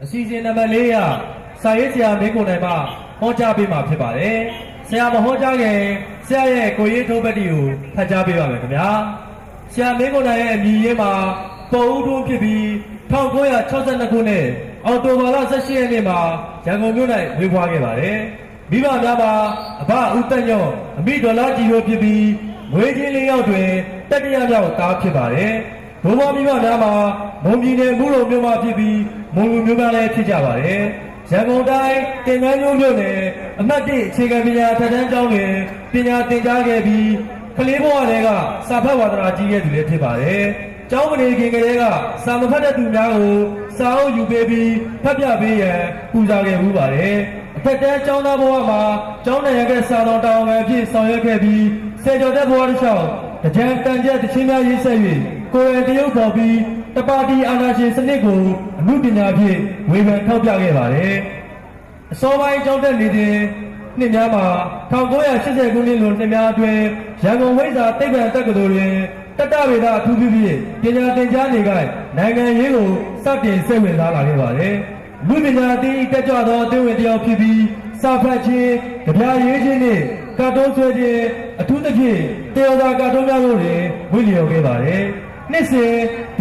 အစီအစဉ်နံပါတ်4ရစာရေးဆရာမင်းကိုနိုင်မှဟောကြားပေးမှာဖြစ်ပါတယ်ဆရာမဟောကြားခင်ဆရာရဲ့ကိုရေးထိုးပတ်တီကိုဖတ်ကြားပေးပါမယ်ခင်ဗျာဆရာမင်းကိုနိုင်ရဲ့အမည်ရင်းမှာပေါ်ဦးတွန်းဖြစ်ပြီး1962ခုနှစ်အောက်တိုဘာလ18ရက်နေ့မှာရန်ကုန်မြို့၌မွေးဖွားခဲ့ပါတယ်မိဘများမှာအဘဦးတက်ညွန့်အမိဒေါ်လာကြီးတို့ဖြစ်ပြီးမွေးချင်းလေးယောက်တွင်တတိယမြောက်သားဖြစ်ပါတယ်ဘုံမမိဘများမှာမွန်ပြည်နယ်မူလုံမြို့မှာဖြစ်ပြီးမွန်လူမျိုးများလည်းဖြစ်ကြပါတယ်ရန်ကုန်တိုင်းတင်ငန်းမြို့နယ်အမှတ်1အခြေခံပညာထက်တန်းကျောင်းတွင်ပညာသင်ကြားခဲ့ပြီးကလေးဘဝတွေကစာဖတ်ဝါဒနာကြီးခဲ့သူလည်းဖြစ်ပါတယ်ကျောင်းမနေခင်ကလေးကစာမဖတ်တဲ့သူများကိုစာအုပ်ယူပေးပြီးဖတ်ပြပေးရန်ပူဇော်ခဲ့မှုပါတယ်အထက်တန်းကျောင်းသားဘဝမှာကျောင်းနယ်ကစာတော်တောင်းပန်အဖြစ်ဆောင်ရွက်ခဲ့ပြီးဆယ်ကျော်တဲ့ဘဝတစ်လျှောက်ကြံတန်ကျက်တချင်းများရေးဆက်၍ကိုယ်ရတရုပ်ပေါ်ပြီးတပါတီအာဏာရှင်စနစ်ကိုအမှုပညာဖြင့်ဝေဖန်ထောက်ပြခဲ့ပါတယ်အစောပိုင်းကျောင်းတက်နေတဲ့နှစ်များမှာ1980ခုနှစ်လိုနှစ်များအတွင်းရန်ကုန်ဝိဇ္ဇာသိပ္ပံတက္ကသိုလ်တွင်တတဝေဒအထူးပြုပြီးပညာသင်ကြားနေကနိုင်ငံရေးကိုစတင်စိတ်ဝင်စားလာခဲ့ပါတယ်။လူပညာသင်တက်ကြွသောအသင်းဝင်တစ်ယောက်ဖြစ်ပြီးစာဖတ်ခြင်း၊ကြပြရေးခြင်းနှင့်ကာတွန်းဆွဲခြင်းအထူးသဖြင့်တေယသာကာတွန်းများတို့တွင်ဝိလျော်ခဲ့ပါတယ်။နှစ်စဉ်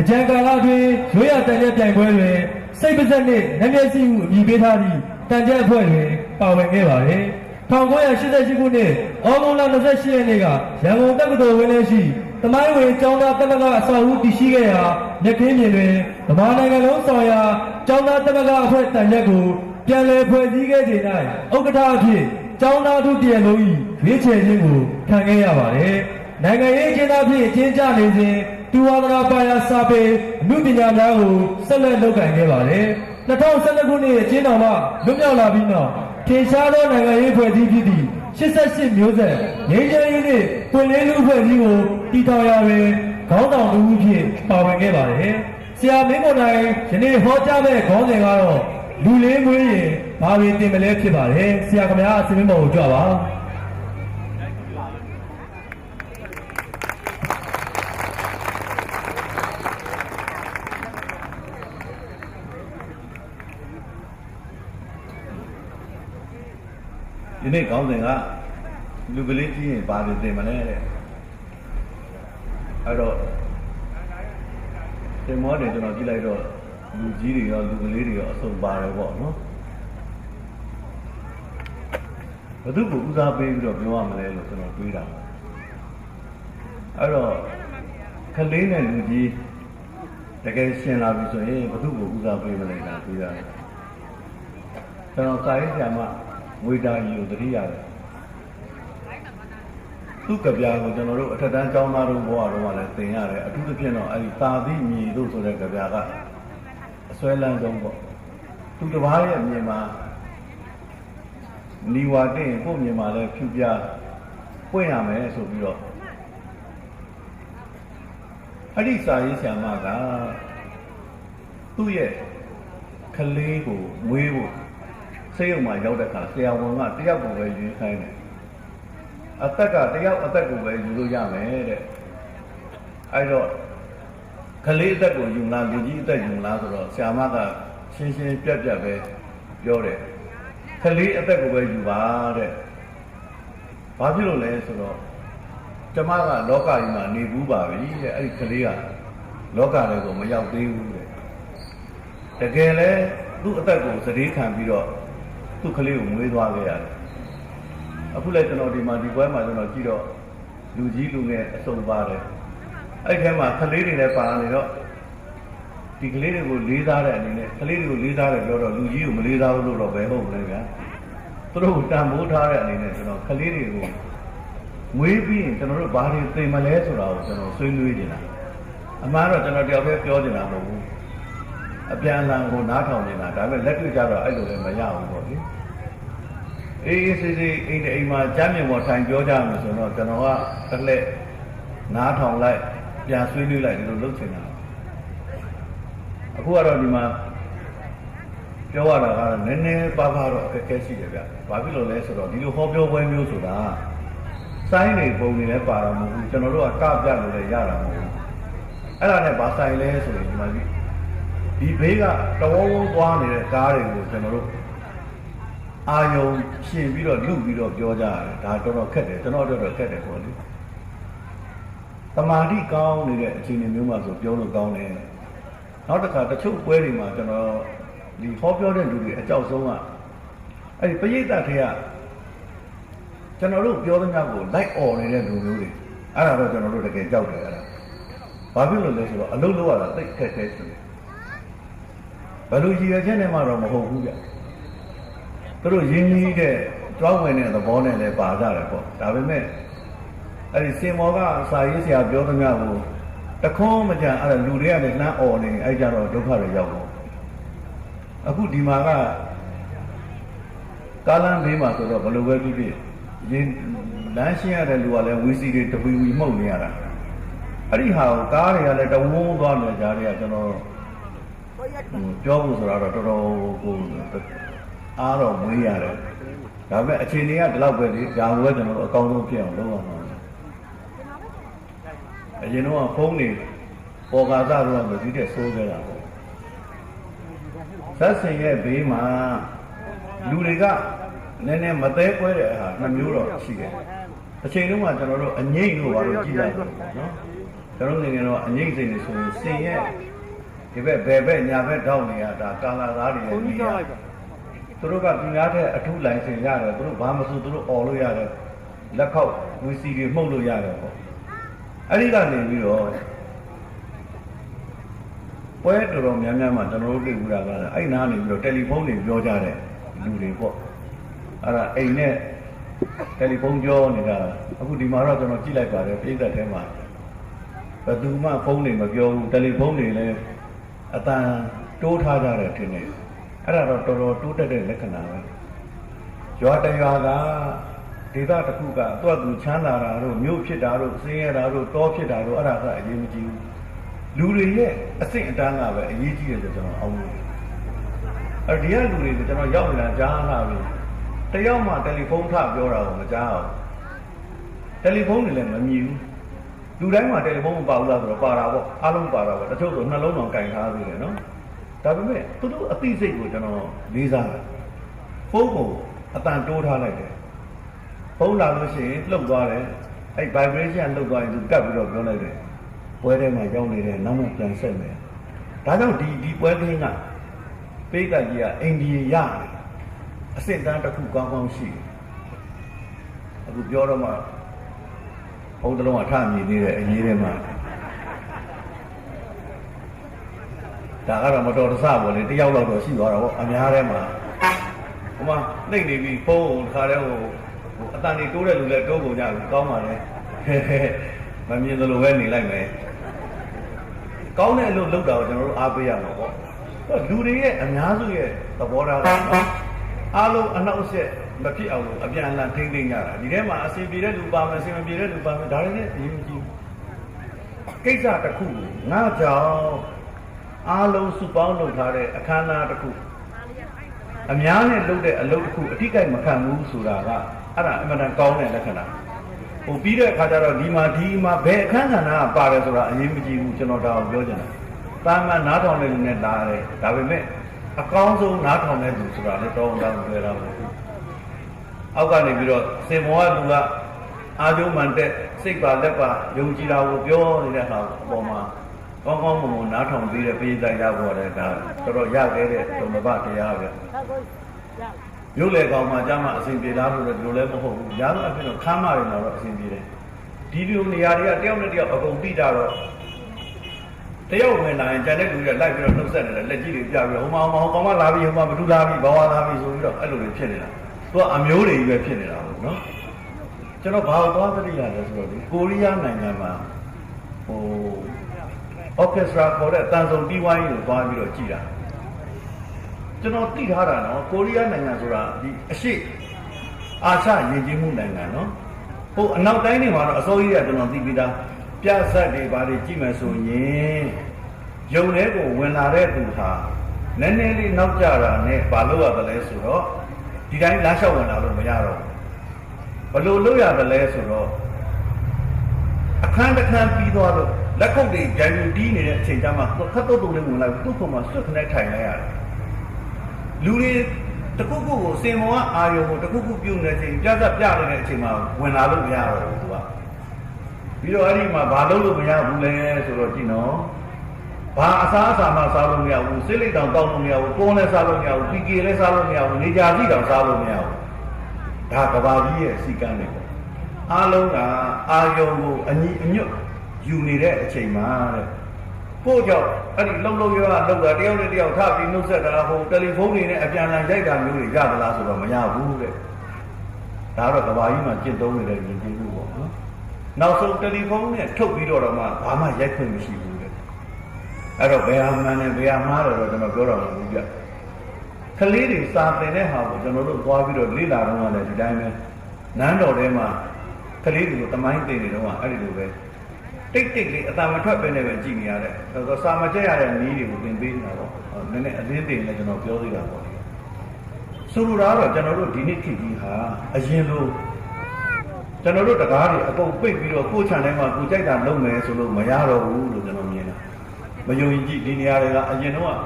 ကြံကာလတွင်ရိုးရတန်တဲ့ပြိုင်ပွဲတွင်စိတ်ပါဇက်နှင့်နမျက်စိဟုအမည်ပေးထားသည့်တန်ကြက်အဖွဲ့တွင်ပါဝင်ခဲ့ပါတယ်။1988ခုနှစ်ဩဂုတ်လ28ရက်နေ့ကရန်ကုန်တက္ကသိုလ်ဝင်းထဲရှိသမိုင်းဝင်ကျောင်းသားသမဂ္ဂအဆောက်အဦတည်ရှိခဲ့ရာမြက်ခင်းပြင်တွင်ဗမာနိုင်ငံလုံးဆောင်ရာကျောင်းသားသမဂ္ဂအဖွဲ့တန်ရက်ကိုပြန်လည်ဖွဲ့စည်းခဲ့ချိန်၌ဥက္ကဋ္ဌအဖြစ်ကျောင်းသားတို့တရလုံး၏ရွေးချယ်ခြင်းကိုခံခဲ့ရပါတယ်။နိုင်ငံရေးအကျဉ်းသားဖြင့်အကျဉ်းချနေစဉ်တူဝါဒနာပါရာစာပေအမှုပညာများကိုဆက်လက်လုပ်ကိုင်ခဲ့ပါတယ်။2012ခုနှစ်အကျဉ်းတော်မှလွတ်မြောက်လာပြီးနောက်ထင်ရှားသောနိုင်ငံရေးဖွဲ့စည်းဖြစ်သည့်88မျိုးဆက်ငြိမ်းချမ်းရေးနှင့်ပွင့်လင်းလူအဖွဲ့အစည်းကိုတည်ထောင်ရာတွင်ခေါင်းဆောင်တစ်ဦးဖြင့်ပါဝင်ခဲ့ပါတယ်။ဆရာမင်းကိုနိုင်ယနေ့ဟောကြားမဲ့ခေါင်းစဉ်ကတော့လူလေးမွေးရင်ဘာတွေတင်မလဲဖြစ်ပါတယ်။ဆရာခင်ဗျာအစီအမံပေါ်ကိုကြွပါ။ဒီနေ့ခေါင်းစဉ်ကလူကလေးကြီးရင်ဘာတွေသင်မလဲတဲ့အဲ့တော့တင်မောတယ်ကျွန်တော်ကြည့်လိုက်တော့လူကြီးတွေရောလူကလေးတွေရောအစုံပါတယ်ပေါ့နော်ဘယ်သူ့ကိုဦးစားပေးပြီးတော့ပြောရမလဲလို့ကျွန်တော်တွေးတာအဲ့တော့ကလေးနဲ့လူကြီးတကယ်ရှင်းလာပြီဆိုရင်ဘယ်သူ့ကိုဦးစားပေးမလဲလားတွေးရတယ်ကျွန်တော်စာရေးဆရာမဝေတာကြီးကိုတတိရတယ်သူ့ကြပြာကိုကျွန်တော်တို့အထက်တန်းကျောင်းသားတို့ဘဝတော့လည်းသင်ရတယ်အထူးသဖြင့်တော့အဲဒီတာသည့်မြေတို့ဆိုတဲ့ကြပြာကအစွဲလန်းဆုံးပေါ့သူတစ်ပါးရဲ့အမြင်မှာနီဝါတင်ကိုယ့်မြင်မှာလည်းဖြူပြပွင့်ရမယ်ဆိုပြီးတော့အဲ့ဒီစာရေးဆရာမကသူ့ရဲ့ကလေးကိုမွေးဖို့ဆေးရုံမှာရောက်တဲ့အခါဆရာဝန်ကတယောက်ကိုပဲယူခိုင်းတယ်အသက်ကတယောက်အသက်ကိုပဲယူလို့ရမယ်တဲ့အဲ့တော့ကလေးအသက်ကိုယူလားလူကြီးအသက်ယူလားဆိုတော့ဆရာမကရှင်းရှင်းပြတ်ပြတ်ပဲပြောတယ်ကလေးအသက်ကိုပဲယူပါတဲ့ဘာဖြစ်လို့လဲဆိုတော့ကျမကလောကကြီးမှာနေဘူးပါပြီတဲ့အဲ့ဒီကလေးကလောကထဲကိုမရောက်သေးဘူးတဲ့တကယ်လဲသူ့အသက်ကိုစတေးခံပြီးတော့သူ့ကလေးကိုမွေးသွားခဲ့ရတယ်အခုလည်းကျွန်တော်ဒီမှာဒီပွဲမှာကျွန်တော်ကြည့်တော့လူကြီးလူငယ်အစုံပါတယ်အဲ့ဒီထဲမှာကလေးတွေလည်းပါနေတော့ဒီကလေးတွေကိုလေးစားတဲ့အနေနဲ့ကလေးတွေကိုလေးစားတယ်ပြောတော့လူကြီးကိုမလေးစားဘူးလို့တော့ဘယ်ဟုတ်မလဲဗျာသူတို့ကိုတန်ဖိုးထားတဲ့အနေနဲ့ကျွန်တော်ကလေးတွေကိုမွေးပြီးရင်ကျွန်တော်တို့ဘာတွေသင်မလဲဆိုတာကိုကျွန်တော်ဆွေးနွေးနေတာအမှန်တော့ကျွန်တော်တယောက်ပဲပြောနေတာမဟုတ်ဘူးအပြန်အလှန်ကိုနားထောင်နေတာဒါပေမဲ့လက်တွေ့ကြတော့အဲ့လိုလည်းမရဘူးပေါ့လေအေးစစ်စစ်အိမ်မှာကျမ်းမြင်ပေါ်ထိုင်ပြောကြမယ်ဆိုတော့ကျွန်တော်ကတစ်လက်နားထောင်လိုက်ပြန်ဆွေးနွေးလိုက်ဒီလိုလုပ်ချင်တာအခုကတော့ဒီမှာပြောရတာကတော့နည်းနည်းပါးပါးတော့အခက်အခဲရှိတယ်ဗျဘာဖြစ်လို့လဲဆိုတော့ဒီလိုဟောပြောပွဲမျိုးဆိုတာစိုင်းနေပုံနေလည်းပါတော့မဟုတ်ဘူးကျွန်တော်တို့ကကပြလို့လည်းရတာမဟုတ်ဘူးအဲ့ဒါနဲ့ဘာဆိုင်လဲဆိုရင်ဒီမှာဒီ ဒီဘေးကတဝုံဝုံသွားနေတဲ့ကားတွေကိုကျွန်တော်တို့အာယုံရှင်ပြီးတော့လူပြီးတော့ပြောကြရတယ်ဒါတော်တော်ခက်တယ်ကျွန်တော်တို့တော့ခက်တယ်ပေါ့လေတမာတိကောင်းနေတဲ့အခြေအနေမျိုးမှဆိုပြောလို့ကောင်းတယ်နောက်တစ်ခါတချို့ပွဲတွေမှာကျွန်တော်ဒီဟောပြောတဲ့လူတွေအကြောက်ဆုံးကအဲ့ဒီပရိသတ်တွေကကျွန်တော်တို့ပြောသမျှကိုလိုက်អော်နေတဲ့လူမျိုးတွေအဲ့ဒါတော့ကျွန်တော်တို့တကယ်ကြောက်တယ်အဲ့ဒါဘာဖြစ်လို့လဲဆိုတော့အလုပ်လုပ်ရတာသိခက်ခဲဆိုတယ်ဘယ်လိုရည်ရွယ်ချက်နဲ့မှတော့မဟုတ်ဘူးဗျသူတို့ရင်းနှီးတဲ့ကြွားဝင်တဲ့သဘောနဲ့လည်းပါကြတယ်ပေါ့ဒါပေမဲ့အဲ့ဒီစင်မော်ကစာရေးဆရာပြောသမျှကိုတခွန်းမကြံအဲ့ဒါလူတွေကလည်းနှမ်းអော်နေအဲ့ကြတော့ဒုက္ခတွေရောက်တော့အခုဒီမှာကကာလန်ဘေးမှာဆိုတော့ဘယ်လိုပဲဖြစ်ဖြစ်ရင်းလမ်းရှင်းရတဲ့လူကလည်းဝီစီတွေတပီဝီမှုတ်နေရတာအဲ့ဒီဟာကိုကားတွေကလည်းတဝုံးသွားနေကြတယ်ကျွန်တော်ပြောဖို့ဆိုတော့တော်တော်ကိုအားတော့မွေးရတယ်ဒါပေမဲ့အခြေအနေကဒီလောက်ပဲလေဒါကိုပဲကျွန်တော်တို့အကောင်းဆုံးဖြစ်အောင်လုပ်ရမှာအရင်တော့ဖုန်းတွေပေါ်ကားသားတော့မသိတဲ့ဆိုးကြတာပေါ့ဆက်စင်ရဲ့ဘေးမှာလူတွေကနည်းနည်းမသေးပွဲတဲ့ဟာနှမျိုးတော့ရှိတယ်အချိန်တုန်းကကျွန်တော်တို့အငိမ့်လို့ဘာလို့ကြည့်လိုက်ပေါ့နော်ကျွန်တော်ငယ်တော့အငိမ့်စိန်နေဆိုရင်စင်ရဲ့ဒီဘက်ဘယ်ဘက်ညာဘက်တောက်နေရတာကာလာသားတွေရဲ့နေရာသူတို့ကသူများတဲ့အထုလိုင်စင်ရတယ်သူတို့ဘာမဆိုသူတို့អော်လို့ရတယ်လက်ခောက်ဝီစီတွေမှုတ်လို့ရတယ်ပေါ့အဲ့ဒီကနေပြီးတော့ပွဲတော်တော်များများမှာကျွန်တော်တို့တွေ့ဘူးတာကအဲ့နားနေပြီးတော့တယ်လီဖုန်းတွေပြောကြတဲ့လူတွေပေါ့အဲ့ဒါအိမ်နဲ့တယ်လီဖုန်းပြောနေတာအခုဒီမှာတော့ကျွန်တော်ကြည့်လိုက်ပါတယ်ပြည်သက်ထဲမှာဘယ်သူမှဖုန်းတွေမပြောဘူးတယ်လီဖုန်းတွေလည်းအတန်တိုးထားကြတယ်ထင်တယ်အဲ့ဒါတော့တော်တော်တိုးတက်တဲ့လက္ခဏာပဲရွာတရွာကဒေသတစ်ခုကသူ့အတူချမ်းသာတာတို့မြို့ဖြစ်တာတို့စင်းရတာတို့တောဖြစ်တာတို့အဲ့ဒါကအရေးမကြီးဘူးလူတွေရဲ့အဆင့်အတန်းကပဲအရေးကြီးတယ်ဆိုကျွန်တော်အောင်းလို့အဲ့ဒီကလူတွေကိုကျွန်တော်ရောက်နေတာကြားလာပြီတယောက်မှတယ်လီဖုန်းထပြောတာကိုမကြားအောင်တယ်လီဖုန်းတွေလည်းမမြည်ဘူးလူတိုင်းမှာတယ်လီဖုန်းမပါဘူးလားဆိုတော့ပါတာပေါ့အားလုံးပါတာပေါ့တချို့ဆိုနှလုံးတော်ကင်ထားသေးတယ်နော်ဒါပေမဲ့သူတို့အသိစိတ်ကိုကျွန်တော်လေးစားတယ်ဖုန်းကိုအတန်တိုးထားလိုက်တယ်ဖုန်းလာလို့ရှိရင်လှုပ်သွားတယ်အဲ့ vibration လှုပ်သွားရင်သူကပ်ပြီးတော့ပြောလိုက်တယ်ပွဲထဲမှာရောက်နေတယ်နောက်မှပြန်ဆက်မယ်ဒါကြောင့်ဒီပွဲကင်းကပိတ်ကကြီးကအိန္ဒိယရတယ်အစစ်တမ်းတစ်ခုကောင်းကောင်းရှိအခုပြောတော့မှဘုံတလုံးကထမြည်နေတဲ့အရေးထဲမှာဒါကတော့မတော်တဆပေါ့လေတယောက်လောက်တော့ရှိသွားတာပေါ့အများထဲမှာဟိုမှာနှိပ်နေပြီးဖုန်းကိုတစ်ခါတည်းဟိုအတန်တွေတိုးတဲ့လူလည်းတိုးကုန်ကြပြီကောင်းပါလေမမြင်သလိုပဲနေလိုက်မယ်ကောင်းတဲ့အလုပ်လုပ်တာကိုကျွန်တော်တို့အားပေးရမှာပေါ့လူတွေရဲ့အများစုရဲ့သဘောထားကအားလုံးအနောက်အဆက်မဖြစ်အောင်လို့အပြန်အလှန်ထိမ့်သိမ့်ကြတာဒီထဲမှာအစီပြေတဲ့လူပါမယ်အစီမပြေတဲ့လူပါမယ်ဒါတွေနဲ့အရေးမကြီးကိစ္စတစ်ခုငါကြောင့်အားလုံးစုပေါင်းလုပ်ထားတဲ့အခမ်းအနားတစ်ခုအများနဲ့လုပ်တဲ့အလုပ်တစ်ခုအထိကိမခံဘူးဆိုတာကအဲ့ဒါအမှန်တန်ကောင်းတဲ့လက္ခဏာဟိုပြီးတဲ့အခါကျတော့ဒီမှာဘယ်အခမ်းကဏ္ဍကပါတယ်ဆိုတာအရေးမကြီးဘူးကျွန်တော်ဒါကိုပြောချင်တာတာမန်နားထောင်တဲ့လူနဲ့လာတယ်ဒါပေမဲ့အကောင်းဆုံးနားထောင်တဲ့လူဆိုတာလည်းတောင်းတပြောတာပေါ့အောက်ကနေပြီးတော့စင်မောကလူကအာကျုံမှန်တဲ့စိတ်ပါလက်ပါယုံကြည်တာကိုပြောနေတဲ့ဟာအပေါ်မှာကောင်းကောင်းမွန်မွန်နားထောင်ပြီးတဲ့ပေးတိုင်းရဖို့လည်းဒါတော်တော်ရခဲ့တဲ့ဒုံမဘတရားပဲရုပ်လေကောင်မှကြာမှအစဉ်ပြေလားလို့လည်းဒီလိုလည်းမဟုတ်ဘူးညာတော့အဖြစ်တော့ခမ်းမတွေမှာတော့အစဉ်ပြေတယ်ဒီလိုနေရာတွေကတယောက်နဲ့တယောက်အကုန်ပြီးတာတော့တယောက်ဝင်လာရင်ကျန်တဲ့လူတွေလိုက်ပြီးတော့နှုတ်ဆက်နေတယ်လက်ကြီးတွေပြပြီးဟိုမှာကောင်မလာပြီးဟိုမှာမတူလာပြီးဘာဝလာပြီးဆိုပြီးတော့အဲ့လိုတွေဖြစ်နေတာသူကအမျိုးတွေကြီးပဲဖြစ်နေတာပေါ့နော်ကျွန်တော်ဘာလို့သွားသတိရတယ်ဆိုတော့ဒီကိုရီးယားနိုင်ငံမှာဟို orchestra ခေါ်တဲ့တန်ဆုံတီးဝိုင်းကိုသွားပြီးတော့ကြည်တာကျွန်တော်သိထားတာနော်ကိုရီးယားနိုင်ငံဆိုတာဒီအရှိအာရှယဉ်ကျေးမှုနိုင်ငံနော်ဟိုအနောက်တိုင်းတွေမှာတော့အစိုးရကကျွန်တော်သိပြီးသားပြဇက်တွေဘာတွေကြည့်မယ်ဆိုရင်ယုံထဲကိုဝင်လာတဲ့သူဟာနည်းနည်းလေးနောက်ကျတာနဲ့ဘာလို့ရတယ်လဲဆိုတော့ဒီတိုင်းလမ်းလျှောက်ဝင်လာလို့မရတော့ဘယ်လိုလုပ်ရတယ်လဲဆိုတော့အခန်းတစ်ခန်းပြီးသွားလို့ လက်ခုပ်တွေဂျန်ယူတီးနေတဲ့အချိန်ကျမှခတ်တုတ်တုတ်လေးဝင်လာသူ့ပုံမှာစွတ်ခနဲ့ထိုင်လိုက်ရတယ်လူတွေတခုခုကိုစင်မောကအာယုံကိုတခုခုပြုတ်နေတဲ့အချိန်ပြတ်ပြနေတဲ့အချိန်မှာဝင်လာလို့မရတော့ဘူးသူကပြီးတော့အဲ့ဒီမှာဘာလုပ်လို့မရဘူးလဲဆိုတော့ကြည့်နော်ဘာအစားအစာမှစားလို့မရဘူးစိတ်လိုက်တောင်တောက်လို့မရဘူးကိုယ်လည်းစားလို့မရဘူးပီကေလည်းစားလို့မရဘူးနေကြစီတောင်စားလို့မရဘူးဒါကဘာကြီးရဲ့စီကံတွေပေါ့အားလုံးကအာယုံကိုအညီအညွတ်ယူနေတဲ့အချိန်မှာတဲ့ကိုကြောင့်အဲ့ဒီလုံရလောက်တာတယောက်နဲ့တယောက်ထပြီးနှုတ်ဆက်တာဟိုတယ်လီဖုန်းတွေနဲ့အပြန်အလှန်ရိုက်တာမျိုးတွေရသလားဆိုတော့မရဘူးတဲ့ဒါတော့ကဘာကြီးမှာကျင့်သုံးနေတဲ့ယဉ်ကျေးမှုပေါ့နော်နောက်ဆုံးတယ်လီဖုန်းနဲ့ထုတ်ပြီးတော့မှဘာမှရိုက်ခွင့်မရှိဘူးတဲ့အဲ့တော့ဘယ်ဟာမှန်တယ်ဘယ်ဟာမှားတယ်တော့ကျွန်တော်ပြောတော့မဟုတ်ဘူးဗျကလေးတွေစာသင်တဲ့ဟာကိုကျွန်တော်တို့သွားပြီးတော့လေ့လာတော့လည်းဒီတိုင်းပဲနန်းတော်ထဲမှာကလေးတွေကိုတမိုင်းတင်နေတော့အဲ့ဒီလိုပဲတိတ်တိတ်လေးအသာမထွက်ပဲနဲ့ပဲကြည်နေရတယ်။ဆိုတော့စာမကျက်ရတဲ့နည်းတွေကိုသင်ပေးနေတာပေါ့။နည်းနည်းအသေးသေးနဲ့ကျွန်တော်ပြောသေးတာပေါ့။ဆိုလိုတာကတော့ကျွန်တော်တို့ဒီနေ့ခေတ်ကြီးဟာအရင်လိုကျွန်တော်တို့တကားတွေအကုန်ပိတ်ပြီးတော့ကိုယ်ချန်ထဲမှာကိုယ်ကြိုက်တာလုပ်မယ်ဆိုလို့မရတော့ဘူးလို့ကျွန်တော်မြင်တာ။မယုံကြည်ဒီနေရာတွေကအရင်တော့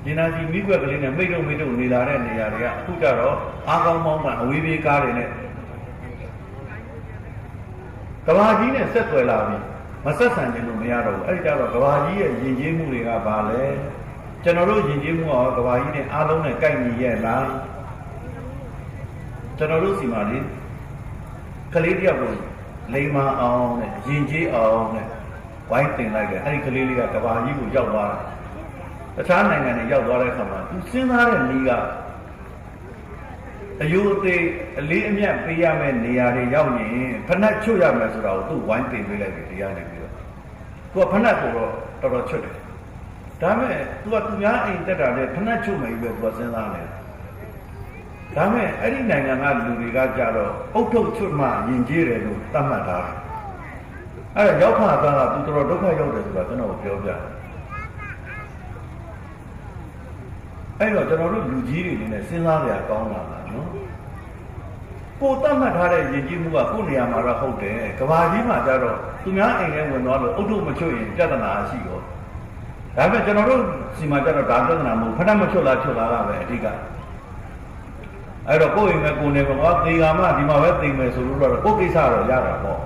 ဒီနာစီမိကွက်ကလေးနဲ့မိတ်တုံနေလာတဲ့နေရာတွေကအခုကျတော့အားကောင်းမောင်းမှအဝေးပြေးကားတွေနဲ့ကဘာကြီးနဲ့ဆက်သွယ်လာပြီးမဆက်ဆံခြင်းလို့မရတော့ဘူးအဲ့ဒီကြတော့ကဘာကြီးရဲ့ယဉ်ကျေးမှုတွေကဘာလဲကျွန်တော်တို့ယဉ်ကျေးမှုကကဘာကြီးနဲ့အားလုံးနဲ့ကိုက်ညီရဲ့လားကျွန်တော်တို့စီမှာလေကလေးတယောက်ကိုလိမ္မာအောင်နဲ့ယဉ်ကျေးအောင်နဲ့ဝိုင်းတင်လိုက်တယ်အဲ့ဒီကလေးလေးကကဘာကြီးကိုရောက်သွားတာတခြားနိုင်ငံတွေရောက်သွားတဲ့အခါမှာသူစဉ်းစားတဲ့နည်းကအယုအသေးအလေးအမြတ်ပေးရမယ့်နေရာတွေရောက်ရင်ဖဏတ်ချွတ်ရမယ်ဆိုတာကိုသူ့ဝိုင်းတင်ပေးလိုက်တယ်တရားနေပြီးတော့သူကဖဏတ်ကိုတော့တော်တော်ချွတ်တယ်ဒါမဲ့သူကသူများအိမ်တက်တာလေဖဏတ်ချွတ်မယ်ပဲသူကစဉ်းစားနေတယ်ဒါမဲ့အဲ့ဒီနိုင်ငံကလူတွေကကြတော့အုတ်ထုတ်ချွတ်မှယဉ်ကျေးတယ်လို့သတ်မှတ်ထားတယ်အဲ့ဒါရောက်ခါသားကသူတော်တော်ဒုက္ခရောက်တယ်ဆိုတာကျွန်တော်ပြောပြတယ်အဲ့တော့ကျွန်တော်တို့လူကြီးတွေနဲ့စဉ်းစားကြရကောင်းလာတာနော်ကိုတတ်မှတ်ထားတဲ့ယဉ်ကျေးမှုကကိုယ်နေရာမှာတော့ဟုတ်တယ်ကဘာကြီးမှာကျတော့သူများအိမ်ထဲဝင်သွားလို့အုတ်ထုတ်မချွတ်ရင်ပြဿနာရှိတော့ဒါပေမဲ့ကျွန်တော်တို့စီမှာကျတော့ဒါပြဿနာမဟုတ်ဖဏတ်မချွတ်လားကပဲအဓိကအဲ့တော့ကိုယ့်အိမ်မှာကိုယ်နေမှာသေကမှဒီမှာပဲသေမယ်ဆိုလို့တော့ကိုယ့်ကိစ္စတော့ရတာပေါ့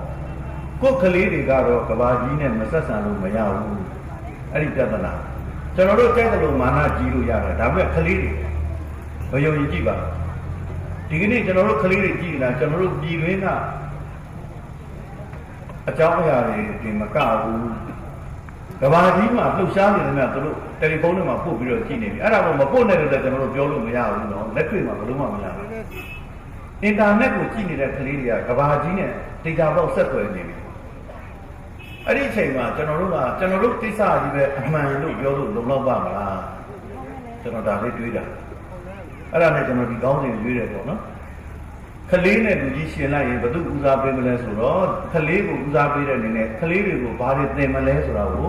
ကိုယ့်ကလေးတွေကတော့ကဘာကြီးနဲ့မဆက်ဆံလို့မရဘူးအဲ့ဒီပြဿနာကျွန်တော်တို့ကြိုက်တယ်လို့မာနကြီးလို့ရတယ်ဒါပေမဲ့ကလေးတွေမယုံကြည်ပါဒီကနေ့ကျွန်တော်တို့ကလေးတွေကြည်နေတာကျွန်တော်တို့ပြည်တွင်းကအကြောင်းအရာတွေဒီမကဘူးကဘာကြီးမှာလှုပ်ရှားနေတယ်များသူတို့တယ်လီဖုန်းထဲမှာပို့ပြီးတော့ကြည့်နေပြီအဲ့ဒါကိုမပို့နဲ့လို့လည်းကျွန်တော်တို့ပြောလို့မရဘူးနော်လက်တွေ့မှာဘယ်လိုမှမရဘူးအင်တာနက်ကိုကြည့်နေတဲ့ကလေးတွေကကဘာကြီးနဲ့ဒေတာပေါက်ဆက်သွယ်နေပြီအဲ့ဒီအချိန်မှာကျွန်တော်တို့ကိစ္စကြီးပဲအမှန်လို့ပြောလို့လုံလောက်ပါမလားကျွန်တော်ဒါလေးတွေးတာအဲ့ဒါနဲ့ကျွန်တော်ဒီကောင်းစဉ်ရွေးတယ်ပေါ့နော်ကလေးနဲ့လူကြီးရှင်လိုက်ရင်ဘယ်သူဦးစားပေးမလဲဆိုတော့ကလေးကိုဦးစားပေးတဲ့အနေနဲ့ကလေးတွေကိုဘာတွေသင်မလဲဆိုတာကို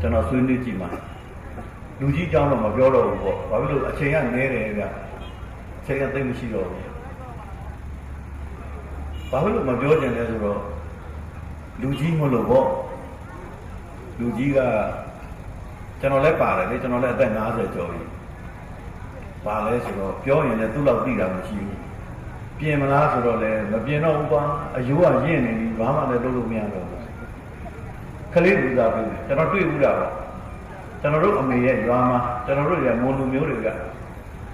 ကျွန်တော်ဆွေးနွေးကြည့်ပါလူကြီးအကြောင်းတော့မပြောတော့ဘူးပေါ့ဘာဖြစ်လို့အချိန်ကနည်းတယ်ဗျအချိန်ကသိမရှိတော့ဘူးဘာဖြစ်လို့မပြောကြလဲဆိုတော့လူကြီးမလို့ပေါ့လူကြီးကကျွန်တော်လည်းပါတယ်လေကျွန်တော်လည်းအသက်50ကျော်ပြီပါလဲဆိုတော့ပြောရင်လည်းသူ့လောက်သိတာမရှိဘူးပြင်မလားဆိုတော့လည်းမပြင်တော့ဘူးကွာအယိုးကရင့်နေပြီဘာမှလည်းလုပ်လို့မရတော့ဘူးခလေးလူသားပြီကျွန်တော်တွေ့ဘူးတာပေါ့ကျွန်တော်တို့အမေရဲ့ရွာမှာကျွန်တော်တို့ရဲ့မွန်လူမျိုးတွေက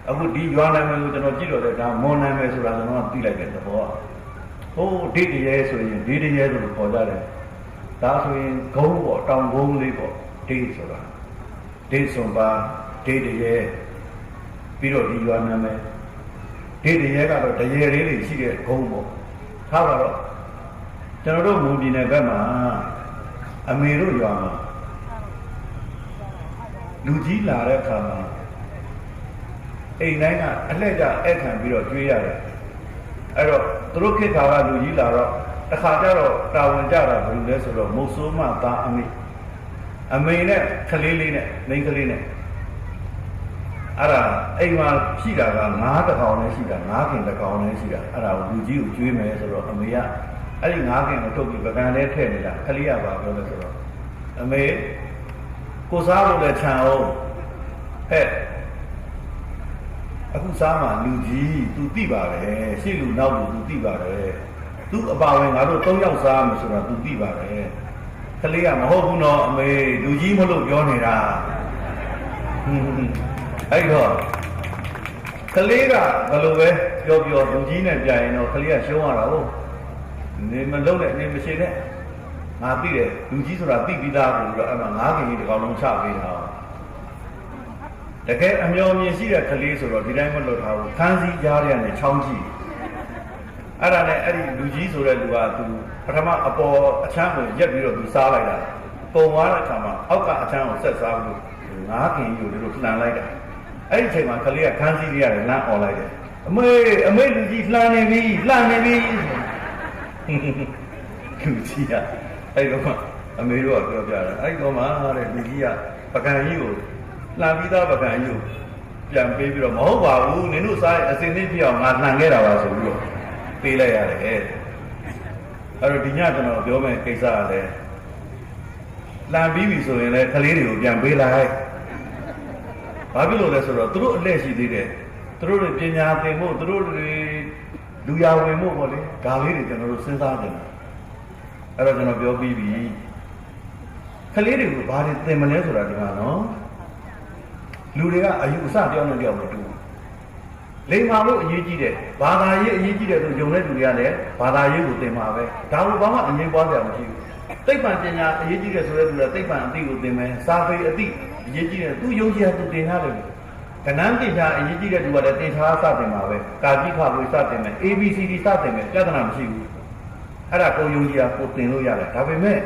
အခုဒီရွာနာမည်ကိုကျွန်တော်ကြည့်တော့လေဒါမွန်နာမည်ဆိုတာကျွန်တော်သိလိုက်တဲ့သဘောကဟိုဒိတ်တရဲဆိုရင်ဒိတ်တရဲဆိုလို့ခေါ်ကြတယ်ဒါဆိုရင်ဂုံးပေါ့တောင်ဂုံးလေးပေါ့ဒိတ်ဆိုတာဒိတ်စွန်ပါဒိတ်တရဲပြီးတော့ဒီရွာနာမည်ဒိတ်တရဲကတော့တရဲလေးတွေရှိတဲ့ဂုံးပေါ့ထားပါတော့ကျွန်တော်တို့မွန်ပြည်နယ်ဘက်မှာအမေတို့ရွာမှာလူကြီးလာတဲ့အခါမှာအိမ်တိုင်းကအလှည့်ကျအဲ့ခံပြီးတော့ကျွေးရတယ်အဲ့တော့သူတို့ခေတ်ကလူကြီးလာတော့တစ်ခါကျတော့တာဝန်ကြတာဘယ်လိုလဲဆိုတော့မုတ်ဆိုးမသားအမေနဲ့ကလေးလေးနဲ့မိန်းကလေးနဲ့အဲ့ဒါအိမ်မှာရှိတာကငါးတစ်ကောင်နဲ့ရှိတာငါးခင်တစ်ကောင်နဲ့ရှိတာအဲ့ဒါကိုလူကြီးကိုကျွေးမယ်ဆိုတော့အမေက အဲ့ဒီ9ခင်ကိုထုတ်ပြီးပကံလေးထည့်နေတာခလေးရပါပြောလို့ဆိုတော့အမေကိုစားလို့လည်းခြံအောင်ဟဲ့အခုစားမှလူကြီး तू သိပါတယ်ရှေ့လူနောက်လူ तू သိပါတယ်သူအပါဝင်ငါတို့3ယောက်စားမယ်ဆိုတာ तू သိပါတယ်ကလေးကမဟုတ်ဘူးနော်အမေလူကြီးမလို့ပြောနေတာအဲ့တော့ကလေးကဘယ်လိုပဲပြောလူကြီးနဲ့ပြရင်တော့ကလေးကရှုံးရတာဟုတ်နေမလုံးနဲ့နေမရှိနဲ့ငါသိတယ်လူကြီးဆိုတာသိပြီးသားလို့တော့အဲ့မှာ9ခင်ကြီးတစ်ကောင်လုံးချပေးတာတကယ်အမျော်မြင်ရှိတဲ့ကလေးဆိုတော့ဒီတိုင်းမလွတ်ထားဘူးခန်းစည်းကြားရတဲ့ချောင်းကြီးအဲ့ဒါနဲ့အဲ့ဒီလူကြီးဆိုတဲ့လူကသူပထမအပေါ်အချမ်းကိုရက်ပြီးတော့သူစားလိုက်တာပုံသွားတဲ့အခါမှာအောက်ကအချမ်းကိုဆက်စားလို့9ခင်ကြီးကိုတို့လှန်လိုက်တာအဲ့ဒီအချိန်မှာကလေးကခန်းစည်းရတယ်လမ်းអော်လိုက်တယ်အမေလူကြီးလှန်နေပြီလူကြီးကအဲ့တော့အမေတို့ကပြောပြတာအဲ့တော့မှတဲ့လူကြီးကပကံကြီးကိုလှန်ပြီးသားပကံကြီးကိုပြန်ပေးပြီးတော့မဟုတ်ပါဘူးနင်တို့စားအစင်သိပြအောင်ငါလှန်ခဲ့တာပါဆိုပြီးတော့ပေးလိုက်ရတယ်အဲ့တော့ဒီညကျွန်တော်ပြောမယ့်ကိစ္စကလည်းလှန်ပြီးပြီဆိုရင်လည်းကလေးတွေကိုပြန်ပေးလိုက်ဘာဖြစ်လို့လဲဆိုတော့သူတို့အလက်ရှိသေးတယ်သူတို့တွေပညာသင်ဖို့သူတို့တွေလူရဝင်ဖို့ပေါ့လေဒါလေးတွေကျွန်တော်တို့စဉ်းစားကြတယ်အဲ့တော့ကျွန်တော်ပြောပြီးပြီကလေးတွေကိုဘာတွေသင်မလဲဆိုတာဒီမှာနော်လူတွေကအယူအဆပြောင်းနေပြောင်းမတူလိမ္မာလို့အရေးကြီးတယ်ဘာသာရေးအရေးကြီးတယ်ဆိုယုံတဲ့လူတွေကလည်းဘာသာရေးကိုသင်မှာပဲဒါကိုဘာမှအငြင်းပွားကြမရှိဘူးသိပ္ပံပညာအရေးကြီးတယ်ဆိုတဲ့လူကသိပ္ပံအသိကိုသင်မယ်စာပေအသိအရေးကြီးတယ်သူယုံကြည်သူသင်ထားတယ်ကဏ္ဍပညာအရေးကြီးတဲ့လူကလည်းသင်ထားစတင်မှာပဲကာကြီးခါဝေစတင်မယ် ABCD စတင်မယ်ပြဿနာမရှိဘူးအဲ့ဒါကိုယုံကြည်ကိုသင်လို့ရတယ်ဒါပေမဲ့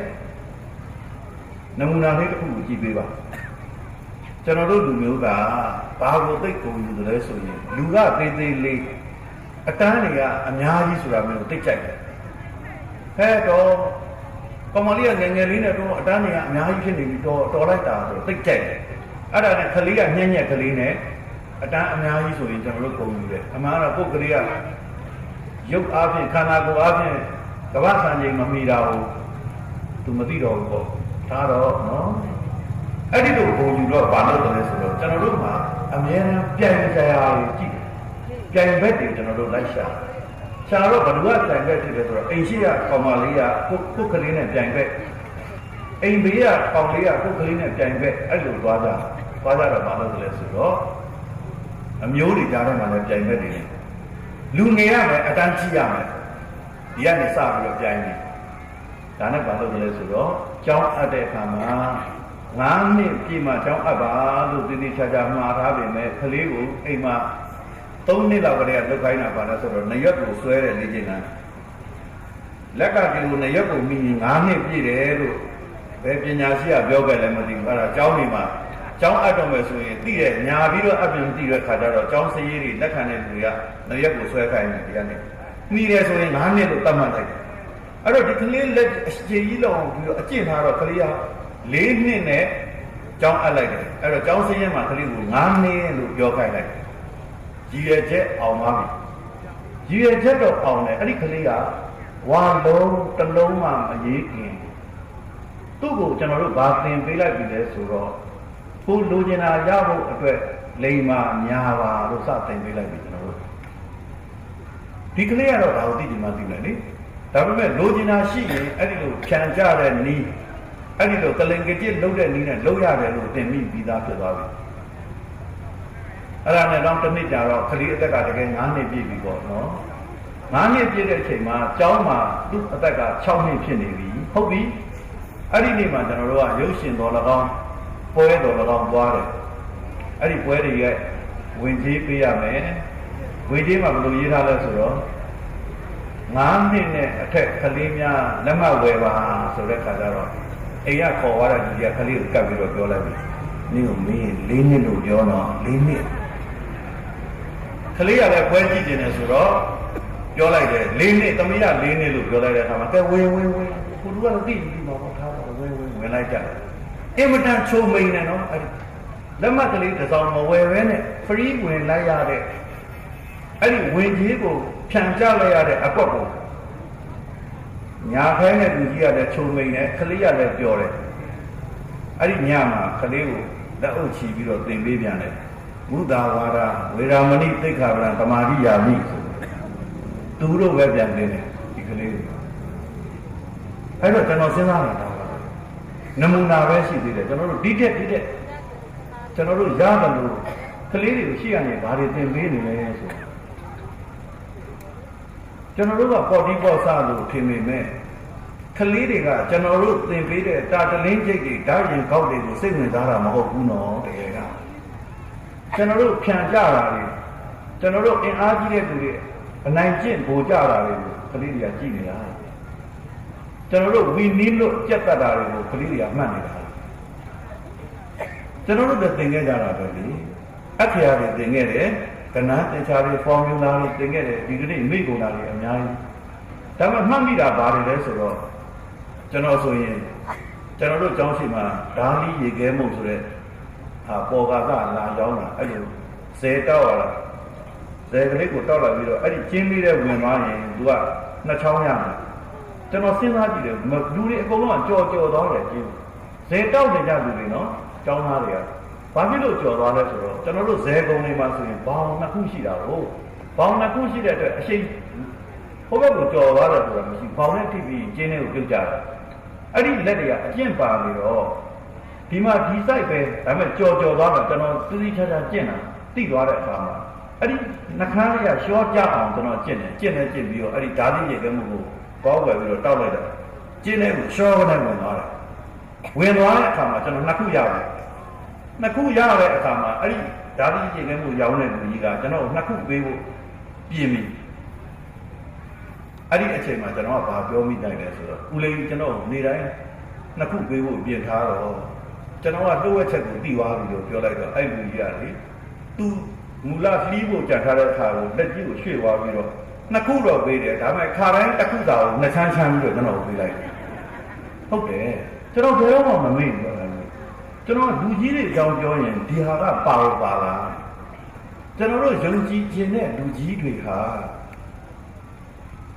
နမူနာလေးတစ်ခုကိုကြည့်ပေးပါကျွန်တော်တို့လူမျိုးကဘာကိုသိကုန်ယူတယ်လဲဆိုရင်လူကသေးသေးလေးအတန်းတွေကအများကြီးဆိုတာမျိုးသိကြိုက်တယ်ဟဲ့တော့ကောင်မလေးကငယ်ငယ်လေးနဲ့တော့အတန်းတွေကအများကြီးဖြစ်နေပြီတော်လိုက်တာဆိုသိကြိုက်တယ်အဲ့ဒါနဲ့ကလေးကညံ့ညက်ကလေးနဲ့အတန်းအများကြီးဆိုရင်ကျွန်တော်တို့ကုန်ယူတယ်အမှန်ကတော့ပုတ်ကလေးကရုပ်အားဖြင့်ခန္ဓာကိုယ်အားဖြင့်ကမ္ဘာစံချိန်မမီတာကိုသူမသိတော့ဘူးပေါ့ဒါတော့နော်အဲ့ဒီလိုပုံယူတော့ဘာလို့လဲဆိုတော့ကျွန်တော်တို့မှာအများအားပြိုင်ကြရာကြည့်ပြိုင်ဘက်တွေကျွန်တော်တို့လိုက်ရှာတော့ဘယ်သူကပြိုင်ဘက်ဖြစ်လဲဆိုတော့အိမ်ရှိကကောင်မလေးကကိုကလေးနဲ့ပြိုင်ဘက်အိမ်ဘေးကကောင်လေးကကိုကလေးနဲ့ပြိုင်ဘက်အဲ့လိုသွားကြတော့ဘာလို့လဲဆိုတော့အမျိုးတွေကြားထဲမှာလည်းပြိုင်ဘက်တွေလူငယ်ရမယ်အတန်းကြီးရမယ်ဒီကနေစပြီးတော့ပြိုင်နေဒါနဲ့ဘာလို့လဲဆိုတော့ကျောင်းအပ်တဲ့အခါမှာ9နှစ်ပြည့်မှကျောင်းအပ်ပါလို့တည်တည်ချာချာမှားထားပေမဲ့ကလေးကိုအိမ်မှာ3နှစ်လောက်ကတည်းကလုတ်ခိုင်းတာပါလဲဆိုတော့နရွက်ကိုဆွဲတယ်လေ့ကျင့်တာလက်ကကလေးကိုနရွက်ကိုမိရင်9နှစ်ပြည့်တယ်လို့ဘယ်ပညာရှိကပြောခဲ့လဲမသိဘူးအဲ့ဒါကျောင်းဒီမှာကျောင်းအပ်တော့မယ်ဆိုရင်သိတယ်ညာပြီးတော့အပြင်သိတဲ့ခါကျတော့ကျောင်းစရေးတွေလက်ခံတဲ့လူတွေကနရွက်ကိုဆွဲခိုင်းတယ်ဒီကနေမိတယ်ဆိုရင်9နှစ်လို့သတ်မှတ်လိုက်တယ်အဲ့တော့ဒီကလေးလက်အခြေကြီးလောက်အောင်ပြီးတော့အကျင့်ထားတော့ကလေးက4နှစ်နဲ့ကျောင်းအပ်လိုက်တယ်အဲ့တော့ကျောင်းစရေးမှာကလေးကို9နှစ်လို့ပြောခိုင်းလိုက်ရည်ရွယ်ချက်အောင်ပါပြီရည်ရွယ်ချက်တော့အောင်တယ်အဲ့ဒီကလေးကဝါလုံးတစ်လုံးမှမရေးခင်သူ့ကိုကျွန်တော်တို့ဗာသင်ပေးလိုက်ပြီလဲဆိုတော့ကိုလိုချင်တာရဖို့အတွက်လိမ္မာများပါလို့စသင်ပေးလိုက်ပြီကျွန်တော်တို့ဒီကလေးကတော့ဒါကိုသိချင်မှသိမယ်လေဒါပေမဲ့လိုချင်တာရှိရင်အဲ့ဒီလိုဖြန်ကြတဲ့နီးအဲ့ဒီလိုကလင်ကကြစ်လုံးတဲ့နီးနဲ့လုံးရတယ်လို့သင်မိပြီးသားဖြစ်သွားပြီအဲ့ဒါနဲ့တော့တစ်နှစ်ကြာတော့ကလေးအသက်ကတကယ်9နှစ်ပြည့်ပြီပေါ့နော်9နှစ်ပြည့်တဲ့အချိန်မှာကျောင်းမှာသူ့အသက်က6နှစ်ဖြစ်နေပြီဟုတ်ပြီအဲ့ဒီနေ့မှာကျွန်တော်တို့ကရုပ်ရှင်တော်၎င်းပွဲတော်၎င်းသွားတယ်အဲ့ဒီပွဲတွေရဲ့ဝင်ကြီးပေးရမယ်ဝင်ကြီးမှာဘယ်လိုရေးထားလဲဆိုတော့9နှစ်နဲ့အထက်ကလေးများလက်မှတ်ဝယ်ပါဆိုတဲ့ခါကျတော့အိမ်ကခေါ်သွားတဲ့လူကြီးကကလေးကိုကပ်ပြီးတော့ပြောလိုက်ပြီနင်းကိုမင်း4နှစ်လို့ပြောတော့4နှစ်ကလေးကလည်းပွဲကြည့်နေတယ်ဆိုတော့ပြောလိုက်တယ်4နှစ်သမီးက4နှစ်လို့ပြောလိုက်တဲ့အခါမှာကဲဝင်းကိုလူကတော့သိပြီးမှာပေါ့ထားတော့ဝင်လိုက်ကြတယ်အင်မတန်ချုံမိန်နေနော်အဲ့လက်မှတ်ကလေးတစ်စောင်းမဝယ်ဘဲနဲ့ free ဝင်လိုက်ရတဲ့အဲ့ဒီဝင်ကြီးကိုဖြန်ချလိုက်ရတဲ့အကွက်ကို nhà khai này cũng chỉ là chôn mình này khơi là biểu đấy ấy nhà mà khơi đã ở chỉ bị rồi tìm biết này Buddha Vada Veramani Tekhavana Tamadi Yami tu đâu về biển này thì khơi ấy rồi cho nó sinh ra là Namuna về gì thì cho nó đi đấy cho nó ra là nó khơi thì chỉ là những cái tìm biết này cho nó là có đi bao xa rồi thì mình mẹ khơi thì cả cho nó tìm biết để ta cho lên chơi thì đã những câu để của sinh người ta là một hộp nó để ra cho nó phèn trả lại cho nó in áo chỉ để tụi này chuyện bố trả lại khơi thì chỉ này cho nó vì nín lo chết ta ra rồi khơi thì ăn này cho nó được tiếng nghe ra là cái gì ác kia thì tiếng nghe đấy cái nào thì cha thì formula thì tiếng nghe đấy thì cái này mấy cô nào thì anh nháiแต่มันมั่งมีတာပါတယ်လဲဆိုတော့ကျွန်တော်ဆိုရင်ကျွန်တော်တို့ကျောင်းရှိမှာဓာလီရေခဲမှုဆိုတဲ့ဟာပေါ်ကာကလာရောက်တာအဲ့လိုဇဲတောက်ရတာဇဲကလေးကိုတောက်လာပြီးတော့အဲ့ဒီကျင်းပြီးတဲ့ဝင်သွားရင်သူကနှစ်ချောင်းရမှာကျွန်တော်စဉ်းစားကြည့်တယ်လူတွေအကုန်လုံးကကြော်သွားတယ်ကျင်းဇဲတောက်နေကြလူတွေနော်ကျောင်းသားတွေကဘာဖြစ်လို့ကြော်သွားလဲဆိုတော့ကျွန်တော်တို့ဇဲကုံတွေမှာဆိုရင်ဘောင်နှစ်ခုရှိတာကိုဘောင်နှစ်ခုရှိတဲ့အတွက်အရှိန်ဘုဘကိုကြော်သွားတယ်ဆိုတာမရှိဘောင်နဲ့ထိပြီးကျင်းလေးကိုပြုတ်ကြတာအဲ့ဒီလက်တွေကအကျင့်ပါနေတော့ဒီမှာဒီ site ပဲဒါပေမဲ့ကြော်သွားတော့ကျွန်တော်သတိချာချာကျင့်တာသိသွားတဲ့အခါမှာအဲ့ဒီနှခမ်းလေးကရှော့ကြအောင်ကျွန်တော်ကျင့်ပြီးတော့အဲ့ဒီဓာတိရေခဲမှုကိုကောက်ွယ်ပြီးတော့တောက်လိုက်တာကျင်းလေးကိုရှော့ကနေဝင်သွားတယ်ဝင်သွားတဲ့အခါမှာကျွန်တော်နှစ်ခုရတယ်နှစ်ခုရတဲ့အခါမှာအဲ့ဒီဓာတိရေခဲမှုရောင်းတဲ့လူကြီးကကျွန်တော်နှစ်ခုပေးဖို့ပြင်ပြီအဲ့ဒီအချိန်မှာကျွန်တော်ကဘာပြောမိနိုင်လဲဆိုတော့ဦးလေးကျွန်တော်နေတိုင်းနှစ်ခုပေးဖို့ပြင်ထားတော့ကျွန်တော်ကလှုပ်ဝက်ချက်ကိုပြီးသွားပြီလို့ပြောလိုက်တော့အဲ့လူကြီးကလေသူမူလလှီးဖို့ကြံထားတဲ့အခါကိုလက်ကြီးကိုရွှေ့သွားပြီးတော့နှစ်ခုတော့ပေးတယ်ဒါပေမဲ့ခါတိုင်းတစ်ခုသာကိုနှစ်ချမ်းပြီးတော့ကျွန်တော်ပေးလိုက်တယ်ဟုတ်တယ်ကျွန်တော်ဘယ်တော့မှမမေ့ဘူးကျွန်တော်လူကြီးတွေအကြောင်းပြောရင်ဒီဟာကပါလားကျွန်တော်တို့ယုံကြည်ခြင်းတဲ့လူကြီးတွေဟာ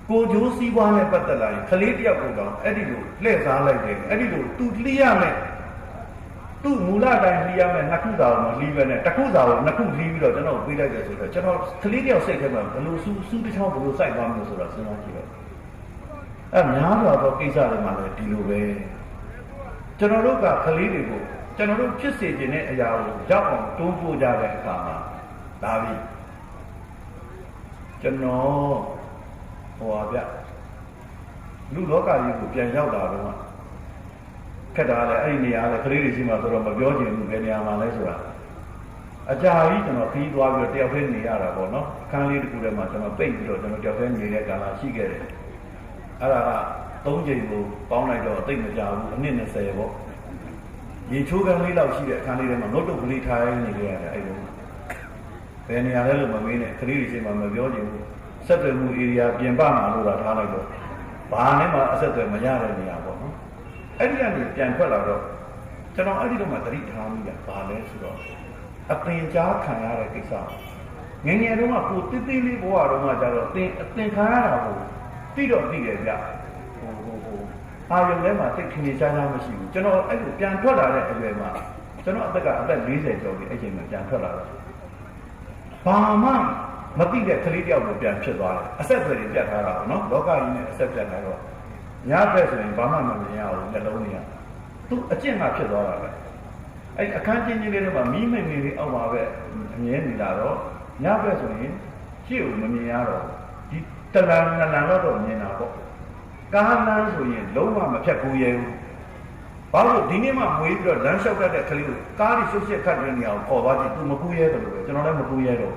ကိုဂျိုးစီးပွားနဲ့ပတ်သက်လာရင်ခလေးတယောက်ကိုတော့အဲ့ဒီလိုလှည့်စားလိုက်တယ်အဲ့ဒီလိုသူလှီးရမယ်သူ့မူလတိုင်းလှီးရမယ်နှစ်ခုသာတော့မလှီးပဲနဲ့တစ်ခုသာတော့နှစ်ခုလှီးပြီးတော့ကျွန်တော်ပေးလိုက်တယ်ဆိုတော့ကျွန်တော်ခလေးတယောက်စိတ်ထဲမှာဘလို့စူးတစ်ချောင်းဘလို့စိုက်သွားမလို့ဆိုတော့စဉ်းစားကြည့်တော့အဲ့များတော့ကိစ္စတွေမှာလည်းဒီလိုပဲကျွန်တော်တို့ကခလေးတွေကိုကျွန်တော်တို့ဖြစ်စေခြင်းတဲ့အရာကိုရောက်အောင်တိုးပို့ကြတဲ့အခါမှာဒါပြီကျွန်တော်ဟောဗျလူလောကကြီးကိုပြန်ရောက်လာတော့ခက်တာလေအဲ့ဒီနေရာလေခလေးတွေရှိမှဆိုတော့မပြောချင်ဘူးဘယ်နေရာမှာလဲဆိုတာအကြာကြီးကျွန်တော်ခီးသွားပြီးတော့တယောက်တည်းနေရတာပေါ့နော်အခန်းလေးတစ်ခုထဲမှာကျွန်တော်ပိတ်ပြီးတော့ကျွန်တော်တယောက်တည်းနေတဲ့ကာလရှိခဲ့တယ်အဲ့ဒါက3ချိန်ကိုပေါင်းလိုက်တော့တိတ်မကြဘူးအနည်း20ပေါ့ရေချိုးကန်းလေးလောက်ရှိတဲ့အခန်းလေးထဲမှာနှုတ်တုပ်ကလေးထားနေကြရတယ်အဲ့လိုဘယ်နေရာလဲလို့မမေးနဲ့ခလေးတွေရှိမှမပြောချင်ဘူးဆက်သွယ်မှု area ပြင်ပမှာလို့လာထားလိုက်တော့ဘာနဲ့မှအဆက်အသွယ်မရတဲ့နေရာပေါ့နော်အဲ့ဒီကနေပြန်ထွက်လာတော့ကျွန်တော်အဲ့ဒီတော့မှသတိထားမိတာဘာလဲဆိုတော့အပင်ကြားခံရတဲ့ကိစ္စငယ်ငယ်တုန်းကကိုတိတိလေးဘဝတုန်းကကျတော့အသင်ခံရတာကိုသိတော့သိတယ်ဗျအာရုံထဲမှာသိခင်နေရှားရှားမရှိဘူးကျွန်တော်အဲ့လိုပြန်ထွက်လာတဲ့အရွယ်မှာကျွန်တော်အသက်40ကျော်ပြီအဲ့ချိန်မှာပြန်ထွက်လာတော့ဘာမှမသိတဲ့ကလေးတယောက်ကိုပြန်ဖြစ်သွားတယ်အဆက်အသွယ်တွေပြတ်ထားတာပေါ့နော်လောကကြီးနဲ့အဆက်ပြတ်ထားတော့ညဘက်ဆိုရင်ဘာမှမမြင်ရဘူးနှလုံးတွေကသူအကျင့်ကဖြစ်သွားတာပဲအဲ့အခန်းချင်းလေးတွေမှာမီးမိန်မိန်လေးအောက်မှာပဲအမြဲနေတာတော့ညဘက်ဆိုရင်ရှေ့ကိုမမြင်ရတော့ဒီတလန်နှစ်လန်တော့မြင်တာပေါ့ကားလမ်းဆိုရင်လုံးဝမဖြတ်ဘူးရဲဘူးဘာလို့ဒီနေ့မှမွေးပြီးတော့လမ်းလျှောက်တတ်တဲ့ကလေးကိုကားတွေဆွတ်ရှက်ခတ်တဲ့နေရာကိုခေါ်သွားကြည့်သူမကူရဲတယ်လို့ပဲကျွန်တော်လည်းမကူရဲတော့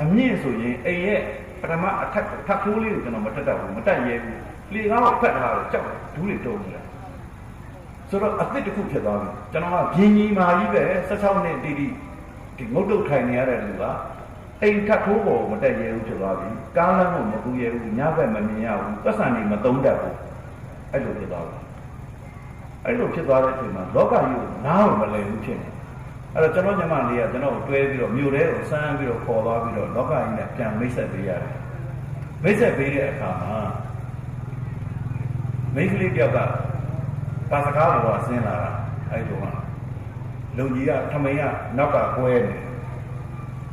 အမြင့်ဆိုရင်အိမ်ရဲ့ပထမအထက်ထပ်ထိုးလေးကိုကျွန်တော်မတက်တတ်ဘူးမတက်ရဲဘူးလေကားကိုဖက်ထားတော့ကြောက်ဒူးတွေတုံးနေတာဆိုတော့အသစ်တစ်ခုဖြစ်သွားပြီကျွန်တော်ကပြင်းကြီးမာကြီးပဲ16နှစ်တီတီဒီငုတ်တုတ်ထိုင်နေရတဲ့လူကအိမ်ထပ်ထိုးပေါ်မတက်ရဲဘူးဖြစ်သွားပြီကားလမ်းကိုမကူရဲဘူးညဘက်မမြင်ရဘူးပတ်စံတွေမသုံးတတ်ဘူးအဲ့လိုဖြစ်သွားပြီအဲ့လိုဖြစ်သွားတဲ့အချိန်မှာလောကကြီးကိုနားမလည်ဘူးဖြစ်နေအဲ့တော့ကျွန်တော်ညီမလေးကကျွန်တော်ကိုတွဲပြီးတော့မြို့ထဲကိုစမ်းပြီးတော့ခေါ်သွားပြီးတော့လောကကြီးနဲ့ပြန်မိတ်ဆက်ပေးရတယ်မိတ်ဆက်ပေးတဲ့အခါမှာ မိန်းကလေးတယောက်ကပါစကားပေါ်ဆင်းလာတာအဲ့ဒီတော့လုံကြီးကထမိန်ကနောက်ကကွဲနေ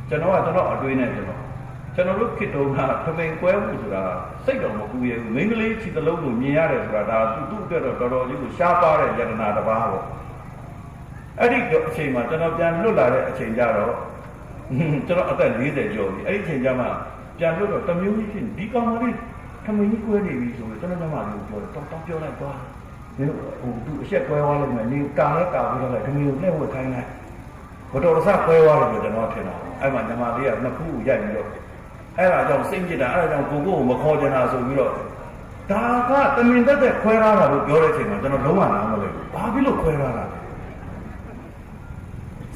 ကျွန်တော်အတွင်းနဲ့ကျွန်တော်တို့ခေတ္တကထမိန်ကွဲမှုဆိုတာစိတ်တော်မကူရဘူးမိန်းကလေးချီတလုံးကိုမြင်ရတယ်ဆိုတာဒါသူ့အတွက်တော့တော်တော်လေးကိုရှားပါတဲ့ယတနာတစ်ပါးပေါ့အဲ့ဒီအချိန်မှာကျွန်တော်ပြန်လွတ်လာတဲ့အချိန်ကျတော့ကျွန်တော်အသက်40ကျော်ပြီအဲ့ဒီအချိန်ကျမှပြန်လွတ်တော့တမျိုးကြီးဖြစ်ဒီကောင်မလေးထမင်းကြီးကွဲနေပြီဆိုတော့ကျွန်တော်ညမလေးကိုပြောတော့ပြောလိုက်သွားဒီဟိုသူအဆက်ကွဲသွားလို့မယ်နေကာလဲကာပြီးတော့ထမင်းကိုလှည့်ဝတ်ခိုင်းလိုက်ဘတော်ရစကွဲသွားတယ်လို့ကျွန်တော်ထင်တာအဲ့မှာညမလေးကနှစ်ခုကိုရိုက်ပြီးတော့အဲ့ဒါကြောင့်စိတ်ကြစ်တာအဲ့ဒါကြောင့်ကိုကိုမခေါ်ချင်တာဆိုပြီးတော့ဒါကတမင်သက်သက်ခွဲထားတာလို့ပြောတဲ့အချိန်မှာကျွန်တော်လုံးဝနားမလဲဘူးဘာဖြစ်လို့ခွဲထားတာလ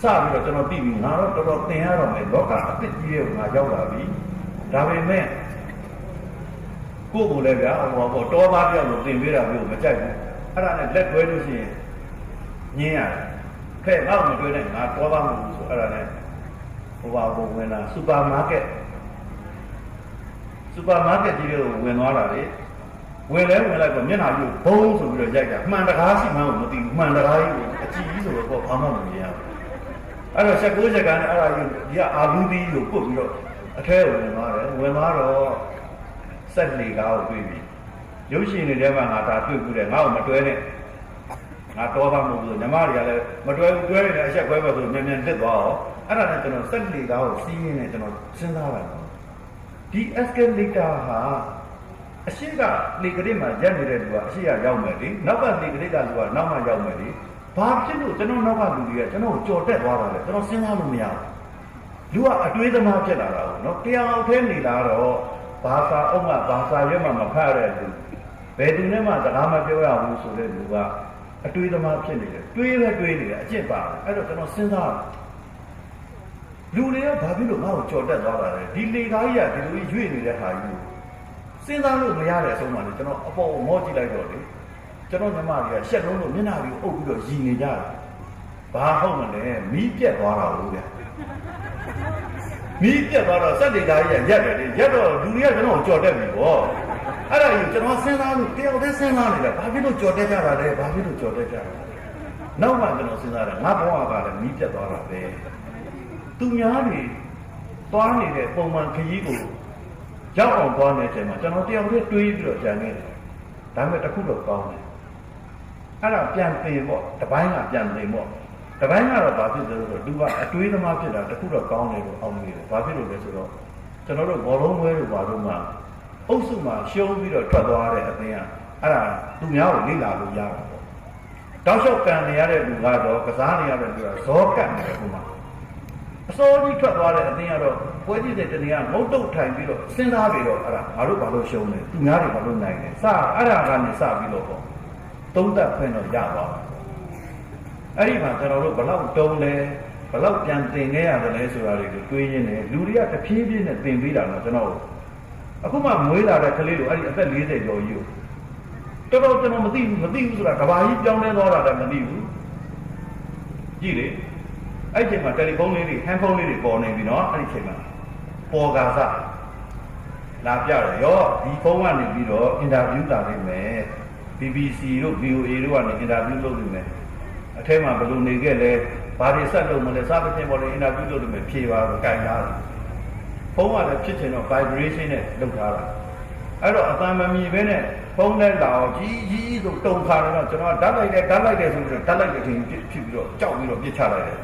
ဲစပြီးတော့ကျွန်တော်သိပြီငါတော့တော်တော်သင်ရတော့မယ်လောကအစ်စ်ကြီးရဲ့ငါရောက်လာပြီဒါပေမဲ့ကိုယ်ကိုလည်းဗျာဟောပေါ့တောသားပြောက်လို့သင်ပေးတာမျိုးမကြိုက်ဘူးအဲ့ဒါနဲ့လက်တွဲလို့ရှိရင်ညင်းရတယ်ခဲငါ့ကိုမတွဲနဲ့ငါတောသားမဟုတ်ဘူးဆိုအဲ့ဒါနဲ့ဟိုပါဘုံဝင်လာစူပါမားကတ်ကြီးတွေကိုဝင်သွားတာလေဝင်လိုက်တော့မျက်နှာကြီးကိုဘုံဆိုပြီးတော့ရိုက်တာမှန်တကားရှိမှန်းကိုမသိဘူးမှန်တကားကြီးကိုအကြည့်ကြီးဆိုတော့ဘာမှမမြင်ရဘူးအဲ့တော့16ချက်ကနေအဲ့ဒါကြီးဒီကအာဘူးသီးကိုပုတ်ပြီးတော့အထဲကိုဝင်သွားတော့ဆက်လေကားကိုတွေ့ပြီရုပ်ရှင်တွေထဲမှာငါဒါတွေ့ဘူးတယ်ငါ့ကိုမတွဲနဲ့ငါတော့သားမဟုတ်ဘူးညီမတွေကလည်းမတွဲဘူးတွဲနေတဲ့အချက်ခွဲပဲဆိုမြန်မြန်တက်သွားတော့အဲ့ဒါနဲ့ကျွန်တော်ဆက်လေကားကိုစီးရင်းနဲ့ကျွန်တော်စဉ်းစားလိုက်ဒီ escalator ဟာအရှိကလေကလေးမှာရက်နေတဲ့လူကအရှိကရောက်မယ်လေနောက်ကလေကလေးကလူကနောက်မှရောက်မယ်လေဘာဖြစ်လို့ကျွန်တော်နောက်ကလူတွေကကျွန်တော်ကိုကြော်တက်သွားတာလဲကျွန်တော်စဉ်းစားလို့မရဘူးလူကအတွေးသမားဖြစ်လာတာပေါ့နော်တရားအောင်ထဲနေလာတော့ဘာသာအုံးကဘာသာရွက်မှမဖတ်ရတဲ့လူဘယ်သူနဲ့မှစကားမပြောရဘူးဆိုတဲ့လူကအတွေးသမားဖြစ်နေတယ်တွေးနေတယ်အကျင့်ပါတယ်အဲ့တော့ကျွန်တော်စဉ်းစားလူတွေကဘာဖြစ်လို့ငါ့ကိုကြော်တက်သွားတာလဲဒီလေကားကြီးကဒီလိုကြီးရွေ့နေတဲ့ခါကြီးစဉ်းစားလို့မရတဲ့အဆုံးမှလေကျွန်တော်အပေါ်ကိုမော့ကြည့်လိုက်တော့လေကျွန်တော်ညီမတွေကရှက်လုံးလို့မျက်နှာကြီးအုပ်ပြီးတော့ရည်နေကြတယ်ဘာဟုတ်မလဲမီးပြက်သွားတာလို့ဗျမီးပြက်သွားတော့စက်လေကားကြီးကရက်တယ်လေရက်တော့လူတွေကကျွန်တော်ကိုကြော်တက်ပြီပေါ့အဲ့ဒါကြီးကျွန်တော်စဉ်းစားလို့တယောက်တည်းစဉ်းစားနေတယ်ဘာဖြစ်လို့ကြော်တက်ကြတာလဲဘာဖြစ်လို့ကြော်တက်ကြတာနောက်မှကျွန်တော်စဉ်းစားတယ်ငါဘဝကလည်းမီးပြက်သွားတာပဲသူများတွေသွားနေတဲ့ပုံမှန်ခရီးကိုရောက်အောင်သွားနေတဲ့အချိန်မှာကျွန်တော်တယောက်တည်းတွေးပြီးတော့ကြံနေတယ်ဒါပေမဲ့တစ်ခုတော့ကောင်းတယ်အဲ့ဒါပြန်ပင်ပေါ့တပိုင်းကပြန်ပင်ပေါ့တပိုင်းကတော့ဘာဖြစ်လဲဆိုတော့သူကအတွေးသမားဖြစ်တာတစ်ခုတော့ကောင်းတယ်လို့အောင်နေတယ်ဘာဖြစ်လို့လဲဆိုတော့ကျွန်တော်တို့ဘောလုံးပွဲတို့ဘာလို့မှအုပ်စုမှာရှုံးပြီးတော့ထွက်သွားတဲ့အသင်းကအဲ့ဒါသူများကိုလေ့လာလို့ရတာပေါ့တောက်လျှောက်ကန်နေရတဲ့လူကတော့ကစားနေရတဲ့လူကဇောကတ်နေတယ်ခုမှအစိုးရထွက်သွားတဲ့အသင်းကတော့ပွဲကြည့်တဲ့တနေ့ကငုတ်တုတ်ထိုင်ပြီးတော့စဉ်းစားပြီးတော့အဲ့ဒါငါတို့ဘာလို့ရှုံးလဲသူများတွေဘာလို့နိုင်လဲစအဲ့ဒါကနေစပြီးတော့ပေါ့သုံးသပ်ဖွင့်တော့ရသွားတယ်အဲ့ဒီမှာကျွန်တော်တို့ဘလောက်တုံးလဲဘလောက်ပြန်သင်ခဲ့ရတယ်လဲဆိုတာတွေကိုတွေးရင်းနဲ့လူတွေကတဖြည်းဖြည်းနဲ့သင်ပေးတာတော့ကျွန်တော်အခုမှမွေးလာတဲ့ကလေးတို့အဲ့ဒီအသက်40ကျော်ကြီးကိုတော်တော်ကျွန်တော်မသိဘူးဆိုတာကဘာကြီးပြောင်းလဲသွားတာလည်းမသိဘူးကြည့်လေအဲ့ဒီချိန်မှာတယ်လီဖုန်းလေးတွေဟန်ဖုန်းလေးတွေပေါ်နေပြီနော်အဲ့ဒီချိန်မှာပေါ်ကားစလာပြတယ်ရောဒီဖုန်းကနေပြီးတော့အင်တာဗျူးတာလုပ်မယ် BBC တို့ VOA တို့ကနေအင်တာဗျူးလုပ်နေမယ်အထဲမှာဘယ်လိုနေခဲ့လဲဘာတွေဆက်လုပ်မလဲစသဖြင့်ပေါ်လေအင်တာဗျူးလုပ်နေမယ်ဖြေပါတော့ကြိုင်လာတယ်ဖုန်းကလည်းဖြစ်ချင်တော့ vibration နဲ့လုပ်ထားတာအဲ့တော့အတန်မမီပဲနဲ့ဖုန်းနဲ့လာအောင်ကြီးဆိုတုံခါတော့ကျွန်တော်ဓာတ်လိုက်တယ်ဆိုပြီးတော့ဓာတ်လိုက်တဲ့အချိန်ဖြစ်ပြီးတော့ကြောက်ပြီးတော့ပြစ်ချလိုက်တယ်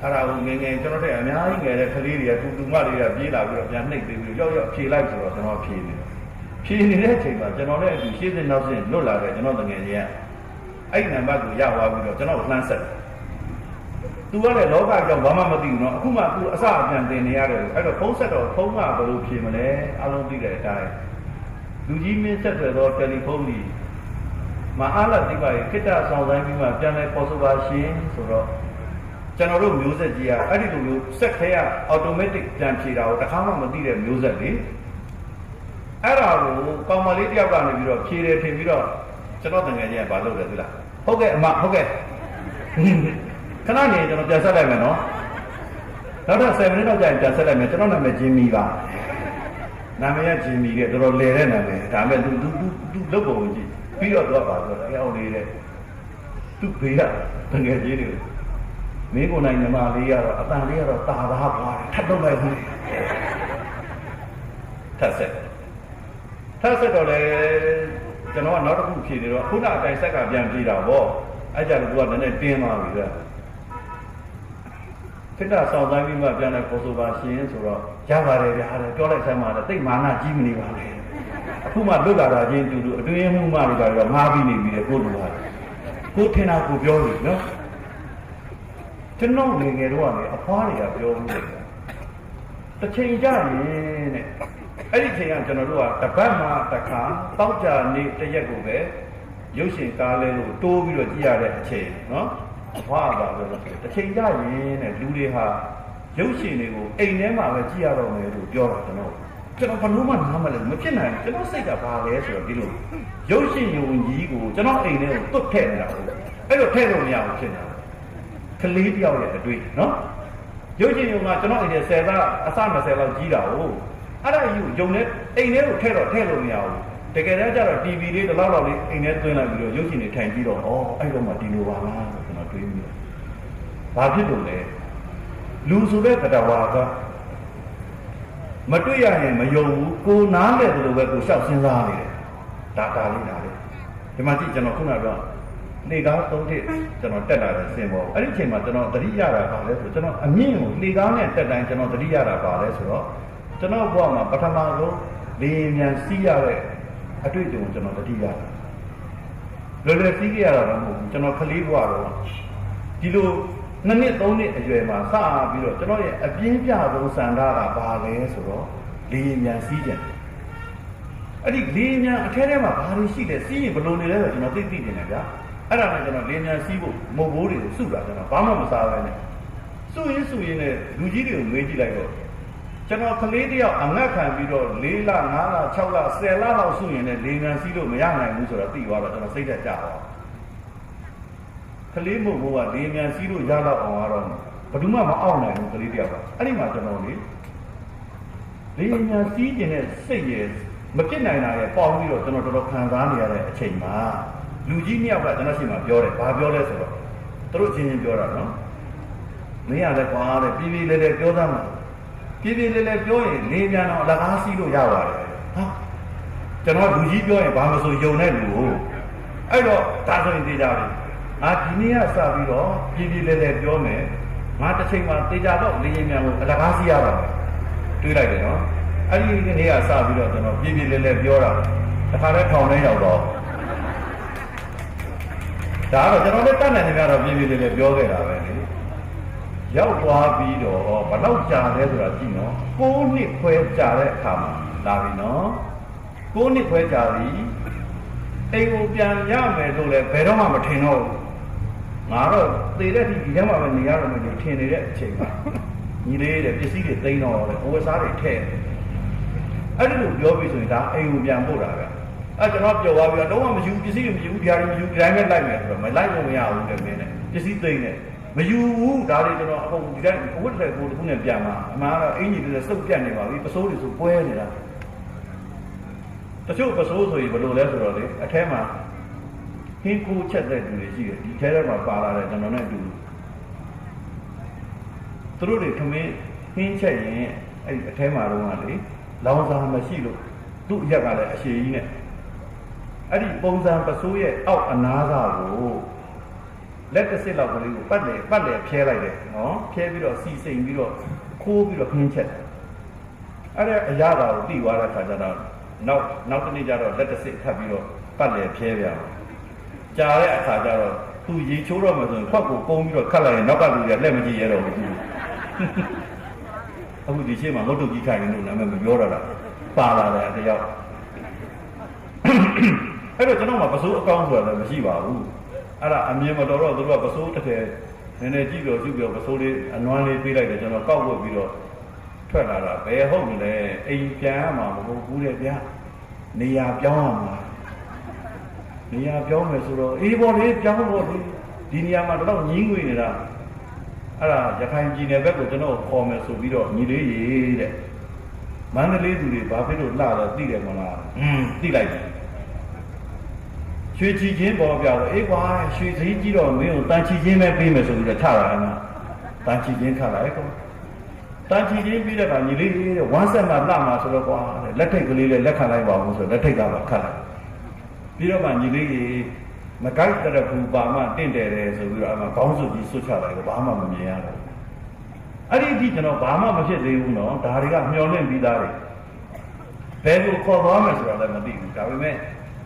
အဲ့ဒါကိုငယ်ကျွန်တော်တို့အများကြီးငယ်တဲ့ကလေးတွေကတူမတွေကပြေးလာပြီးတော့ပြန်နှိပ်ပြီးရောက်ဖြေလိုက်ဆိုတော့ကျွန်တော်ဖြေနေတယ်ဖြေနေတဲ့အချိန်မှာကျွန်တော်လည်းအတူရှေ့စနောက်စလွတ်လာတယ်ကျွန်တော်တငယ်ချင်းကအဲ့ဒီနံပါတ်ကိုရသွားပြီးတော့ကျွန်တော်လှမ်းဆက်တယ်သူကလည်းလောကကြောင့်ဘာမှမသိဘူးနော်အခုမှသူအစအပြန်တင်နေရတယ်အဲ့တော့ဖုန်းဆက်တော့ဖုန်းကဘယ်လိုဖြေမလဲအလုံးသိတဲ့အတိုင်းလူကြီးမင်းဆက်သွယ်တော့တယ်လီဖုန်းကြီးမအားလာတိပါရဲ့ခိတ္တဆောင်ဆိုင်ပြီးမှပြန်လဲပေါ်ဆိုပါရှင်ဆိုတော့ကျွန်တော်တို့မျိုးဆက်ကြီးကအဲ့ဒီလိုမျိုးစက်ခဲက automatic ပြန်ဖြေတာကိုတစ်ခါမှမသိတဲ့မျိုးဆက်လေအဲ့ဒါကိုကောင်မလေးတယောက်ကနေပြီးတော့ဖြေတယ်ထင်ပြီးတော့ကျွန်တော်တငယ်ချင်းကဘာလုပ်လဲသိလားဟုတ်ကဲ့အမဟုတ်ကဲ့ခဏနေကျွန်တော်ပြန်ဆက်လိုက်မယ်နော်နောက်ထပ်7မိနစ်လောက်ကြာရင်ပြန်ဆက်လိုက်မယ်ကျွန်တော်နာမည်ဂျင်မီပါနာမည်ကဂျင်မီကတော်တော်လဲတဲ့နာမည်ဒါပေမဲ့သူလုတ်ပုံကြည့် ပြီးတော့သွားပါဆိုတော့တရားလေးတဲ့သူ့ဖေကတကယ်ကြီးတယ်မင်းကိုနိုင်ညီမလေးကတော့အတန်လေးကတော့တာသားပွားတယ်ထပ်တော့လိုက်ဘူးထပ်ဆက်တော့လေကျွန်တော်ကနောက်တစ်ခုဖြေနေတော့ခုနအတိုင်းဆက်ကပြန်ပြေးတာဗောအဲ့ကြလို့သူကနည်းနည်းတင်းသွားပြီလေခိတ္တဆောင်တိုင်းပြီးမှပြန်တဲ့ကိုဆိုပါရှင်ဆိုတော့ရပါတယ်ဗျာပြောလိုက်ဆမ်းပါတယ်တိတ်မာနကြီးမနေပါနဲ့အခုမှလွတ်လာတာချင်းတူတူအတွင်းမှုမှတွေကတော့ငားပြီးနေပြီလေကိုလူကကိုထင်တာကိုပြောလို့နော်ကျွန်တော်ငယ်ငယ်တော့ကနေအဖွားတွေကပြောမှုတယ်တစ်ချိန်ကြရင်တဲ့အဲ့ဒီချိန်ကကျွန်တော်တို့ကတပတ်မှတစ်ခါတောက်ကြနေတရက်ကိုပဲရုပ်ရှင်ကားလဲလို့တိုးပြီးတော့ကြည့်ရတဲ့အချိန်နော်အဖွားပါလို့တစ်ချိန်ကြရင်တဲ့လူတွေဟာရုပ်ရှင်တွေကိုအိမ်ထဲမှာပဲကြည့်ရတော့မယ်လို့ပြောတာကျွန်တော်ဘယ်လို့မှနားမလဲမဖြစ်နိုင်ကျွန်တော်စိတ်ကဘာလဲဆိုတော့ဒီလိုရုပ်ရှင်ယုံကြီးကိုကျွန်တော်အိမ်ထဲကိုတွတ်ထည့်နေတာဟုတ်အဲ့လိုထည့်လို့မရဘူးဖြစ်နေတာကလေးတယောက်ရဲ့အတွေ့နော်ရုပ်ရှင်ယုံကကျွန်တော်အိမ်ထဲ10သားအစ20လောက်ကြီးတာဟုတ်အဲ့ဒါယူယုံနဲ့အိမ်ထဲကိုထည့်လို့မရဘူးတကယ်တမ်းကျတော့ TV လေးတစ်လောက်လေးအိမ်ထဲသွင်းလိုက်ပြီးတော့ရုပ်ရှင်တွေထိုင်ပြီးတော့အဲ့တော့မှဒီလိုပါလားဆိုကျွန်တော်တွေးပြီးတော့ဘာဖြစ်လို့လဲလူဆိုတဲ့တရားဝါကမတွေ့ရရင်မယုံဘူးကိုနားလဲတယ်လို့ပဲကိုလျှောက်စဉ်းစားနေတယ်ဒါလေးဒီမှာကြည့်ကျွန်တော်ခုနကတော့လေကား3ထစ်ကျွန်တော်တက်လာတဲ့စင်ပေါ်အဲ့ဒီအချိန်မှာကျွန်တော်သတိရတာပါလဲဆိုကျွန်တော်အမြင့်ကိုလေကားနဲ့တက်တိုင်းကျွန်တော်သတိရတာပါလဲဆိုတော့ကျွန်တော်ဘဝမှာပထမဆုံးလေမြန်စီးရတဲ့အတွေ့အကြုံကျွန်တော်သတိရတယ်လွယ်လွယ်စီးကြရတာတော့မဟုတ်ဘူးကျွန်တော်ကလေးဘဝတော့ဒီလို2နှစ်3နှစ်အရွယ်မှာစပြီးတော့ကျွန်တော်ရဲ့အပြင်းပြဆုံးစံထားတာပါလဲဆိုတော့လေမြန်စီးကြတယ်အဲ့ဒီလေမြန်အထဲထဲမှာဘာတွေရှိလဲစီးရင်ဘယ်လိုနေလဲဆိုတော့ကျွန်တော်သိနေတယ်ဗျာအဲ့ဒါနဲ့ကျွန်တော်လေမြန်စီးဖို့မုတ်ဘိုးတွေကိုစုတာကျွန်တော်ဘာမှမစားဘဲနဲ့စုရင်းနဲ့လူကြီးတွေကိုမေးကြည့်လိုက်တော့ကျွန်တော်ကလေးတယောက်အငတ်ခံပြီးတော့4လ5လ6လ10လလောက်စုရင်လည်းလေမြန်စီးလို့မရနိုင်ဘူးဆိုတော့သိသွားတော့ကျွန်တော်စိတ်သက်ကြတော့ကလေးမုတ်ဘိုးကလေမြန်စီးလို့ရတော့အောင်ကတော့ဘယ်သူမှမအောင်နိုင်ဘူးကလေးတယောက်ကအဲ့ဒီမှာကျွန်တော်လေမြန်စီးကျင်တဲ့စိတ်ရဲ့မဖြစ်နိုင်တာရဲ့ပေါင်းပြီးတော့ကျွန်တော်တော်တော်ခံစားနေရတဲ့အချိန်မှာလူကြီးမြောက်ကကျွန်တော်ရှိမှပြောတယ်ဘာပြောလဲဆိုတော့သူတို့ချင်းပြောတာနော်မင်းရလဲကွာတဲ့ပြေးပြေးလဲပြောသားမှာပြေးပြေးလဲပြောရင်လေပြန်တော့အလကားစီးလို့ရပါတယ်ဟာကျွန်တော်လူကြီးပြောရင်ဘာမဆိုယုံတဲ့လူကိုအဲ့တော့ဒါဆိုရင်သိကြပြီဒီနေ့ကစပြီးတော့ပြေးပြေးလဲပြောမယ်ငါတစ်ချိန်မှာသိကြတော့လေပြန်ကိုအလကားစီးရတော့တွေးလိုက်တယ်နော်အဲ့ဒီနေ့ကစပြီးတော့ကျွန်တော်ပြေးပြေးလဲပြောတာတခါတည်းထောင်ထဲရောက်တော့ဒါတော့ကျွန်တော်လည်းတတ်နိုင်နေကြတော့ပြေးပြေးလေးပြောခဲ့တာပဲလေရောက်သွားပြီးတော့ဘယ်တော့ကြာလဲဆိုတာကြည့်နော်9နှစ်ခွဲကြာတဲ့အခါမှာလာပြီနော်9နှစ်ခွဲကြာပြီအိမ်ကိုပြန်ရမယ်လို့လည်းဘယ်တော့မှမထင်တော့ဘူးငါတော့သေတဲ့ဒီထဲမှာပဲနေရတော့မှထင်နေတဲ့အချိန်မှာညီလေးတဲ့ပစ္စည်းတွေသိမ်းတော့တယ်ဘဝစားတွေထည့်အဲ့ဒီလိုပြောပြီးဆိုရင်ဒါအိမ်ကိုပြန်ပို့တာပဲအဲ့ကျွန်တော်ပြောသွားပြီးတော့မရှိဘူးပစ္စည်းတွေမရှိဘူးကြားတွေမရှိဘူးဒီတိုင်းပဲလိုက်မယ်ဆိုတော့မလိုက်လို့မရဘူးတဲ့မင်းနဲ့ပစ္စည်းသိမ်းတယ်မယူဘူးဒါတွေကျွန်တော်အကုန်ဒီတိုင်းအဝတ်တဲ့ကိုတစ်ခုနဲ့ပြန်มาအမှန်ကတော့အင်ကြီးတွေစုပ်ပြတ်နေပါပြီပစိုးတွေဆိုပွဲနေတာတချို့ပစိုးဆိုရင်ဘယ်လိုလဲဆိုတော့လေအထဲမှာဟင်းကိုချက်တဲ့လူတွေရှိတယ်ဒီထဲထဲမှာပါလာတယ်ကျွန်တော်နဲ့အတူသူတို့တွေခမင်းဟင်းချက်ရင်အဲ့ဒီအထဲမှာတော့လေလောင်စာမရှိလို့သူ့အရက်ကလည်းအရှိကြီးနဲ့အဲ့ဒီပုံစံပစိုးရဲ့အောက်အနားစာကိုလက်တစ်စစ်လောက်ကလေးကိုပတ်လေဖြဲလိုက်တယ်နော်ဖြဲပြီးတော့စီစိန်ပြီးတော့ခိုးပြီးတော့ခင်းချက်အဲ့ဒါအရာသာကိုတိသွားတဲ့ခါကျတော့နောက်တစ်နေ့ကျတော့လက်တစ်စစ်ခတ်ပြီးတော့ပတ်လေဖြဲပြအောင်ကြာတဲ့အခါကျတော့သူရေချိုးတော့မှဆိုရင်ခွက်ကိုကုန်းပြီးတော့ခတ်လိုက်ရင်နောက်ကလူတွေကလက်မကြည့်ရတော့ဘူးအခုဒီချိန်မှာငုတ်တုတ်ကြီးခိုင်နေလို့နာမည်မပြောတော့တာပါလာတယ်တယောက်အဲ့တော့ကျွန်တော်မှပစိုးအကောင်းဆိုတာလည်းမရှိပါဘူးအဲ့ဒါအမြင်မတော်တော့သူတို့ကပစိုးတစ်ထည်နည်းနည်းကြည့်ပြောကြည့်ပြောပစိုးလေးအနွမ်းလေးပေးလိုက်တယ်ကျွန်တော်ကောက်ဝတ်ပြီးတော့ထွက်လာတာဘယ်ဟုတ်လဲအိမ်ပြန်ရမှာမဟုတ်ဘူးတဲ့ဗျာနေရာပြောင်းရမှာနေရာပြောင်းမယ်ဆိုတော့အေးပေါ်လေးပြောင်းဖို့ဒီနေရာမှာတော့ညင်းငွေနေတာအဲ့ဒါရခိုင်ပြည်နယ်ဘက်ကိုကျွန်တော်ခေါ်မယ်ဆိုပြီးတော့ညီလေးရေတဲ့မန္တလေးသူတွေဘာဖြစ်လို့လှတယ်သိတယ်မလားသိလိုက်တယ် ရွှေချီချင်းပေါ်ပြတော့အေးကွာရွှေစည်းကြီးတော့မင်းကိုတန်ချီချင်းပဲပေးမယ်ဆိုပြီးတော့ထလာတာတန်ချီချင်းထလာရဲ့ကောတန်ချီချင်းပြီးတဲ့အခါညီလေးဝမ်းဆက်မှာလှမှာဆိုတော့ကွာလက်ထိတ်ကလေးလည်းလက်ခံလိုက်ပါဘူးဆိုလက်ထိတ်ကပါခတ်လိုက်ပြီးတော့မှညီလေးမကိုက်တရဖူပါမှတင့်တယ်တယ်ဆိုပြီးတော့အမှခေါင်းစုပ်ကြီးဆွတ်ချလိုက်တော့ဘာမှမမြင်ရတော့အဲ့ဒီအထိကျွန်တော်ဘာမှမဖြစ်သေးဘူးနော်ဒါတွေကမျောလင့်ပြီးသားတွေဘယ်လိုခေါ်သွားမယ်ဆိုတာလည်းမသိဘူးဒါပေမဲ့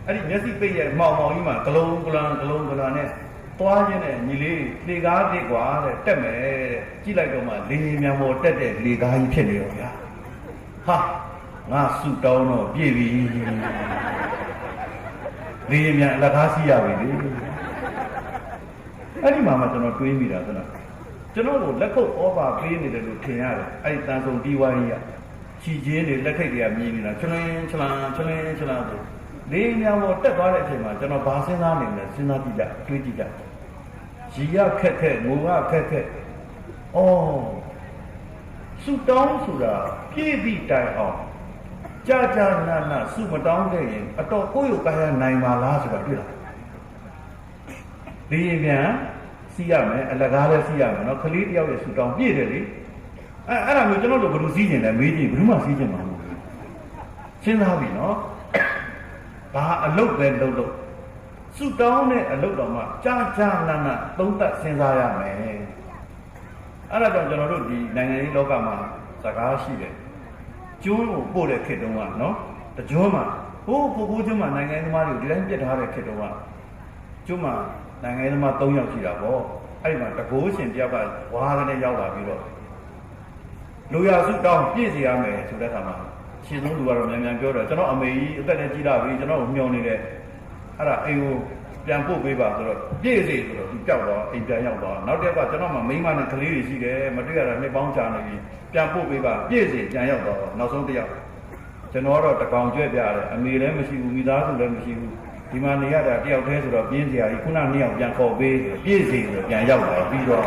အဲ့ဒီမျက်စိပိတ်ရဲ့မှောင်ကြီးမှာဂလုံးဂလန်နဲ့သွားခြင်းနဲ့ညီလေးလေကားတစ်ကွာတဲ့တက်မယ်တဲ့ကြည့်လိုက်တော့မှလေမြန်ပေါ်တက်တဲ့လေကားကြီးဖြစ်နေရောဗျာဟာငါစုတောင်းတော့ပြည့်ပြီလေမြန်လက်ကားစီးရပြီလေအဲ့ဒီမှာမှကျွန်တော်တွေးမိတာဆိုတော့ကျွန်တော်တို့လက်ခုပ်ဩဘာပေးနေတယ်လို့ထင်ရတယ်အဲ့ဒီတန်ဆုံတီးဝိုင်းကြီးကခြီချင်းတွေလက်ထိတ်တွေကမြင်နေတာချလင်းဆိုလေမြန်ပေါ်တက်သွားတဲ့အချိန်မှာကျွန်တော်ဘာစဉ်းစားနေလဲစဉ်းစားကြည့်ကြတွေးကြည့်ကြရီရခက်ခက်ငိုကခက်ခက်အော်စုတောင်းဆိုတာပြည့်ပြီးတိုင်အောင်ကြာနာစုမတောင်းခဲ့ရင်အတော်ကိုယ့်ရုပ်ကာယနိုင်ပါလားဆိုတာတွေ့လားဒီပြန်စီးရမယ်အလကားလည်းစီးရမယ်နော်ကလေးတယောက်ရဲ့စုတောင်းပြည့်တယ်လေအဲ့ဒါမျိုးကျွန်တော်တို့ဘယ်လိုစီးကျင်လဲမေးကြည့်ဘယ်သူမှစီးကျင်မှာမဟုတ်ဘူးစဉ်းစားပြီနော်ဘာအလုတ်ပဲလုပ်စုတောင်းတဲ့အလုတ်တော်မှာကြာနာသုံးသပ်စဉ်းစားရမယ်အဲ့ဒါကြောင့်ကျွန်တော်တို့ဒီနိုင်ငံရေးလောကမှာစကားရှိတယ်ကျွန်းကိုပို့တဲ့ခေတ်တုန်းကနော်တကျွန်းမှာဟိုးကိုကျွန်းမှာနိုင်ငံသမားတွေကိုဒီတိုင်းပြစ်ထားတဲ့ခေတ်တုန်းကကျွန်းမှာနိုင်ငံသမား3ယောက်ရှိတာပေါ့အဲ့ဒီမှာတကိုးရှင်တယောက်ကဝါးကနေရောက်လာပြီးတော့လူရစုတောင်းပြည့်စီရမယ်ဆိုတဲ့အခါမှာရှင်းဆုံးလူကတော့မြန်ပြောတော့ကျွန်တော်အမေကြီးအသက်လည်းကြီးလာပြီကျွန်တော်ကိုမျှော်နေတယ်အဲ့ဒါအိမ်ကိုပြန်ပို့ပေးပါဆိုတော့ပြည့်စီဆိုတော့သူကြောက်တော့အိမ်ပြန်ရောက်တော့နောက်တစ်ယောက်ကကျွန်တော်မှမိန်းမနဲ့ကလေးတွေရှိတယ်မတွေ့ရတာနှစ်ပေါင်းကြာနေပြီပြန်ပို့ပေးပါပြည့်စီပြန်ရောက်တော့နောက်ဆုံးတစ်ယောက်ကျွန်တော်တော့တကောင်ကျွဲ့ပြတယ်အမေလည်းမရှိဘူးမိသားစုလည်းမရှိဘူးဒီမှာနေရတာတယောက်တည်းဆိုတော့ပြင်းစရာကြီးခုန2ယောက်ပြန်ခေါ်ပေးပြည့်စီဆိုပြန်ရောက်တော့ပြီးတော့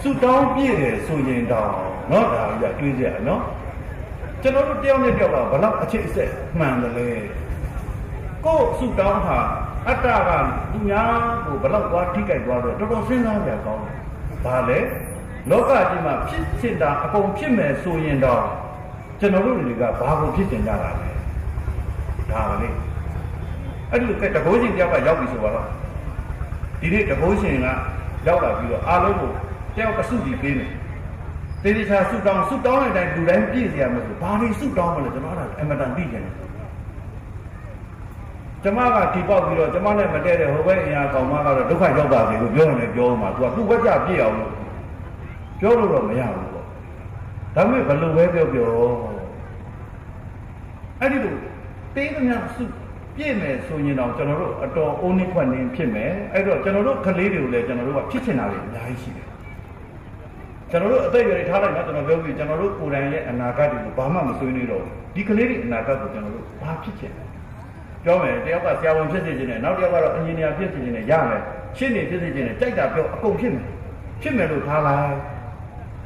စုတောင်းပြည့်တယ်ဆိုရင်တော့နော်ဒါကြီးကတွေးကြရနော်ကျွန်တော်တို့တယောက်နဲ့တယောက်ကဘလောက်အချစ်အဆက်မှန်တယ်လေကိုယ်စုတောင်းဟာအတ္တကသူများကိုဘလောက်သွားထိကြိုက်သွားတော့တော်တော်စဉ်းစားကြကောင်းတယ်ဘာလဲလောကကြီးမှာဖြစ်ချင်တာအကုန်ဖြစ်မယ်ဆိုရင်တော့ကျွန်တော်တို့တွေကဘာကိုဖြစ်ချင်ကြတာလဲဒါပဲလေအဲ့ဒီကတကိုးရှင်တယောက်ကရောက်ပြီဆိုတော့ဒီနေ့တကိုးရှင်ကရောက်လာပြီးတော့အားလုံးကိုတယောက်ကစုကြည့်ပေးမယ်တေဒီချာစုတောင်းတဲ့အတိုင်းလူတိုင်းပြည့်စရာမလို့ဘာလို့စုတောင်းမလဲကျွန်တော်အဲ့ဒါအမတန်သိတယ်ကျမကဒီပေါက်ပြီးတော့ကျမနဲ့မတည့်တဲ့ဟိုဘက်အရာကောင်မကတော့ဒုက္ခရောက်ပါစေလို့ပြောရင်လည်းပြောမှာသူကသူ့ဘက်ကပြည့်အောင်လို့ပြောလို့တော့မရဘူးပေါ့ဒါပေမဲ့ဘယ်လိုပဲပြောအဲ့ဒီလိုတင်းသမျှစုပြည့်မယ်ဆိုရင်တော့ကျွန်တော်တို့အတော်အိုးနစ်ခွက်နေဖြစ်မယ်အဲ့တော့ကျွန်တော်တို့ကလေးတွေကိုလည်းကျွန်တော်တို့ကဖြစ်ချင်တာတွေအများကြီးရှိတယ်ကျွန်တော်တို့အသက်အရွယ်ထားလိုက်မှကျွန်တော်ပြောပြီးကျွန်တော်တို့ကိုယ်တိုင်ရဲ့အနာဂတ်တွေကိုဘာမှမဆွေးနွေးတော့ဒီကလေးတွေအနာဂတ်ကိုကျွန်တော်တို့ဘာဖြစ်ချင်လဲပြောမယ်တယောက်ကဆရာဝန်ဖြစ်စေချင်တယ်နောက်တစ်ယောက်ကတော့အင်ဂျင်နီယာဖြစ်စေချင်တယ်ရမယ်ရှင်းနေဖြစ်စေချင်တယ်ကြိုက်တာပြောအကုန်ဖြစ်မယ်လို့ထားလိုက်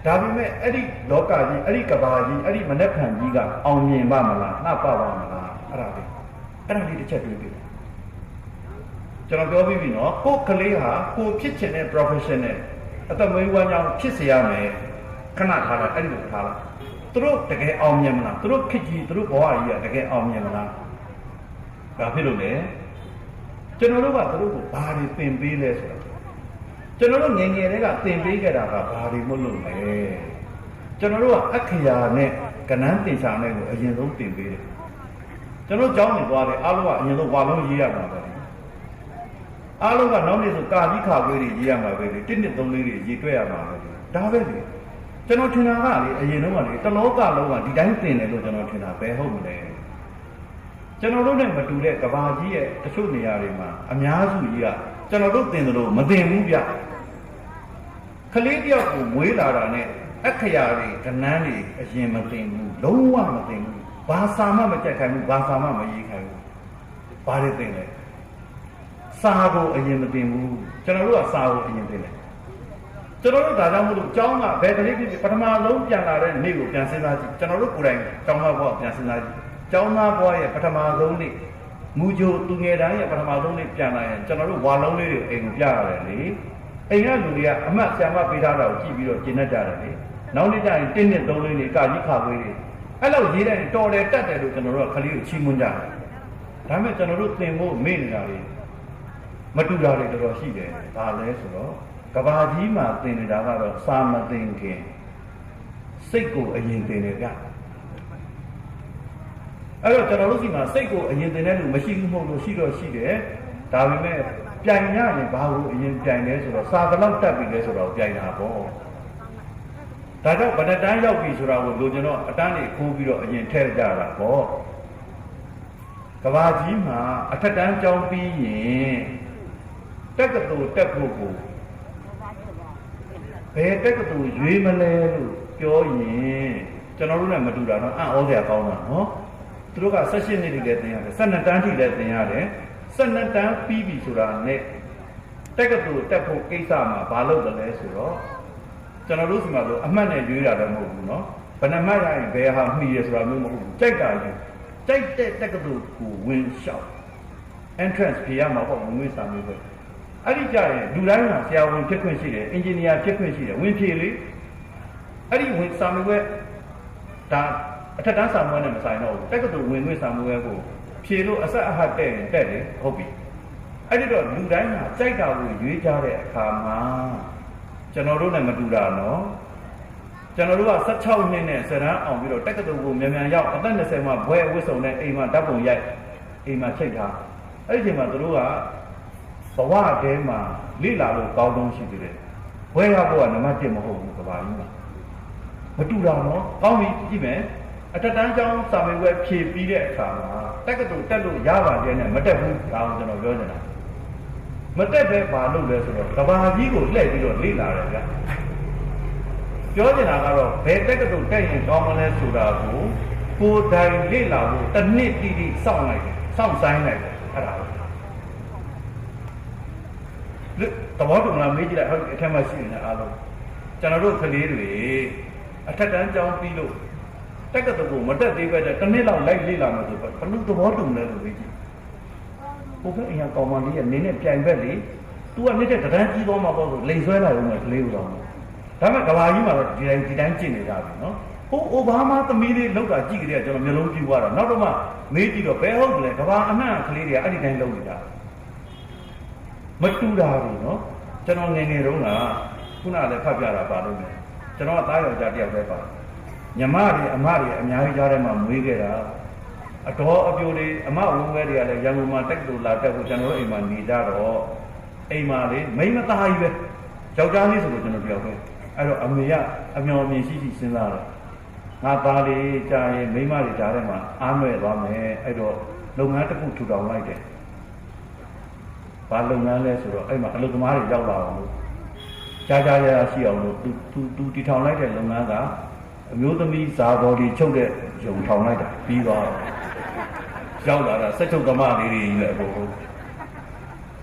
ဒါပေမဲ့အဲ့ဒီလောကကြီးအဲ့ဒီကဘာကြီးအဲ့ဒီမနက်ဖြန်ကြီးကအောင်မြင်ပါမလားနှပ်ပါမလားအဲ့ဒါလေးတစ်ချက်တွေးပြီးကျွန်တော်ပြောပြီးပြီနော်ကိုယ်ကလေးဟာကိုဖြစ်ချင်တဲ့ professional အသက်မွေးဝမ်းကြောင်းဖြစ်စေရမယ်ခဏထားလိုက်အဲ့ဒီလိုထားလိုက်သူတို့တကယ်အောင်မြင်မလားသူတို့ခစ်ကြီးသူတို့ဘဝကြီးကတကယ်အောင်မြင်မလားဒါဖြစ်လို့လေကျွန်တော်တို့ကသူတို့ကိုဘာတွေသင်ပေးလဲဆိုတော့ကျွန်တော်တို့ငယ်ငယ်တည်းကသင်ပေးခဲ့တာကဘာတွေမလို့လဲကျွန်တော်တို့ကအခရာနဲ့ကဏ္ဍသင်္ချာနဲ့ကိုအရင်ဆုံးသင်ပေးတယ်ကျွန်တော်ကျောင်းနေသွားတယ်အားလုံးကအရင်ဆုံးဝါလုံးရေးရမှာပဲအားလုံးကနောက်နေ့ဆိုကာကြီးခါခွေးတွေရေးရမှာပဲလေ1 2 3လေးတွေရေးတွဲရမှာပဲဒါပဲလေကျွန်တော်ထင်တာကလေအရင်ဆုံးကလေတလောကလုံးကဒီတိုင်းသင်တယ်လို့ကျွန်တော်ထင်တာပဲဟုတ်မလဲကျွန်တော်တို့နဲ့မတူတဲ့ကဘာကြီးရဲ့တချို့နေရာတွေမှာအများစုကြီးကကျွန်တော်တို့သင်တယ်လို့မသင်ဘူးဗျကလေးတယောက်ကိုမွေးလာတာနဲ့အခရာတွေကဏ္ဍတွေအရင်မသင်ဘူးလုံးဝမသင်ဘူးဘာစာမှမကြက်ခိုင်းဘူးဘာစာမှမရေးခိုင်းဘူးဘာတွေသင်လဲစာကိုအရင်မသင်ဘူးကျွန်တော်တို့ကစာကိုအရင်သင်တယ်ကျွန်တော်တို့ဒါကြောင့်မို့လို့ကျောင်းကဘယ်ကလေးဖြစ်ပထမဆုံးပြန်လာတဲ့နေ့ကိုပြန်စဉ်းစားကြည့်ကျွန်တော်တို့ကိုယ်တိုင်ကျောင်းသားဘဝပြန်စဉ်းစားကြည့်ကျောင်းသားဘဝရဲ့ပထမဆုံးနေ့ မူဂျိုသူငယ်တိုင်းရဲ့ပထမဆုံးနေ့ပြန်လာရင်ကျွန်တော်တို့ဝါလုံးလေးတွေအိမ်ကိုပြရတယ်လေအိမ်ကလူတွေကအမတ်ဆံမပေးထားတာကိုကြည့်ပြီးတော့ကျင့်တတ်ကြတယ်လေနောက်နေ့ကျရင်1နှစ်3လေးတွေကကြီးခါခွေးတွေအဲ့လောက်ရေးတဲ့တော်တယ်တတ်တယ်လို့ကျွန်တော်တို့ကခလေးကိုချီးမွမ်းကြတယ်ဒါပေမဲ့ကျွန်တော်တို့သင်ဖို့မေ့နေတာတွေမတူတာတွေတော်တော်ရှိတယ်ဒါလဲဆိုတော့ကဘာကြီးမှာသင်နေတာကတော့စာမသင်ခင်စိတ်ကိုအရင်သင်တယ်ဗျအဲ့တော့ကျွန်တော်တို့စီမှာစိတ်ကိုအရင်သင်တဲ့လူမရှိဘူးမဟုတ်လို့ရှိတော့ရှိတယ်ဒါပေမဲ့ပြိုင်ရရင်ဘာလို့အရင်ပြိုင်လဲဆိုတော့စာဘလောက်တက်ပြီလဲဆိုတော့ပြိုင်တာပေါ့ဒါကြောင့်ဗဒတန်းရောက်ပြီဆိုတာကိုလိုချင်တော့အတန်းတွေခိုးပြီးတော့အရင်ထည့်ကြတာပေါ့ကဘာကြီးမှာအထက်တန်းကျောင်းပြီးရင်တက္ကသိုလ်တက်ဖို့ကိုဘယ်တက္ကသိုလ်ရွေးမလဲလို့ပြောရင်ကျွန်တော်တို့နဲ့မတူတာတော့အံ့ဩစရာကောင်းတာနော်သူတို့က16နှစ်တည်းလည်းသင်ရတယ်12တန်းထိလည်းသင်ရတယ်12တန်းပြီးပြီဆိုတာနဲ့တက္ကသိုလ်တက်ဖို့ကိစ္စမှာဘာလုပ်တယ်လဲဆိုတော့ကျွန်တော်တို့စီမှာဆိုအမှတ်နဲ့ရွေးတာလည်းမဟုတ်ဘူးနော်ဘယ်နှမှတ်ရရင်ဘယ်ဟာမှီရဆိုတာမျိုးမဟုတ်ဘူးကြိုက်တာယူကြိုက်တဲ့တက္ကသိုလ်ကိုဝင်လျှောက် entrance ဖြေရမှာပေါ့ဝင်ဝင်စာမျိုးပဲအဲ့ဒီကြရင်လူတိုင်းကဆရာဝန်ဖြစ်ခွင့်ရှိတယ်အင်ဂျင်နီယာဖြစ်ခွင့်ရှိတယ်ဝင်ဖြေလေအဲ့ဒီဝင်စာမျိုးပဲဒါအထက်တန်းစာမျိုးနဲ့မဆိုင်တော့ဘူးတက္ကသိုလ်ဝင်ခွင့်စာမျိုးပဲကိုဖြေလို့အဆက်အဟတ်တဲ့ရင်တက်တယ်ဟုတ်ပြီအဲ့ဒီတော့လူတိုင်းကကြိုက်တာကိုရွေးကြတဲ့အခါမှာကျွန်တော်တို့နဲ့မတူတာနော်ကျွန်တော်တို့က16နှစ်နဲ့စရမ်းအောင်ပြီးတော့တက္ကသိုလ်ကိုမြန်မြန်ရောက်အသက်20မှာဘွဲဝစ်စုံနဲ့အိမ်မှာဓာတ်ပုံရိုက်အိမ်မှာချိန်ထားအဲ့ဒီအချိန်မှာသူတို့ကဘဝထဲမှာလိလာလို့ကောင်းတုံးရှိသေးတယ်ဘွဲရဖို့ကနံပါတ်1မဟုတ်ဘူးကဘာကြီးမှာမတူတာနော်ကောင်းပြီကြည့်မယ်အထက်တန်းကျောင်းစာမေးပွဲဖြေပြီးတဲ့အခါမှာတက္ကသိုလ်တက်လို့ရပါတယ်နဲ့မတက်ဘူးဒါအောင်ကျွန်တော်ပြောနေတာမတက်ပဲဘာလုပ်လဲဆိုတော့ကဘာကြီးကိုလှည့်ပြီးတော့လိလာတယ်ဗျပြောနေတာကတော့ဘယ်တက္ကသိုလ်တက်ရင်ကောင်းမလဲဆိုတာကိုကိုယ်တိုင်လိလာဖို့တစ်နှစ်တိတိစောင့်လိုက်တယ်စောင့်ဆိုင်လိုက်တယ်အဲ့ဒါသဘောတူလားမေးကြည့်လိုက်ဟုတ်အထက်မှာရှိနေအားလုံးကျွန်တော်တို့ကလေးတွေအထက်တန်းကျောင်းပြီးလို့တက္ကသိုလ်ကိုမတက်သေးပဲတစ်နှစ်လောက်လိုက်လေ့လာမယ်ဆိုတော့ဘလို့သဘောတူလဲလို့မေးကြည့်ဘုရားအရင်ကောင်မလေးကနင်းနဲ့ပြိုင်ဘက်လေ तू ကနေတဲ့တန်းကြီးသွားမှာပေါ့ဆိုလိန်ဆွဲလာရုံနဲ့ကလေးကိုတော့ဒါပေမဲ့ကဘာကြီးမှာတော့ဒီတိုင်းကျင့်နေကြပြီနော်ဟိုအိုဘားမားသမီးလေးလောက်တာကြည့်ကြတဲ့ကျွန်တော်မျိုးလုံးပြူသွားတာနောက်တော့မှမေးကြည့်တော့ဘယ်ဟုတ်လဲကဘာအနှံ့ကလေးတွေကအဲ့ဒီတိုင်းလုပ်နေတာမတူတာဘူးနော်ကျွန်တော်ငယ်ငယ်တုန်းကခုနလည်းဖတ်ပြတာပါလို့မယ်ကျွန်တော်ကသားယောက်ျားတယောက်ပဲပါညီမတွေအမတွေအများကြီးကြားထဲမှာမွေးခဲ့တာအတော်အပြိုတွေအမဝုန်းဝဲတွေကလည်းရန်ကုန်မှာတက္ကသိုလ်လာတက်ဖို့ကျွန်တော်တို့အိမ်မှာနေကြတော့အိမ်မှာလေမိမသားကြီးပဲယောက်ျားလေးဆိုလို့ကျွန်တော်ပြောပဲအဲ့တော့အမေကအမျော်အမြင်ရှိရှိစဉ်းစားတယ်ငါသားလေးကြာရင်မိမတွေကြားထဲမှာအားနွယ်သွားမယ်အဲ့တော့လုပ်ငန်းတစ်ခုထူထောင်လိုက်တယ်ဘာလုပ်ငန်းလဲဆိုတော့အဲ့မှာအလုပ်သမားတွေရောက်လာအောင်လို့ကြားရရှိအောင်လို့သူတည်ထောင်လိုက်တဲ့လုပ်ငန်းကအမျိုးသမီးဇာဘော်ဒီချုပ်တဲ့ယုံထောင်လိုက်တာပြီးသွားရောက်လာတာစက်ချုပ်သမားလေးတွေကြီးပဲအကုန်လုံး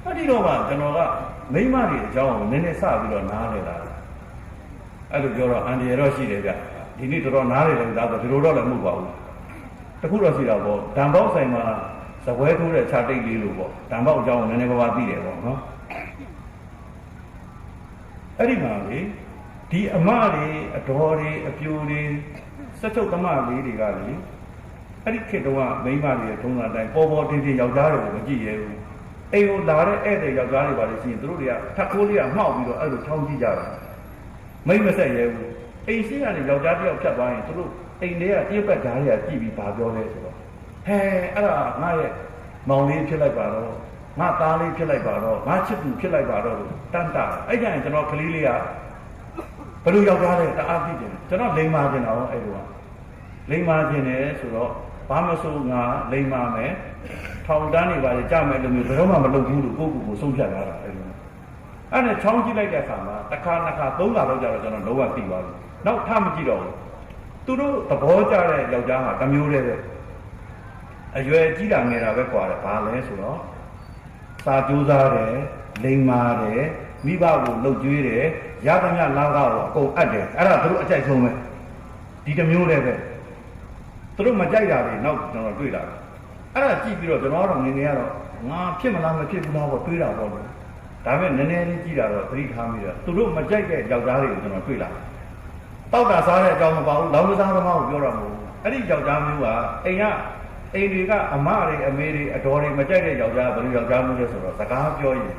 အဲ့ဒီတော့မှကျွန်တော်ကမိမတွေအကြောင်းကိုနည်းနည်းစပြီးတော့နားလည်လာတယ်အဲ့လိုပြောတော့အန်ဒီရတော့ရှိတယ်ဗျဒီနေ့တော်တော်နားလည်လို့ဒါဆိုဒီလိုတော့လည်းမဟုတ်ပါဘူးတခုတော့ရှိတာပေါ့ဓာန်ပေါက်ဆိုင်မှာစပွဲထိုးတဲ့ခြာတိတ်လေးလို့ပေါ့ဓာန်ပေါက်အကြောင်းကိုနည်းနည်းပါးပါးသိတယ်ပေါ့နော်အဲ့ဒီမှာလေဒီအမတွေအတော်တွေအပြိုတွေစက်ချုပ်သမားလေးတွေကလေအဲ့ဒီခေတ်တုန်းကမိန်းမတွေထုံးတာတိုင်းပေါ်ပေါ်တင်းတင်းယောက်ျားတွေကိုမကြည့်ရဘူးအိမ်ကိုလာတဲ့ဧည့်သည်ယောက်ျားတွေပါလေရှိရင်သူတို့တွေကထပ်ခိုးလေးကမှောက်ပြီးတော့အဲ့လိုချောင်းကြည့်ကြတာမိမဆက်ရဲဘူးအိမ်ရှိကနေယောက်ျားတယောက်ဖြတ်သွားရင်သူတို့အိမ်ထဲကတည့်ပတ်ဓာတ်တွေကကြည့်ပြီးဘာပြောလဲဆိုတော့ဟဲအဲ့ဒါငါရဲ့မောင်လေးဖြစ်လိုက်ပါတော့ငါသားလေးဖြစ်လိုက်ပါတော့ငါချစ်သူဖြစ်လိုက်ပါတော့လို့တန်းတာအဲ့ကြရင်ကျွန်တော်ကလေးလေးကဘယ်လိုယောက်ျားလဲတအားကြည့်တယ်ကျွန်တော်လိန်မာကျင်တာဟောအဲ့လိုကလိန်မာကျင်တယ်ဆိုတော့ဘာမဆိုငါလိန်မာမယ်ထောင်တန်းနေပါလေကြမယ်လို့မျိုးဘယ်တော့မှမလုပ်ဘူးလို့ကိုယ့်ကိုယ်ကိုဆုံးဖြတ်လာတာအဲ့လိုအဲ့နဲ့ချောင်းကြည့်လိုက်တဲ့အခါမှာတစ်ခါနှစ်ခါသုံးခါလောက်ကြတော့ကျွန်တော်လုံးဝသိသွားပြီနောက်ထမကြည့်တော့ဘူးသူတို့သဘောကျတဲ့ယောက်ျားဟာတစ်မျိုးတည်းပဲအရွယ်ကြီးတာငယ်တာပဲကွာတယ်ဘာလဲဆိုတော့စာကြိုးစားတယ်လိန်မာတယ်မိဘကိုလှုပ်ကြွေးတယ်ရသမျှလာကောအကုန်အပ်တယ်အဲ့ဒါသူတို့အကြိုက်ဆုံးပဲဒီတစ်မျိုးတည်းပဲသူတို့မကြိုက်တာတွေနောက်ကျွန်တော်တွေ့လာတယ် အဲ့ဒါကြည့်ပြီးတော့ကျွန်တော်တို့နေနေရတော့ငါဖြစ်မလားမဖြစ်ဘူးလားပေါ့တွေးတာပေါ့လို့ဒါပေမဲ့နည်းနည်းလေးကြည့်တာတော့သတိထားမိတော့သူတို့မကြိုက်တဲ့ယောက်ျားတွေကိုကျွန်တော်တွေ့လာတောက်တာစားတဲ့အကြောင်းမပါဘူးလောင်းကစားသမားကိုပြောတာမဟုတ်ဘူးအဲ့ဒီယောက်ျားမျိုးကအိမ်တွေကအမတွေအမေတွေအတော်တွေမကြိုက်တဲ့ယောက်ျားဘယ်လိုယောက်ျားမျိုးလဲဆိုတော့စကားပြောရင်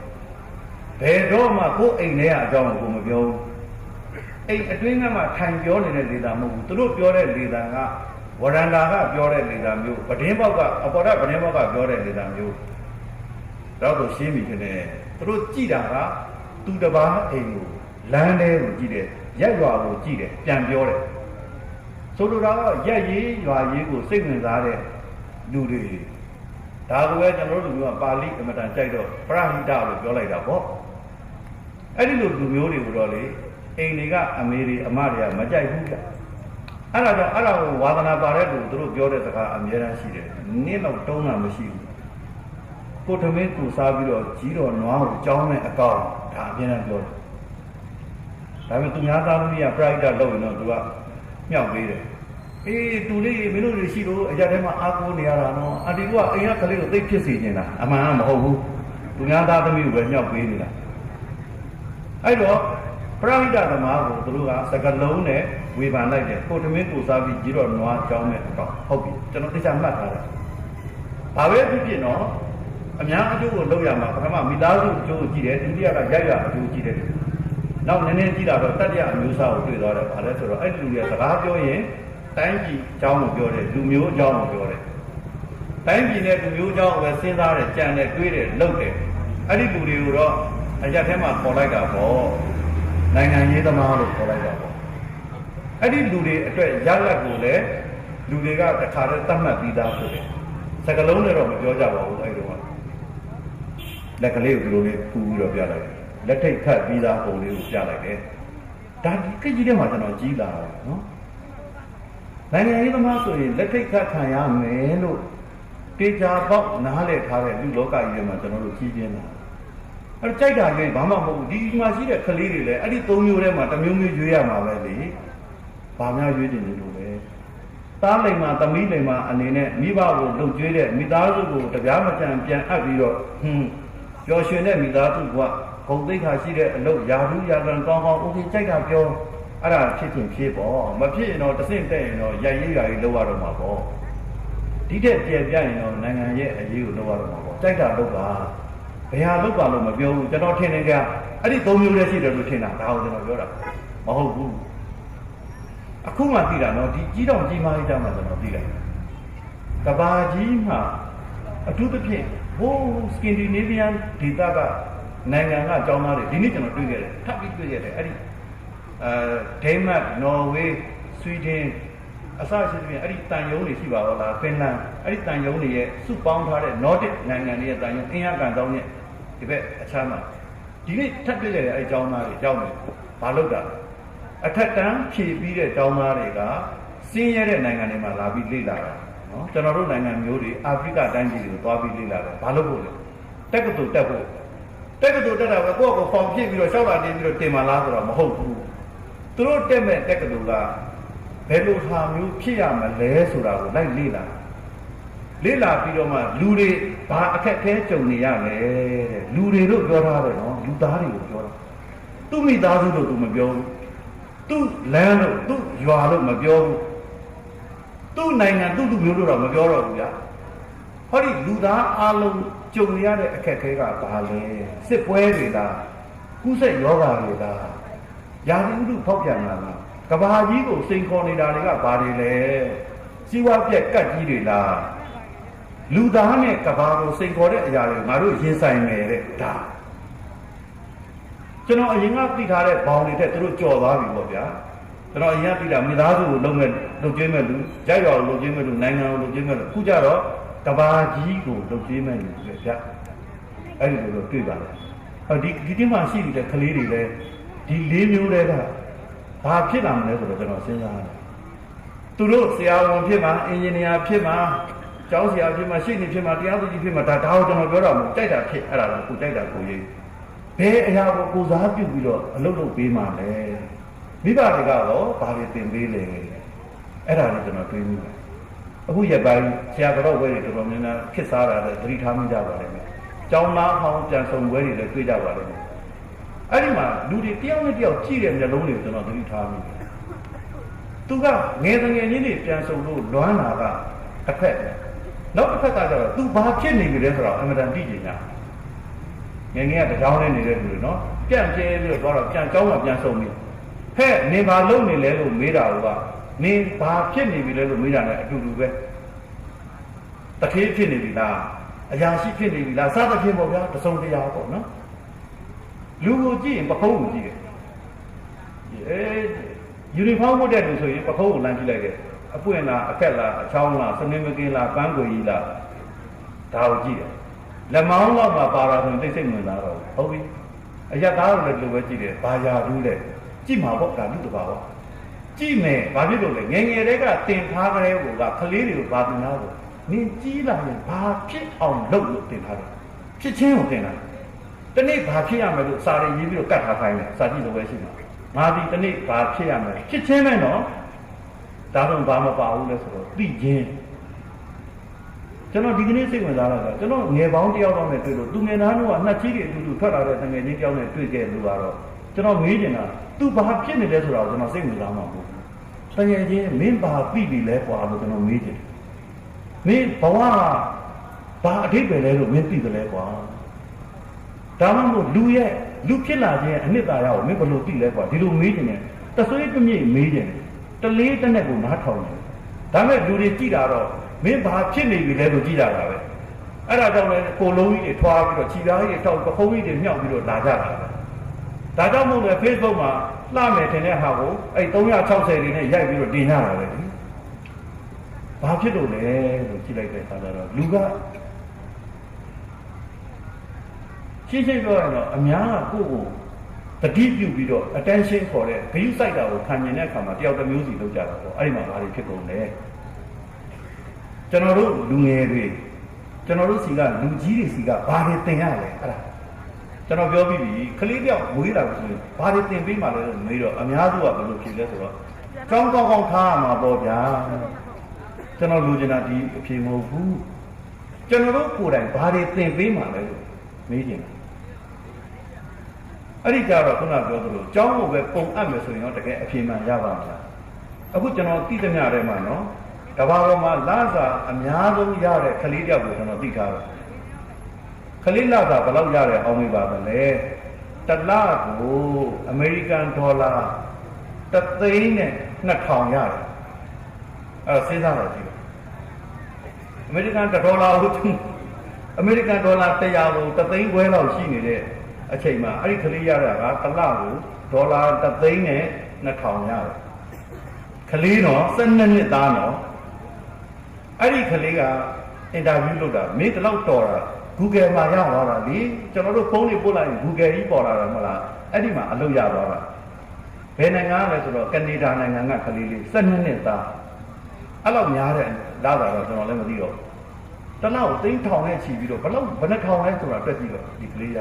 ဘယ်တော့မှကိုယ်အိမ်ထဲအကြောင်းကိုမပြောဘူးအိမ်အတွင်းကမှထိုင်ပြောနေတဲ့လေသာမဟုတ်ဘူးသူတို့ပြောတဲ့လေသာကဝရန္တာကပြောတဲ့လေသာမျိုးပဒင်းပေါက်ကအပေါ်ကပဒင်းပေါက်ကပြောတဲ့လေသာမျိုးတော့သူရှင်းပြီဖြစ်နေသူတို့ကြည်တာကသူတပားအိမ်ကိုလမ်းထဲကိုကြည့်တယ်ရက်ရွာကိုကြည့်တယ်ပြန်ပြောတယ်ဆိုလိုတာကရက်ရေးရွာရေးကိုစိတ်ဝင်စားတဲ့လူတွေဒါကပဲကျွန်တော်တို့လူမျိုးကပါဠိအမတန်ကြိုက်တော့ပရဟိတလို့ပြောလိုက်တာပေါ့အဲ့ဒီလိုလူမျိုးတွေကိုတော့လေအိမ်တွေကအမေတွေအမတွေကမကြိုက်ဘူးကြအဲ့ဒါကြောင့်အဲ့ဒါကိုဝါသနာပါတဲ့လူသူတို့ပြောတဲ့စကားအများအားရှိတယ်နင်းတော့တုံးတာမရှိဘူးကိုထမင်းကိုစားပြီးတော့ကြီးတော်နွားကိုကြောင်းမဲ့အကောင်ဒါအများအားပြောတယ်ဒါပေမဲ့သူများသားသမီးကပရိဒတ်လုပ်ရင်တော့သူကမြောက်ပေးတယ်အေးတူလေးမင်းတို့တွေရှိလို့အကြထဲမှာအားကိုးနေရတာနော်အတီကအိမ်ကကလေးကိုသိဖြစ်စေနေတာအမှန်ကမဟုတ်ဘူးသူများသားသမီးကိုပဲမြောက်ပေးနေတာအဲ့တော့ပရိဒတ်သမားကိုသူတို့ကစကလုံးနဲ့ဝေဖန်လိုက်တယ်ကိုထမင်းကိုစားပြီးကြီးတော့နွားကြောင်းမဲ့အကောင်ဟုတ်ပြီကျွန်တော်သိချမှတ်ထားတယ်ဘာပဲဖြစ်ဖြစ်နော်အများအကျိုးကိုလုပ်ရမှာပထမမိသားစုအကျိုးကိုကြည့်တယ်ဒုတိယကရိုက်ရအကျိုးကြည့်တယ်နောက်နည်းနည်းကြည့်တာတော့တတိယအမျိုးအစားကိုတွေ့သွားတယ်ဗါလဲဆိုတော့အဲ့ဒီလူတွေကစကားပြောရင်တိုင်းပြည်အကြောင်းကိုပြောတယ်လူမျိုးအကြောင်းကိုပြောတယ်တိုင်းပြည်နဲ့လူမျိုးအကြောင်းကိုပဲစဉ်းစားတယ်ကြံတယ်တွေးတယ်လုပ်တယ်အဲ့ဒီလူတွေကိုတော့အရက်ထဲမှာခေါ်လိုက်တာပေါ့နိုင်ငံရေးသမားလို့ခေါ်လိုက်တာပေါ့အဲ့ဒီလူတွေအတွက်ရလက်ကိုလည်းလူတွေကတခါတည်းသတ်မှတ်ပြီးသားဆိုတယ်စကလုံးနဲ့တော့မပြောကြပါဘူးအဲ့ဒီတော့လက်ကလေးကိုဒီလိုလေးပူပြီးတော့ပြလိုက်တယ်လက်ထိတ်ခတ်ပြီးသားပုံလေးကိုပြလိုက်တယ်ဒါဒီခကြီးထဲမှာကျွန်တော်ကြီးလာတာနော်နိုင်ငံရေးသမားဆိုရင်လက်ထိတ်ခတ်ခံရမယ်လို့တေချာပေါက်နားလည်ထားတဲ့လူလောကကြီးထဲမှာကျွန်တော်တို့ကြီးပြင်းလာအဲ့ကြိုက်တာကြီးဘာမှမဟုတ်ဘူးဒီမှာရှိတဲ့ကလေးတွေလည်းအဲ့ဒီ၃မျိုးထဲမှာတစ်မျိုးမျိုးရွေးရမှာပဲလေဘာများရွေးတင်နေလို့လဲသားလိမ်မှာသမီးလိမ်မှာအနေနဲ့မိဘကိုလှုပ်ကြွေးတဲ့မိသားစုကိုတပြားမကြံပြန်အပ်ပြီးတော့ပျော်ရွှင်တဲ့မိသားစုကဂုဏ်သိက္ခာရှိတဲ့အလုပ်ယာဓုယာကံကောင်းကောင်းโอเคကြိုက်တာပြောအဲ့ဒါဖြစ်ချင်းဖြစ်ပေါ့မဖြစ်ရင်တော့တဆင့်တက်ရင်တော့ရိုက်ရေးကြီးလောက်ရတော့မှာပေါ့ဒီတဲ့ပြည့်ပြရင်တော့နိုင်ငံရဲ့အရေးကိုလောက်ရတော့မှာပေါ့ကြိုက်တာလောက်ပါဘယ်ဟာလောက်ပါလို့မပြောဘူးကျွန်တော်ထင်နေကြအဲ့ဒီ၃မျိုးတည်းရှိတယ်လို့ထင်တာဒါကိုကျွန်တော်ပြောတာမဟုတ်ဘူးအခုမှသိတာနော်ဒီကြီးတော်ကြီးမားကြီးတောင်မှကျွန်တော်သိတယ်ကဘာကြီးမှာအထူးသဖြင့်ဟိုစကင်ဒီနေဗီယန်ဒေသကနိုင်ငံကအကြောင်းသားတွေဒီနေ့ကျွန်တော်တွေ့ခဲ့တယ်ထပ်ပြီးတွေ့ရတယ်အဲ့ဒီဒိန်းမတ်နော်ဝေးဆွီဒင်အစရှိသဖြင့်အဲ့ဒီတန်ယုံတွေရှိပါတော့လားဖင်လန်အဲ့ဒီတန်ယုံတွေရဲ့စုပေါင်းထားတဲ့ Nordic နိုင်ငံတွေရဲ့တန်ယုံအင်အားကန်ဆောင်နဲ့ဒီဘက်အခြားမှာဒီနေ့ထပ်တွေ့ခဲ့တဲ့အဲ့ဒီအကြောင်းသားတွေရောက်နေဘာလို့တာအထက်တန်းဖြည့်ပြီးတဲ့အကြောင်းသားတွေကစင်းရဲတဲ့နိုင်ငံတွေမှာလာပြီးလေ့လာတာနော်ကျွန်တော်တို့နိုင်ငံမျိုးတွေအာဖရိကတိုင်းပြည်တွေကိုသွားပြီးလေ့လာတယ်ဘာလို့ဖို့လဲတက္ကသိုလ်တက်ဖို့တက္ကသိုလ်တက်တာပဲကိုယ့်ကိုဖောင်ပြစ်ပြီးတော့ရှောက်တာတင်ပြီးတော့တင်မလားဆိုတော့မဟုတ်ဘူးသူတို့တက်မဲ့တက္ကသိုလ်ကဘယ်လိုဟာမျိုးဖြစ်ရမလဲဆိုတာကိုလိုက်လေ့လာပြီးတော့မှလူတွေဘာအခက်အခဲကြုံနေရလဲတဲ့လူတွေတို့ပြောထားတယ်နော်လူသားတွေကိုပြောတာသူ့မိသားစုတို့သူမပြောဘူးသူ့လမ်းတို့သူ့ရွာတို့မပြောဘူးသူ့နိုင်ငံသူ့လူမျိုးတို့တော့မပြောတော့ဘူးဗျာဟောဒီလူသားအလုံးကြုံရတဲ့အခက်အခဲကဘာလဲစစ်ပွဲတွေလားကုသယောဂါတွေလားယာတိဥဒုဖောက်ပြန်လာလားကဘာကြီးကိုစိန်ခေါ်နေတာတွေကဘာတွေလဲစီးပွားပြက်ကတ်ကြီးတွေလားလူသားနဲ့ကဘာကိုစိန်ခေါ်တဲ့အရာတွေငါတို့ရင်ဆိုင်နေတဲ့ဒါကျွန်တော်အရင်ကသိထားတဲ့ဘောင်တွေတဲ့သူတို့ကြော်သွားပြီပေါ့ဗျာကျွန်တော်အရင်ကသိတာမိသားစုကိုလုံကျွေးမဲ့လူကြိုက်တော်ကိုလုံကျွေးမဲ့လူနိုင်ငံကိုလုံကျွေးမဲ့လူအခုကြတော့ကဘာကြီးကိုလုံကျွေးမဲ့လူပဲဗျာအဲ့ဒီလိုတော့တွေ့ပါလားဟောဒီတင်းမှာရှိနေတဲ့ကလေးတွေလည်းဒီ၄မျိုးတည်းကဘာဖြစ်လာမလဲဆိုတော့ကျွန်တော်စဉ်းစားတယ်သူတို့ဆရာဝန်ဖြစ်မှာအင်ဂျင်နီယာဖြစ်မှာကျောင်းဆရာဖြစ်မှာရှေ့နေဖြစ်မှာတရားသူကြီးဖြစ်မှာဒါကိုကျွန်တော်ပြောတာမဟုတ်ကြိုက်တာဖြစ်အဲ့ဒါတော့ကိုကြိုက်တာကိုရေးဘယ်အရာကိုကိုစားပြုပြီးတော့အလုပ်လုပ်ပေးမှလဲမိဘတွေကတော့ဘာတွေသင်ပေးလဲအဲ့ဒါလေးကျွန်တော်တွေးမိတယ် အခုရပိုင်းဆရာတော်ဝဲတွေတော်တော်များများခစ်စားတာလည်းသတိထားမိကြပါလိမ့်မယ်။ကျောင်းသားဟောင်းပြန်ဆောင်ဝဲတွေလည်းတွေ့ကြပါလိမ့်မယ်။အဲ့ဒီမှာလူတွေတယောက်နဲ့တယောက်ကြည့်တဲ့မျက်လုံးတွေကိုကျွန်တော်သတိထားမိတယ်။သူကငယ်ငယ်ချင်းတွေပြန်ဆောင်လို့လွမ်းတာကတစ်ဖက်နောက်တစ်ဖက်ကကျတော့သူဘာဖြစ်နေပြီလဲဆိုတော့အမှန်တန်သိကျင်ညာငယ်ကကြောင်းနဲ့နေတဲ့လူတွေနော်ပြန်ကျဲပြီးတော့ပြန်ကျောင်းမှာပြန်ဆောင်ပြီဟဲ့နေဘာလုပ်နေလဲလို့မေးတာကနေဘာဖြစ်နေပြီလဲလို့မေးတာနဲ့အတူတူပဲတထေးဖြစ်နေပြီလားအရာရှိဖြစ်နေပြီလားစသဖြင့်ပေါ့ဗျာတစုံတရာပေါ့နော်လူကိုကြည့်ရင်ပခုံးကိုကြည့်တယ်ယူနီဖောင်းဝတ်တဲ့လူဆိုရင်ပခုံးကိုလမ်းကြည့်လိုက်တယ်အပွင့်လားအခက်လားအချောင်းလားစနစ်မကင်းလားပန်းကိုကြီးလားဒါကိုကြည့်တယ်လက်မောင်းတော့မှပါတာဆိုရင်သိစိတ်ဝင်လာတော့ဟုတ်ပြီအရက်သားတို့လည်းဒီလိုပဲကြည့်တယ်ဘာယာတူးလဲကြည့်မှာပေါ့ဒါလူတပါပေါ့ကြည့်မယ်ဘာဖြစ်လို့လဲငယ်ငယ်တည်းကတင်ထားကြတဲ့ဟိုကကလေးတွေကိုဘာတင်ထားလို့နင်ကြီးလာရင်ဘာဖြစ်အောင်လုပ်လို့တင်ထားတယ်ဖြစ်ချင်းကိုတင်တာတနေ့ဘာဖြစ်ရမယ်လို့စာရင်းရေးပြီးတော့ကတ်ထားခိုင်းတယ်စာကြည့်လို့ပဲရှိမှာငါဒီတနေ့ဘာဖြစ်ရမယ်ဖြစ်ချင်းပဲနော်ဒါတော့ဘာမပါဘူးလဲဆိုတော့သိချင်းကျွန်တော်ဒီကနေ့စိတ်ဝင်စားတာကကျွန်တော်ငယ်ပေါင်းတယောက်တော့နဲ့တွေ့လို့သူငယ်သားတို့ကနှစ်ကြီးတွေအတူတူထွက်လာတဲ့ငယ်ချင်းတယောက်နဲ့တွေ့ခဲ့လို့ကတော့ကျွန်တော်မေးနေတာသူဘာဖြစ်နေလဲဆိုတော့ကျွန်တော်စိတ်ဝင်စားမှာမဟုတ်ဘူး။တကယ်ချင်းမင်းဘာသိပြီလဲကွာလို့ကျွန်တော်မေးတယ်။မင်းဘဝဘာအဓိပ္ပာယ်လဲလို့မင်းသိတယ်လဲကွာ။ဒါမှမဟုတ်လူဖြစ်လာခြင်းအနှစ်သာရကိုမင်းဘယ်လိုသိလဲကွာဒီလိုမေးနေတယ်။တဆွေးတမြင့်မေးနေတယ်။တလေးတစ်နဲ့ကိုနားထောင်တယ်။ဒါမဲ့လူတွေကြည့်တာတော့မင်းဘာဖြစ်နေပြီလဲလို့ကြည့်ကြတာပဲ။အဲ့ဒါကြောင့်လည်းကိုလုံးကြီးတွေထွားပြီးတော့ခြေပြားကြီးတွေထောက်ပခုံးကြီးတွေမြောက်ပြီးတော့လာကြတာပဲ။ဒါကြောင့်မို့လဲ Facebook မှာလှမယ်ထင်တဲ့ဟာကိုအဲ့360တွေနဲ့ရိုက်ပြီးတော့တင်ကြတာပဲ။ဘာဖြစ်လို့လဲလို့ကြည့်လိုက်တဲ့အခါကျတော့လူကရှင်းရှင်းပြောရရင်တော့အများကကိုယ့်ကိုတတိပြုပြီးတော့ attention ခေါ်တဲ့ဂရုစိုက်တာကိုခံမြင်တဲ့အခါမှာတယောက်တစ်မျိုးစီလုပ်ကြတာပေါ့။အဲ့ဒီမှာဘာတွေဖြစ်ကုန်လဲ။ကျွန်တော်တို့လူငယ်တွေကျွန်တော်တို့စီကလူကြီးတွေစီကဘာတွေသင်ရလဲအဲ့ဒါကျွန်တော်ပြောပြီးပြီခလေးတယောက်မွေးလာပြီဆိုရင်ဘာတွေသင်ပေးမှလဲလို့မေးတော့အများစုကဘယ်လိုဖြေလဲဆိုတော့ကောင်းကောင်းထားရမှာပေါ့ဗျာကျွန်တော်လူချင်တာဒီအဖြေမဟုတ်ဘူးကျွန်တော်တို့ကိုယ်တိုင်ဘာတွေသင်ပေးမှလဲလို့မေးချင်တယ်အဲ့ဒီကြတော့ခုနပြောသလိုကျောင်းကိုပဲပုံအပ်မယ်ဆိုရင်တော့တကယ်အဖြေမှန်ရပါမှာအခုကျွန်တော်သိသမျှထဲမှာနော်ကဘာပေါ်မှာလစာအများဆုံးရတဲ့ခလေးတယောက်ကိုကျွန်တော်သိထားတယ်ခလေးလစာဘယ်လောက်ရတဲ့အောင်မေးပါမလဲတစ်လကိုအမေရိကန်ဒေါ်လာ3,200,000ရတယ်အဲ့စဉ်းစားတော့ကြည့်အမေရိကန်ဒေါ်လာကိုအမေရိကန်ဒေါ်လာ100ကို3,500,000လောက်ရှိနေတဲ့အချိန်မှာအဲ့ဒီခလေးရတာကတစ်လကိုဒေါ်လာ3,200,000ရတယ်ခလေးတော့12နှစ်သားနော်အဲ့ဒီခလေးကအင်တာဗျူးလုပ်တာမင်းတလောက်တော်တာ Google မှာရသွားတာလေကျွန်တော်တို့ဖုန်းတွေပို့လိုက်ရင် Google ကြီးပေါ်လာတယ်မဟုတ်လားအဲ့ဒီမှာအလုပ်ရသွားတာဘယ်နိုင်ငံလဲဆိုတော့ကနေဒါနိုင်ငံကခလေးလေး12နှစ်သားအဲ့လောက်များတဲ့လာတာတော့ကျွန်တော်လည်းမသိတော့တလောက်သိန်းထောင်နဲ့ချီပြီးတော့ဘယ်နှထောင်လဲဆိုတာတွက်ကြည့်တော့ဒီကလေးရ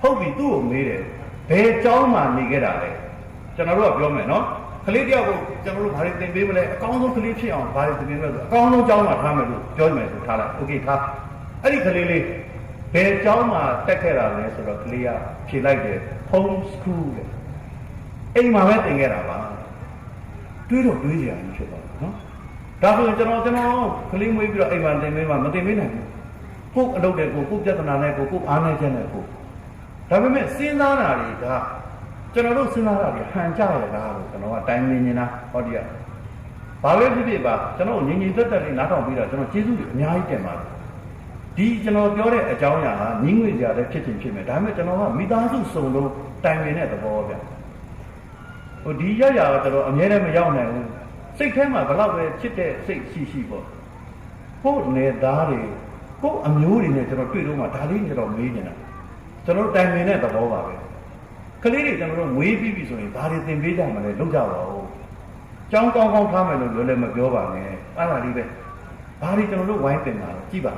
ဟုတ်ပြီသူ့ကိုမေးတယ်ဘယ်ကျောင်းမှာနေခဲ့တာလဲကျွန်တော်တို့ကပြောမယ်နော်ကလေးတယောက်ကိုကျွန်တော်တို့ဘာတွေသင်ပေးမလဲအကောင်းဆုံးကလေးဖြစ်အောင်ဘာတွေသင်ပေးမလဲဆိုအကောင်းဆုံးကျောင်းမှာထားမယ်လို့ပြောမယ်ဆိုထားလိုက်โอเคထားအဲ့ဒီကလေးလေးဘယ်ကျောင်းမှာတက်ခဲ့တာလဲဆိုတော့ကလေးကဖြေလိုက်တယ် home school တဲ့အိမ်မှာပဲသင်ခဲ့တာပါတွေးတော့တွေးကြရမှာဖြစ်သွားတယ်နော်ဒါဆိုရင်ကျွန်တော်ကလေးမွေးပြီးတော့အိမ်မှာသင်ပေးမှမသင်ပေးနိုင်ဘူးကိုယ်အလုပ်တွေကိုပြဿနာနဲ့ကိုအားနေချက်နဲ့ကိုဒါပေမဲ့စဉ်းစားတာတွေကကျွန်တော်တို့စဉ်းစားတာတွေဟန်ကြရလားလို့ကျွန်တော်ကတိုင်းမင်းနေတာဟောဒီကဘာပဲဖြစ်ဖြစ်ပါကျွန်တော်ငြိမ်ငြိမ်သက်သက်လေးနားထောင်ပြီးတော့ကျွန်တော်ကျေးဇူးတွေအများကြီးတင်ပါတယ်ဒီကျွန်တော်ပြောတဲ့အကြောင်းအရာကငြင်းငွေကြတဲ့ဖြစ်ဖြစ်မယ်ဒါပေမဲ့ကျွန်တော်ကမိသားစုစုံလုံးတိုင်ပင်တဲ့သဘောဗျဟိုဒီရရကကျွန်တော်အများနဲ့မရောက်နိုင်ဘူးစိတ်ထဲမှာဘလောက်ပဲဖြစ်တဲ့စိတ်ရှိပေါ့ကိုယ်နေသားတွေကိုယ်အမျိုးတွေနဲ့ကျွန်တော်တွေ့တော့မှဒါလေးကျွန်တော်မေးနေတာကျွန်တော်တိုင်ပင်တဲ့သဘောပါပဲကလေးတွေကျွန်တော်တို့မွေးပြီးပြီဆိုရင်ဘာတွေသင်ပေးကြမလဲလုပ်ကြပါဦးကျောင်းကောင်းထားမယ်လို့လည်းမပြောပါနဲ့အဲ့ဒါလေးပဲဘာတွေကျွန်တော်တို့ဝိုင်းတင်တာကြည့်ပါ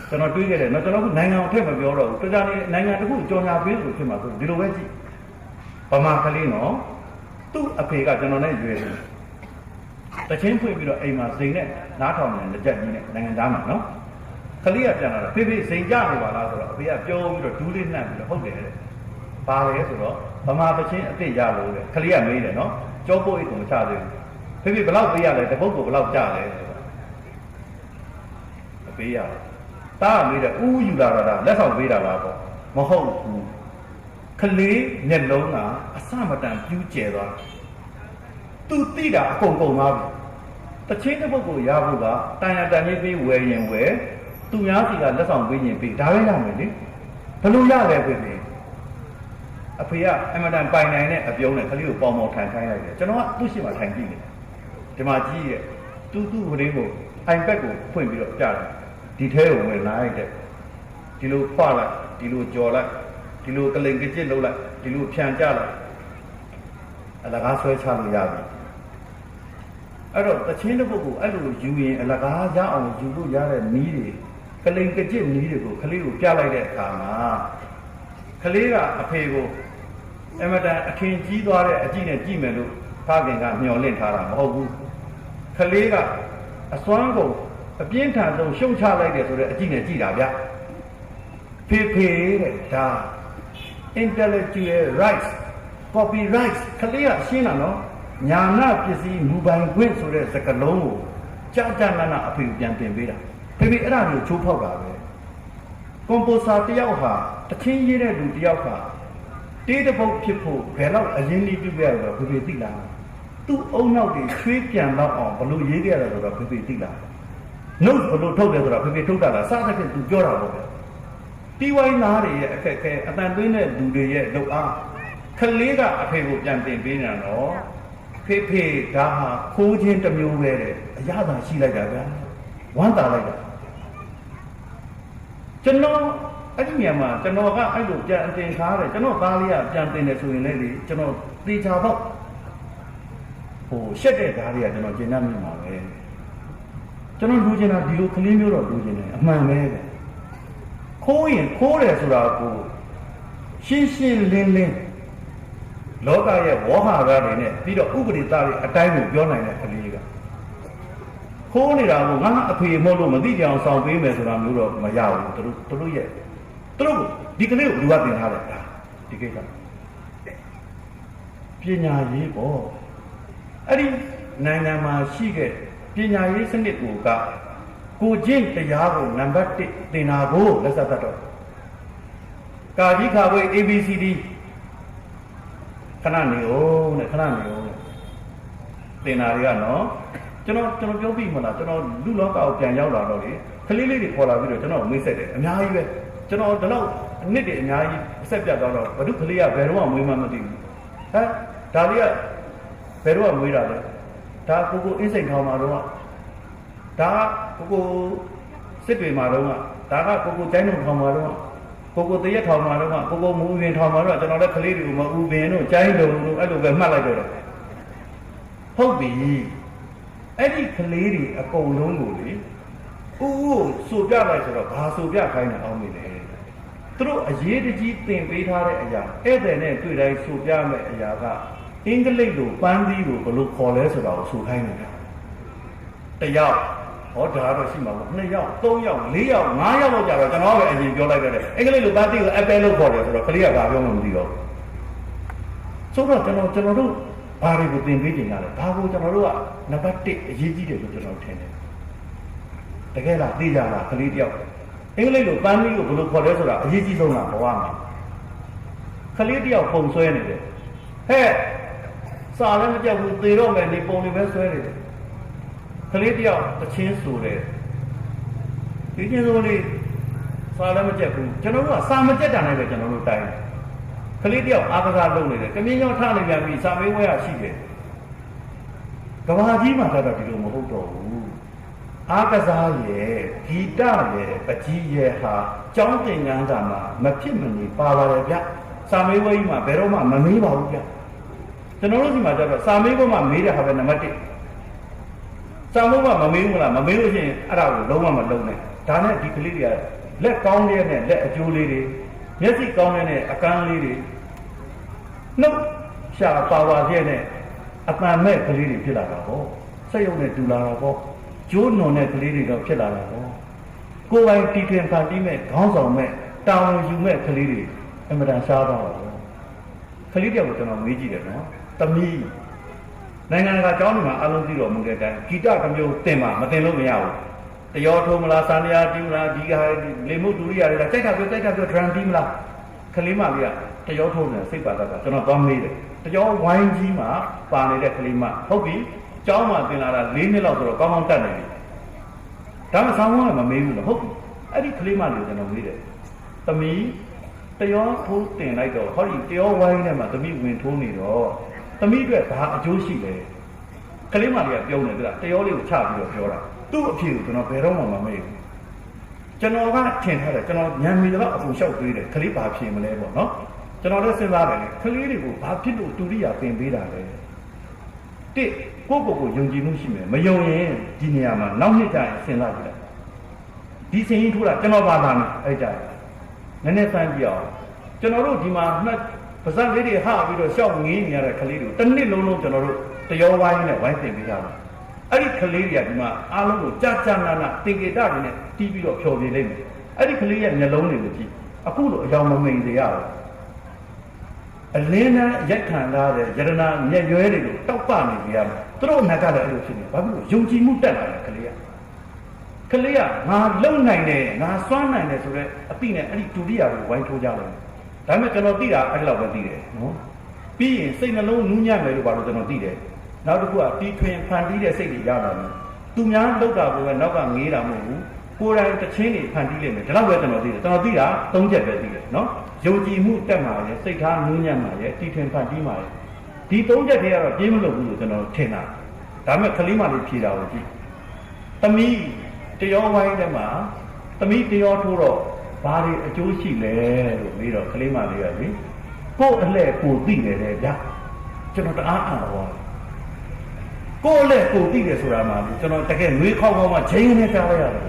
ကျွန်တော်တွေးခဲ့တယ်နော်ကျွန်တော်ကနိုင်ငံအောင်ထည့်မပြောတော့ဘူးတရားနေနိုင်ငံတစ်ခုကြော်ညာပေးလို့ဖြစ်မှာဆိုဒီလိုပဲကြည့်ဗမာကလေးနော်သူ့အဖေကကျွန်တော်နဲ့ရွယ်တယ် တချင်းဖွင့်ပြီးတော့အိမ်မှာစိန်နဲ့နားထောင်နေတဲ့ကြက်ကြီးနဲ့နိုင်ငံသားမှာနော်ခလေးကပြန်လာတာဖေဖေစိန်ကြနေပါလားဆိုတော့အဖေကပြောပြီးတော့ဒူးလေးနှံ့ပြီးတော့ဟုတ်တယ်တဲ့ပါလေဆိုတော့ဗမာတချင်းအစ်စ်ရလို့တဲ့ခလေးကမေးတယ်နော်ကြောပို့အိတ်ကိုမချသေးဘူးဖေဖေဘယ်လောက်ပေးရလဲတပုတ်ကိုဘယ်လောက်ကြလဲဆိုတော့အပေးရတာမေးတယ်ဥယူလာတာလက်ဆောင်ပေးတာလားပေါ့မဟုတ်ဘူးခလေးမျက်လုံးကအစမတန်ပြူးကျဲသွားသူတိတာအကုန်ကုန်သွားပြီတချင်းတစ်ပုတ်ကိုရဖို့ကတန်ရတန်ကြီးပေးဝယ်ရင်ဝယ်သူများစီကလက်ဆောင်ပေးရင်ပေးဒါပဲရမယ်လေဘလို့ရလဲဖေဖေအဖေကအမတန်ပိုင်နိုင်တဲ့အပြုံးနဲ့ခလေးကိုပေါင်ပေါင်ထိုင်ခိုင်းလိုက်တယ်ကျွန်တော်ကသူ့ရှိမှထိုင်ကြည့်နေဒီမှာကြီးရဲ့သူ့ဟိုလေးကို iPad ကိုဖွင့်ပြီးတော့ကြားတယ်ဒီထဲကိုဝင်လာလိုက်တဲ့ဒီလိုဖွာလိုက်ဒီလိုကြော်လိုက်ဒီလိုကလိန်ကကြစ်လုပ်လိုက်ဒီလိုဖြန်ကြလိုက်အလကားဆွဲချလို့ရပြီအဲ့တော့တချင်းတစ်ပုတ်ကိုအဲ့လိုယူရင်အလကားရအောင်ယူလို့ရတဲ့နည်းတွေကလိန်ကကြစ်နည်းတွေကိုခလေးကိုပြလိုက်တဲ့အခါမှာခလေးကအဖေကိုအမတန်အထင်ကြီးသွားတဲ့အကြည့်နဲ့ကြည့်မယ်လို့ဖခင်ကမျှော်လင့်ထားတာမဟုတ်ဘူးခလေးကအစွမ်းကုန်အပြင်းထန်ဆုံးရှုံချလိုက်တယ်ဆိုတဲ့အကြည့်နဲ့ကြည့်တာဗျဖေဖေတဲ့ဒါ intellectual rights copyright ခလေးကရှင်းတာနော်ညာနာပစ္စည်းမူပိုင်ခွင့်ဆိုတဲ့စကားလုံးကိုကြာကြာနာနာအဖေကိုပြန်တင်ပေးတာဖေဖေအဲ့ဒါကိုချိုးဖောက်တာပဲကွန်ပိုစာတယောက်ဟာတချင်းရေးတဲ့လူတယောက်ဟာတေးတပုတ်ဖြစ်ဖို့ဘယ်တော့အရင်လေးပြုတ်ရတော့ဖေဖေသိလားသူ့အုံနောက်တွေချွေးပြန်တော့အောင်ဘလို့ရေးခဲ့ရတော့ဖေဖေသိလားနှုတ်ဘလို့ထုတ်တယ်ဆိုတော့ဖေဖေထုတ်တာလားစသဖြင့်သူပြောတာပေါ့ဗျတီးဝိုင်းသားတွေရဲ့အခက်ခဲအတန်သွင်းတဲ့လူတွေရဲ့လုပ်အားခလေးကအဖေကိုပြန်တင်ပေးနေတာနော်ဖေဖေဒါဟာခိုးခြင်းတစ်မျိုးပဲတဲ့အရသာရှိလိုက်တာဗျာဝမ်းသာလိုက်တာကျွန်တော်အဲ့ဒီနေရာမှာကျွန်တော်ကအဲ့လိုပြန်အတင်ခါတယ်ကျွန်တော်သားလေးကပြန်တင်တယ်ဆိုရင်လည်းလေကျွန်တော်သေချာတော့ဟိုရှက်တဲ့ဓာတ်တွေကကျွန်တော်ကျင်တတ်မိမှာပဲကျွန်တော်လူကျင်တာဒီလိုကလေးမျိုးတော့လူကျင်တယ်အမှန်ပဲခိုးရင်ခိုးတယ်ဆိုတာကိုရှင်းရှင်းလင်းလင်းလောကရဲ့ဝေါဟာရတွေနဲ့ပြီးတော့ဥပဒေသားတွေအတိုင်းကိုပြောနိုင်တဲ့ကလေးကခိုးနေတာကိုငါအဖေမဟုတ်လို့မသိကြအောင်ဆောင်ပေးမယ်ဆိုတာမျိုးတော့မရဘူးသူတို့ရဲ့သူတို့ဒီကလေးကိုလူကတင်ထားတယ်ဒီကိစ္စပညာရေးပေါ့အဲ့ဒီနိုင်ငံမှာရှိခဲ့ပညာရေးစနစ်ကိုကိုချင်းတရားကိုနံပါတ်1တင်တာကိုလက်ဆက်တော့ကာကြီးခါဝေး ABCD ခဏနေဦးနဲ့ခဏနေဦးတင်တာတွေကနော်ကျွန်တော်ပြောပြီးမလားကျွန်တော်လူလောကကိုပြန်ရောက်လာတော့လေကလေးလေးတွေခေါ်လာပြီးတော့ကျွန်တော်မေးဆက်တယ်အများကြီးပဲကျွန်တော်ဒီလောက်အနှစ်တွေအများကြီးအဆက်ပြတ်သွားတော့ဘဒုကလေးကဘယ်တော့မှမွေးမှမသိဘူးဟမ်ဒါလေးကဘယ်တော့မှမွေးတာလဲဒါကိုအင်းစိန်ထောင်မှာတော့ဒါကိုစစ်တွေမှာတော့ဒါကကိုကျိုင်းတုံထောင်မှာတော့ကိုတရက်ထောင်မှာတော့ကိုမူဝင်ထောင်မှာတော့ကျွန်တော်လည်းကလေးတွေကိုမဥပင်တို့ကျိုင်းတုံတို့အဲ့လိုပဲမှတ်လိုက်တော့ဟုတ်ပြီအဲ့ဒီကလေးတွေအကုန်လုံးကိုလေဥဆိုပြလိုက်ဆိုတော့ဘာဆိုပြခိုင်းနေအောင်နေလေသူတို့အရေးတကြီးသင်ပေးထားတဲ့အရာဧည့်သည်နဲ့တွေ့တိုင်းဆိုပြမဲ့အရာကအင်္ဂလိပ်လိုပန်းသီးကိုဘယ်လိုခေါ်လဲဆိုတာကိုဆိုခိုင်းနေတာတယောက်ဟောဒါတော့ရှိမှာပေါ့2ယောက်3ယောက်4ယောက်5ယောက်လောက်ကြာတော့ကျွန်တော်ပဲအရင်ပြောလိုက်တယ်အင်္ဂလိပ်လိုပန်းသီးကို apple လို့ခေါ်တယ်ဆိုတော့ကလေးကဘာပြောမှမသိတော့ဆိုတော့ကျွန်တော်တို့ဘာတွေကိုသင်ပေးတင်ရတယ်ဒါကိုကျွန်တော်တို့ကနံပါတ်1အရေးကြီးတယ်လို့ကျွန်တော်ထင်တယ်တကယ်လားသိကြလားကလေးတယောက်အင်္ဂလိပ်လိုပန်းသီးကိုဘယ်လိုခေါ်လဲဆိုတာအရေးကြီးဆုံးလားဘဝမှာကလေးတယောက်ပုံဆွဲနေတယ်ဟဲ့စာလည်းမကြောက်ဘူးသေတော့မယ်နေပုံတွေပဲဆွဲနေတယ်ကလေးတယောက်တချင်းဆိုတယ်ဒီချင်းဆိုလေးစာလည်းမကြက်ဘူးကျွန်တော်တို့ကစာမကြက်တာနဲ့ပဲကျွန်တော်တို့တိုင်းကလေးတယောက်အားကစားလုပ်နေတယ်ကမြင်းကြောင့်ထားနေပြန်ပြီစာမေးဝဲရရှိတယ်ကဘာကြီးမှာတော့ဒီလိုမဟုတ်တော့ဘူးအားကစားရဲ့ဂီတရဲ့ပကြီးရဲ့ဟာကျောင်းသင်ခန်းစာမှာမဖြစ်မနေပါပါတယ်ဗျစာမေးဝဲကြီးမှာဘယ်တော့မှမမေးပါဘူးဗျကျွန်တော်တို့ဒီမှာကျတော့စာမေးပွဲမှာမေးတဲ့ဟာပဲနံပါတ်1စာမေးပွဲမမေးဘူးလားမမေးလို့ရှိရင်အဲ့ဒါကိုလုံးဝမလုံးနဲ့ဒါနဲ့ဒီကလေးတွေကလက်ကောင်းတဲ့နဲ့လက်အကျိုးလေးတွေမျက်စိကောင်းတဲ့အကန်းလေးတွေနှုတ်ရှာပါဝါတဲ့နဲ့အပန်မဲ့ကလေးတွေဖြစ်လာတာပေါ့ စိတ်ရုံနဲ့တူလာတာပေါ့ကျိုးနွန်တဲ့ကလေးတွေတော့ဖြစ်လာတာပေါ့ကိုယ်ပိုင်တီထွင်ဖန်တီးမဲ့ခေါင်းဆောင်မဲ့တာဝန်ယူမဲ့ကလေးတွေအမှန်တန်ရှားသွားတာပေါ့ကလေးတယောက်ကိုကျွန်တော်မေးကြည့်တယ်နော်သမီးနိုင်ငံတကာကျောင်းတွေမှာအလုံးသိတော်မူတဲ့အတိုင်းဂီတတစ်မျိုးသင်မှာမသင်လို့မရဘူးတရောထိုးမလားစာနေရာတီးမလားဒီဟာလေမှုတူရိယာတွေကကြိုက်တာပြောဒရမ်တီးမလားကလေးမလေးကတရောထိုးနေစိတ်ပါတတ်တာကျွန်တော်သွားမေးတယ်တရောဝိုင်းကြီးမှာပါနေတဲ့ကလေးမဟုတ်ပြီကျောင်းမှာသင်လာတာ4နှစ်လောက်ဆိုတော့ကောင်းကောင်းတတ်နေပြီဒါမှဆောင်းဝါးကမမေးဘူးလားဟုတ်ပြီအဲ့ဒီကလေးမလေးကိုကျွန်တော်မေးတယ်သမီးတရောထိုးတင်လိုက်တော့ဟောဒီတရောဝိုင်းထဲမှာသမီးဝင်ထိုးနေတော့သမီးအတွက်ဘာအကျိုးရှိလဲကလေးမလေးကပြောနေတယ်တရောလေးကိုချပြီးတော့ပြောတာသူ့အဖြစ်ကိုကျွန်တော်ဘယ်တော့မှမမေ့ဘူးကျွန်တော်ကထင်ထားတယ်ကျွန်တော်ညံမီတော့အပူလျှောက်သွေးတယ်ကလေးဘာဖြစ်မလဲပေါ့နော်ကျွန်တော်လည်းစဉ်းစားတယ်လေကလေးတွေကိုဘာဖြစ်လို့တူရိယာပင်ပေးတာလဲတစ်ကိုယုံကြည်မှုရှိမယ်မယုံရင်ဒီနေရာမှာနောက်နှစ်ကျရင်စဉ်းစားကြည့်လိုက်ဒီစင်ကြီးထိုးတာကျွန်တော်ပါလာမယ်အဲ့ကြနည်းနည်းစမ်းကြည့်အောင်ကျွန်တော်တို့ဒီမှာနှစ်ပါဇက်လေးတွေဟပြီးတော့ရှောက်ငေးနေရတဲ့ကလေးတွေတစ်နှစ်လုံးကျွန်တော်တို့တရောဝိုင်းနဲ့ဝိုင်းတင်ပေးကြတာအဲ့ဒီကလေးတွေကဒီမှာအားလုံးကိုကြာကြာနာနာတင်ကေတတွေနဲ့တီးပြီးတော့ဖြော်ပြလိုက်မယ်အဲ့ဒီကလေးရဲ့မျက်လုံးတွေကိုကြည့်အခုလိုအယောင်မမိန်စေရဘူးအလင်းနဲ့ရက်ခံလာတဲ့ယရနာမျက်ရွဲတွေကိုတောက်ပနေကြရမယ်သူတို့ငါကလည်းအဲ့လိုဖြစ်နေဘာဖြစ်လို့ယုံကြည်မှုတက်လာတယ်ကလေးကငါလုံနိုင်တယ်ငါစွမ်းနိုင်တယ်ဆိုတော့အပိနဲ့အဲ့ဒီတူရိယာကိုဝိုင်းထိုးကြတယ်ဒါပေမဲ့ကျွန်တော်သိတာအဲ့လောက်ပဲသိတယ်နော်ပြီးရင်စိတ်နှလုံးနူးညံ့မယ်လို့ဘာလို့ကျွန်တော်သိတယ်နောက်တစ်ခုကတီထွင်ဖန်တီးတဲ့စိတ်တွေရလာတယ်သူများလောက်တာကိုပဲနောက်ကငေးတာမဟုတ်ဘူးကိုယ်တိုင်တချင်းတွေဖန်တီးလိုက်မယ်ဒါတော့ပဲကျွန်တော်သိတယ်3ချက်ပဲသိတယ်နော်ယုံကြည်မှုတက်မှာရဲ့စိတ်ထားနူးညံ့မှာရဲ့တီထွင်ဖန်တီးမှာရဲ့ဒီ3ချက်တည်းကတော့ပြင်းမလို့ဘူးလို့ကျွန်တော်ထင်တာဒါပေမဲ့ကလေးမလေးဖြေတာကိုကြည့်သမီးတရောဝိုင်းထဲမှာသမီးတရောထိုးတော့ဘာတွေအကျိုးရှိလဲလို့ပြီးတော့ကလေးမလေးကလေကို့အလှဲ့ကိုသိတယ်လေဗျာကျွန်တော်တအားအံ့ဩကိုယ့်လက်ကိုသိတယ်ဆိုတာမှကျွန်တော်တကယ်နှွေးခေါင်းခေါင်းမှချိန်နေကြလိုက်ရတယ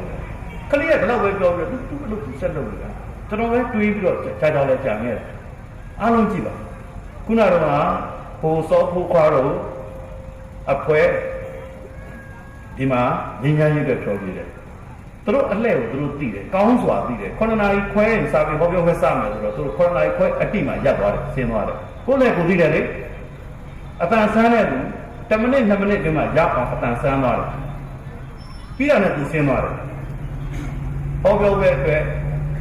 ်ကလေးကဘယ်တော့ပဲပြောပြီးသူ့အလုပ်ကိုဆက်လုပ်နေတာကျွန်တော်ပဲတွေးပြီးတော့ခြားလဲကြံခဲ့တယ်အားလုံးကြည့်ပါခုနကတော့ဟိုစောဖို့ခွာတော့အဖွဲဒီမှာငင်းငင်းရွက်ပြောပြတယ်သူတို့အလှဲ့ကိုသူတို့သိတယ်ကောင်းစွာသိတယ်9နာရီခွဲရင်စာပေဟောပြောခွဲစမယ်ဆိုတော့သူတို့9နာရီခွဲအတိမှရပ်သွားတယ်ဆင်းသွားတယ်ကိုယ့်လက်ကိုသိတယ်လေအတန်ဆန်းတဲ့သူ10မိနစ်2မိနစ်ဒီမှာရအောင်အတန်ဆန်းသွားတယ်ပြီးတော့လည်းသူဆင်းသွားတယ်ဟောပြောပဲအတွက်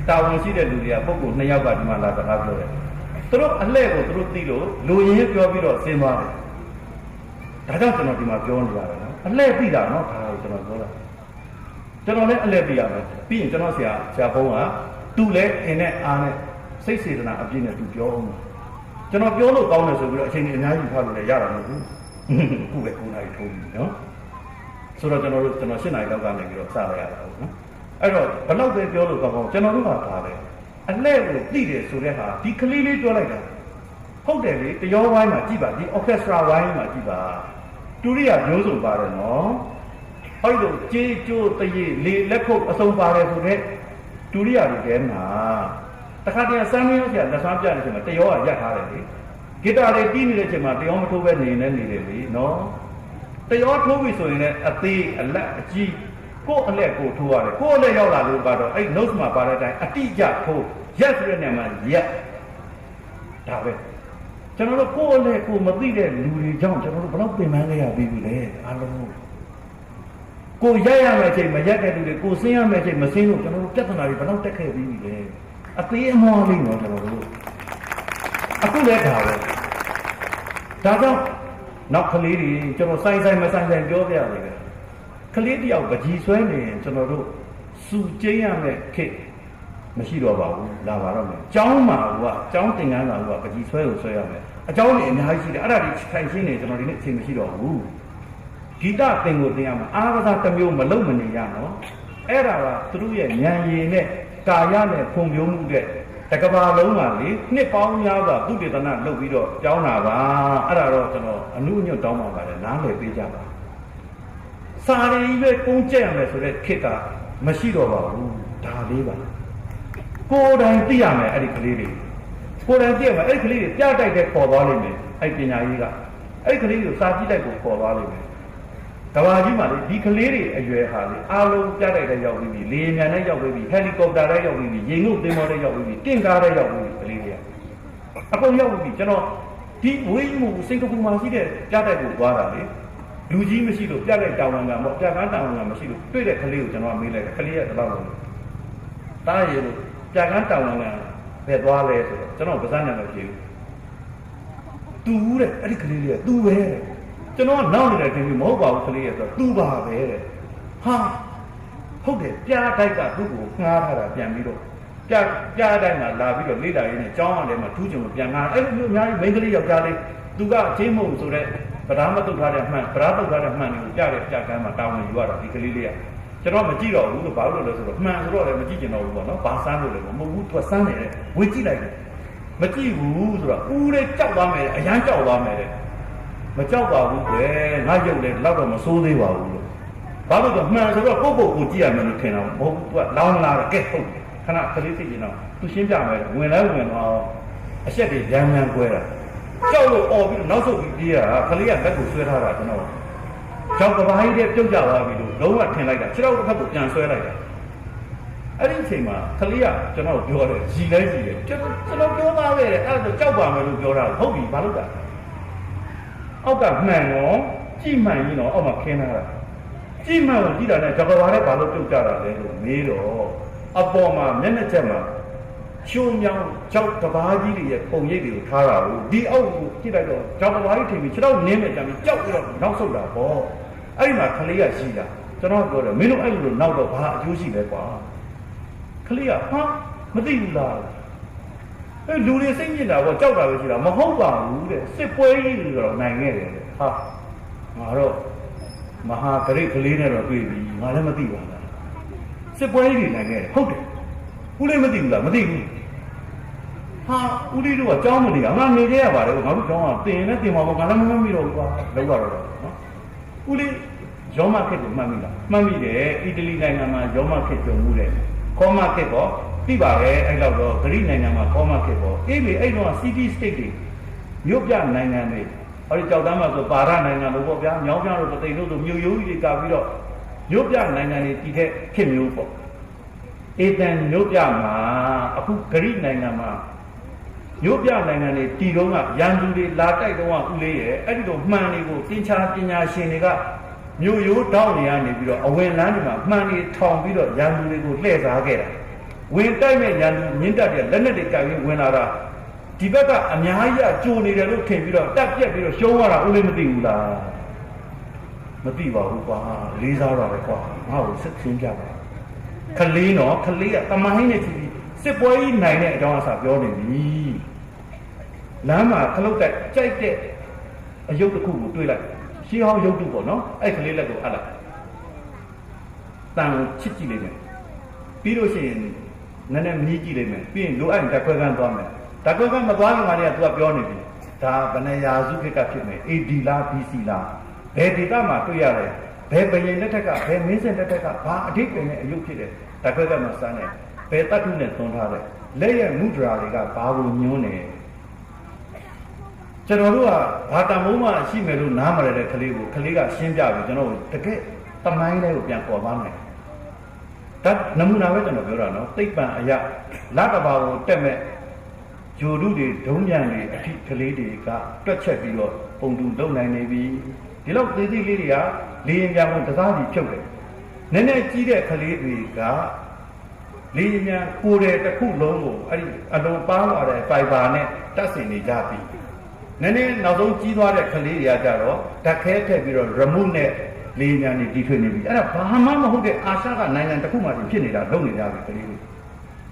တာဝန်ရှိတဲ့လူတွေကပုဂ္ဂိုလ်2ယောက်ကဒီမှာလာစကားပြောတယ်သူတို့အလှဲ့ကိုသူတို့သိလို့လူရင်းပြောပြီးတော့ဆင်းသွားတယ်ဒါကြောင့်ကျွန်တော်ဒီမှာပြောနေရတယ်နော်အလှဲ့သိတာနော်ဒါကိုကျွန်တော်ပြောတာကျွန်တော်လည်းအလှဲ့သိရမယ်ပြီးရင်ကျွန်တော်ဆရာဘုန်းကသူ့လည်းအင်းနဲ့အားနဲ့စိတ်စေတနာအပြည့်နဲ့သူပြောအောင်ကျွန်တော်ပြောလို့ကောင်းတယ်ဆိုပြီးတော့အချိန်ကြီးအများကြီးဖတ်လို့လည်းရတာမဟုတ်ဘူးခုပဲ9နာရီထိုးပြီနော်ဆိုတော့ကျွန်တော်7နာရီလောက်ကနေပြီးတော့စရရတာဟုတ်နော်အဲ့တော့ဘလောက်ပဲပြောလို့ကောင်းကောင်းကျွန်တော်တို့ကပါတယ်အလှဲ့ကိုသိတယ်ဆိုတဲ့ဟာဒီကလေးလေးပြောလိုက်တာဟုတ်တယ်လေတရောဝိုင်းမှာကြည့်ပါဒီ orchestra ဝိုင်းမှာကြည့်ပါတူရိယာမျိုးစုံပါတယ်နော်ဟောလို့ကြေးကျိုးတရေလေလက်ခုပ်အစုံပါတယ်ဆိုတဲ့တူရိယာတွေထဲမှာတခါတည်းစမ်းမင်းရောက်ကြလက်ဆွမ်းပြတဲ့အချိန်မှာတရောကရက်ထားတယ်လေဂီတာလေးတီးနေတဲ့အချိန်မှာတရောမထိုးပဲနေတယ်လေနော်တရောထိုးပြီဆိုရင်လည်းအသေးအလက်အကြီးကိုယ့်အလက်ကိုထိုးရတယ်ကိုယ့်အလက်ရောက်လာလို့ကတော့အဲ့ notes မှာပါတဲ့အတိုင်းအတိအကျထိုးရက်ဆိုတဲ့နေရာမှာရက်ဒါပဲကျွန်တော်တို့ကိုယ့်အလက်ကိုမသိတဲ့လူတွေကြောင့်ကျွန်တော်တို့ဘယ်တော့ပင်ပန်းခဲ့ရပြီလဲအားလုံးကိုရက်ရမယ့်အချိန်မရက်တဲ့လူတွေကိုဆင်းရမယ့်အချိန်မဆင်းလို့ကျွန်တော်တို့ပြဿနာတွေဘယ်တော့တက်ခဲ့ပြီလဲအသေးအမွှားလေးတော့ကျွန်တော်တို့အခုလည်းဒါပဲဒါကြောင့်နောက်ကလေးတွေကျွန်တော်ဆိုင်မဆိုင်ပြောပြရတယ်ကလေးတယောက်ပကြီးဆွဲနေရင်ကျွန်တော်တို့စုကျင်းရမယ့်ခေတ်မရှိတော့ပါဘူးလာပါတော့မယ်ကျောင်းမှာကကျောင်းသင်ခန်းစာကပကြီးဆွဲကိုဆွဲရမယ်အကျောင်းတွေအများကြီးရှိတယ်အဲ့ဒါတွေခိုင်ရှင်းနေကျွန်တော်ဒီနေ့အချိန်မရှိတော့ဘူးဂီတသင်ကိုသင်ရမှာအားကစားတစ်မျိုးမလုံမနေရနော်အဲ့ဒါကသူတို့ရဲ့ဉာဏ်ရည်နဲ့ကာယနဲ့ဖွံ့ဖြိုးမှုတဲ့တကဘာလုံးပါလေနှစ်ပေါင်းများစွာသုတေသနလုပ်ပြီးတော့ကျောင်းတာပါအဲ့ဒါတော့ကျွန်တော်အနုညွတ်တောင်းပါပါတယ်နားလည်ပေးကြပါစာရင်းပဲကုန်းကျက်ရမယ်ဆိုတဲ့ခေတ်ကမရှိတော့ပါဘူးဒါလေးပါကိုယ်တိုင်သိရမယ်အဲ့ဒီကလေးတွေကိုယ်တိုင်သိရမယ်အဲ့ဒီကလေးတွေပြတိုက်တဲ့ခေါ်သွားလိမ့်မယ်အဲ့ပညာရေးကအဲ့ဒီကလေးကိုစာကြည့်လိုက်ကိုခေါ်သွားလိမ့်မယ် ကဘာကြီးမှာလေဒီကလေးတွေအရွယ်ဟာလေအားလုံးပြလိုက်တဲ့ရောက်ပြီးလေယာဉ်နဲ့ရောက်ပြီးဟယ်လီကော်ပတာနဲ့ရောက်ပြီးရေငုပ်သင်္ဘောနဲ့ရောက်ပြီးတင့်ကားနဲ့ရောက်ပြီးကလေးတွေအကုန်ရောက်ပြီးကျွန်တော်ဒီဝေးမှုစင်ကာပူမှာရှိတဲ့ပြတိုက်ကိုသွားတာလေလူကြီးမရှိလို့ပြတိုက်တာဝန်ကပေါ့ပြကန်းတာဝန်ကမရှိလို့တွေ့တဲ့ကလေးကိုကျွန်တော်မေးလိုက်တယ်ကလေးရဲ့တလောက်လို့တားရည်လို့ပြကန်းတာဝန်ကပဲသွားလဲဆိုတော့ကျွန်တော်ဗဇက်နဲ့မပြေဘူးသူ့တဲ့အဲ့ဒီကလေးလေးကသူ့ပဲတဲ့ကျွန်တော်နောက်နေတယ်ခင်ဗျမဟုတ်ပါဘူးကလေးရဲ့ဆိုတော့သူ့ပါပဲတဲ့ဟာဟုတ်တယ်ပြားတိုက်ကသူ့ကိုငှားထားတာပြန်ပြီးတော့ပြားတိုင်းမှာလာပြီးတော့လေ့လာရင်းနဲ့ကျောင်းအောင်ထဲမှာထူးချွန်လို့ပြန်ငှားအဲ့လိုမျိုးအများကြီးမိန်းကလေးယောက်ျားလေးသူကအချင်းမဟုတ်ဆိုတဲ့ဗဒါမတုတ်ထားတဲ့မှန်ဗဒါတုတ်ထားတဲ့မှန်တွေကိုပြတဲ့ပြကန်းမှာတာဝန်ယူရတာဒီကလေးလေးကကျွန်တော်မကြည့်တော့ဘူးလို့ဘာလို့လဲဆိုတော့မှန်ဆိုတော့လည်းမကြည့်ကျင်တော့ဘူးပေါ့နော်ဘာစမ်းလို့လဲမဟုတ်ဘူးသူကစမ်းနေတယ်ဝေကြည့်လိုက်တယ်မကြည့်ဘူးဆိုတော့ဦးလေးကြောက်သွားမယ်အရန်ကြောက်သွားမယ်တဲ့မကြောက်ပါဘူးကွယ်ငါရုပ်လည်းတော့တော့မစိုးသေးပါဘူးလို့ဘာလို့လဲမှန်ဆိုတော့ကိုကြည့်ရမယ်လို့ထင်တာမဟုတ်ဘူးသူကလောင်းလာတယ်ကဲဟုတ်တယ်ခဏကလေးသိကျင်တော့သူရှင်းပြမယ်ဝင်တော့အဆက်တွေရမ်းကွဲတာကြောက်လို့អော်ပြီးနောက်ဆုတ်ပြီးပြေးတာကလေးကဘက်ကိုဆွဲထားတာကျွန်တော်ကြောက်ကဘာကြီးတဲ့ပြုတ်ကြသွားပြီလို့လုံးဝထင်လိုက်တာခြေထောက်တစ်ဖက်ကိုပြန်ဆွဲလိုက်တာအဲ့ဒီအချိန်မှာကလေးကကျွန်တော်ပြောတယ်ရီလဲရီတယ်ကျွန်တော်ပြောသားပဲအဲ့ဒါကြောက်ပါမယ်လို့ပြောတာဟုတ်ပြီဘာလို့လဲအောက်ကမှန်တော့ကြည့်မှန်ရင်တော့အောက်မှာခင်းထားတာကြည့်မှန်ကိုကြည့်တာနဲ့ကြောက်ကဘာလဲဘာလို့ပြုတ်ကြတာလဲလို့မေးတော့အပေါ်မှာမျက်နှာချက်မှာရှုံမြောင်းကြောက်ကဘာကြီးတွေရဲ့ပုံရိပ်တွေကိုထားတာကိုဒီအောက်ကိုကြည့်လိုက်တော့ကြောက်ကဘာကြီးထင်ပြီးခြေထောက်နင်းမဲ့ကြပြီးကြောက်ပြီးတော့နောက်ဆုတ်တာပေါ့အဲ့ဒီမှာကလေးကရှိတာကျွန်တော်ပြောတယ်မင်းတို့အဲ့လိုနောက်တော့ဘာအကျိုးရှိလဲကွာကလေးကဟာမသိဘူးလားအဲ့လူတွေစိတ်ညစ်တာပေါ့ကြောက်တာပဲရှိတာမဟုတ်ပါဘူးတဲ့စစ်ပွဲကြီးတွေတော့နိုင်ခဲ့တယ်တဲ့ဟာငါတော့မဟာဂရိတ်ကလေးနဲ့တော့တွေ့ပြီငါလည်းမသိပါဘူးစစ်ပွဲကြီးတွေနိုင်ခဲ့တယ်ဟုတ်တယ်ဦးလေးမသိဘူးလားမသိဘူးဟာဦးလေးတို့ကကြောင်းမနေအောင်ငါနေကြရပါတယ်ငါတို့ကြောင်းကတင်နဲ့တင်ပါဘောငါလည်းမမှတ်မိတော့ဘူးကွာလောက်ရတော့နော်ဦးလေးရောမခက်ကိုမှတ်မိလားမှတ်မိတယ်အီတလီနိုင်ငံမှာရောမခက်ကြုံမှုတယ်ခေါမခက်တော့သိပါရဲ့အဲ့လောက်တော့ဂရိနိုင်ငံမှာခေါမခက်ပေါ့အေးလေအဲ့တော့ city state တွေမြို့ပြနိုင်ငံတွေဟောဒီကြောက်တမ်းမှာဆိုပါရနိုင်ငံလို့ပေါ့ဗျာမြောင်းပြတို့တိတ်တို့မြို့ရိုးကြီးတွေကပြီးတော့မြို့ပြနိုင်ငံတွေတည်တဲ့ခေတ်မျိုးပေါ့အေတန်မြို့ပြမှာအခုဂရိနိုင်ငံမှာမြို့ပြနိုင်ငံတွေတည်တော့ကရန်သူတွေလာတိုက်တော့ဦးလေးရဲ့အဲ့ဒီတော့မှန်တွေကိုသင်္ချာပညာရှင်တွေကမြို့ရိုးတောင်းနေရနေပြီးတော့အဝင်လန်းတွေမှာမှန်တွေထောင်ပြီးတော့ရန်သူတွေကိုလှည့်စားခဲ့တာဝင်တိုက်မဲ့ရန်သူမြင့်တက်တဲ့လက်နက်တွေကပ်ပြီးဝင်လာတာဒီဘက်ကအများကြီးအကျိုးနေတယ်လို့ထင်ပြီးတော့တက်ပြက်ပြီးတော့ရှုံးရတာဦးလေးမသိဘူးလားမသိပါဘူးကွာလေးစားပါပဲကွာငါ့ကိုစစ်ချင်းပြပါကလေးနော်ကလေးကတမိုင်းနဲ့ကြည့်ပြီးစစ်ပွဲကြီးနိုင်တဲ့အကြောင်းအစားပြောနေပြီလမ်းမှာခလုတ်တက်ကြိုက်တဲ့အယုတ်တစ်ခုကိုတွေးလိုက်ရှင်းဟောင်းယုတ်တုပေါ့နော်အဲ့ကလေးလက်ကိုအပ်လိုက်တန်ကိုချစ်ကြည့်လိုက်မယ်ပြီးလို့ရှိရင်နည်းနည်းမြည်ကြည့်လိုက်မယ်ပြီးရင်လိုအပ်ရင်တက်ခွဲကန်းသွားမယ်တက်ခွဲကန်းမသွားခင်ကတည်းက तू ကပြောနေပြီဒါဗနရာစုခေတ်ကဖြစ်မယ် AD လား BC လားဘယ်ဒေသမှာတွေ့ရတယ်ဘယ်ဘယင်လက်ထက်ကဘယ်မင်းစင်လက်ထက်ကဘာအဓိပ္ပာယ်နဲ့အယုတ်ဖြစ်တယ်တက်ခွဲကန်းမှာစမ်းတယ်ဘယ်တတ်ထုနဲ့သွန်းထားတယ်လက်ရဲ့မုဒရာတွေကဘာကိုညွှန်းနေကျွန်တော်တို့ကဘာတမိုးမှရှိမယ်လို့နားမရတဲ့ကလေးကိုကလေးကရှင်းပြပြီးကျွန်တော်တို့တကယ်တမိုင်းလေးကိုပြန်ပေါ်သွားမယ်ဒါနမူနာပဲကျွန်တော်ပြောတာနော်သိပ္ပံအရာလကဘာကိုတက်မဲ့ဂျိုဒုတွေဒုံးပြန်တွေအထိကလေးတွေကတွက်ချက်ပြီးတော့ပုံတူလုံနိုင်နေပြီဒီလောက်သေးသေးလေးတွေကလေရင်ပြန်ကိုတစားစီဖြုတ်တယ်နည်းနည်းကြီးတဲ့ကလေးတွေကလေရင်ပြန်ကိုယ်တဲ့တစ်ခုလုံးကိုအဲ့ဒီအလုံးပါလာတဲ့ fiber နဲ့တက်ဆင်နေကြပြီနည်းနည်းနောက်ဆုံးကြီးသွားတဲ့ကလေးတွေကကြတော့ဓာတ်ခဲထည့်ပြီးတော့ remote နဲ့လေယာဉ်တွေတီထွေနေပြီအဲ့ဒါဘာမှမဟုတ်တဲ့အာရှကနိုင်ငံတစ်ခုမှဖြစ်နေတာလုပ်နေကြပြီကလေးတွေ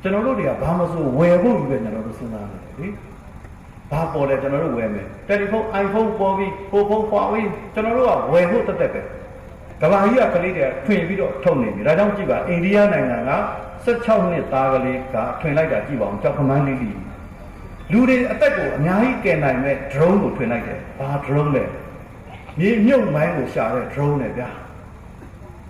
ကျွန်တော်တို့တွေကဘာမဆိုဝယ်ဖို့ယူပဲကျွန်တော်တို့စဉ်းစားနေတယ်လေဘာပေါ်လဲကျွန်တော်တို့ဝယ်မယ်တယ်လီဖုန်း iPhone ပေါ်ပြီးပိုဖုန်း Huawei ကျွန်တော်တို့ကဝယ်ဖို့တက်တက်ပဲကဘာကြီးကကလေးတွေကထွင်ပြီးတော့ထုတ်နေပြီဒါကြောင့်ကြည့်ပါအိန္ဒိယနိုင်ငံက16နှစ်သားကလေးကထွင်လိုက်တာကြည့်ပါအောင်ကြောက်ခမန်းလေးလေးလူတွေအသက်ကိုအများကြီးကယ်နိုင်မဲ့ drone ကိုထွင်လိုက်တယ်ဘာ drone လဲမြေမြုပ်မိုင်းကိုရှာတဲ့ drone နဲ့ဗျာ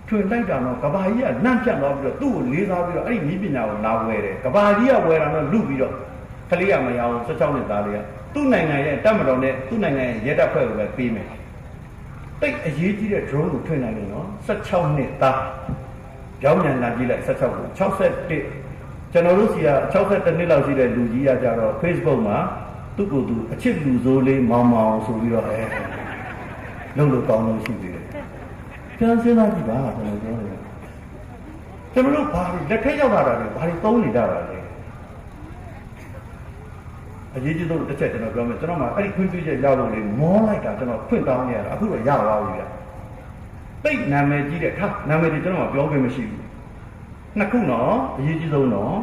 ထွင်လိုက်တာတော့ကဘာကြီးကလန့်ပြတ်သွားပြီးတော့သူ့ကိုလေးစားပြီးတော့အဲ့ဒီနည်းပညာကိုလာဝယ်တယ်ကဘာကြီးကဝယ်တာတော့လူပြီးတော့ကလေးကမရအောင်16နှစ်သားလေးကသူ့နိုင်ငံရဲ့တပ်မတော်နဲ့သူ့နိုင်ငံရဲ့ရဲတပ်ဖွဲ့ကိုပဲပေးမယ် တိတ်အရေးကြီးတဲ့ drone ကိုထွင်နိုင်တယ်နော်16နှစ်သားကြောင်းညံလာကြည့်လိုက်16ကို61ကျွန်တော်တို့စီက61နှစ်လောက်ရှိတဲ့လူကြီးကကြတော့ Facebook မှာသူ့ကိုယ်သူအချစ်လူဆိုးလေးမောင်မောင်ဆိုပြီးတော့လုံးလို့ကောင်းလို့ရှိသေးတယ်ပြန်စဉ်းစားကြည့်ပါကျွန်တော်ပြောတယ်ကျွန်တော်တို့ဘာတွေလက်ထက်ရောက်လာတာလဲဘာတွေသုံးနေကြတာလဲအရေးကြီးဆုံးတစ်ချက်ကျွန်တော်ပြောမယ်ကျွန်တော်မှအဲ့ဒီခွင့်ပြုချက်ရလို့လေမောလိုက်တာကျွန်တော်ခွင့်တောင်းနေရတာအခုတော့ရသွားပြီဗျတိတ်နာမည်ကြီးတဲ့ဟာနာမည်တွေကျွန်တော်ပြောခွင့်မရှိဘူးနှစ်ခုနော်အရေးကြီးဆုံးနော်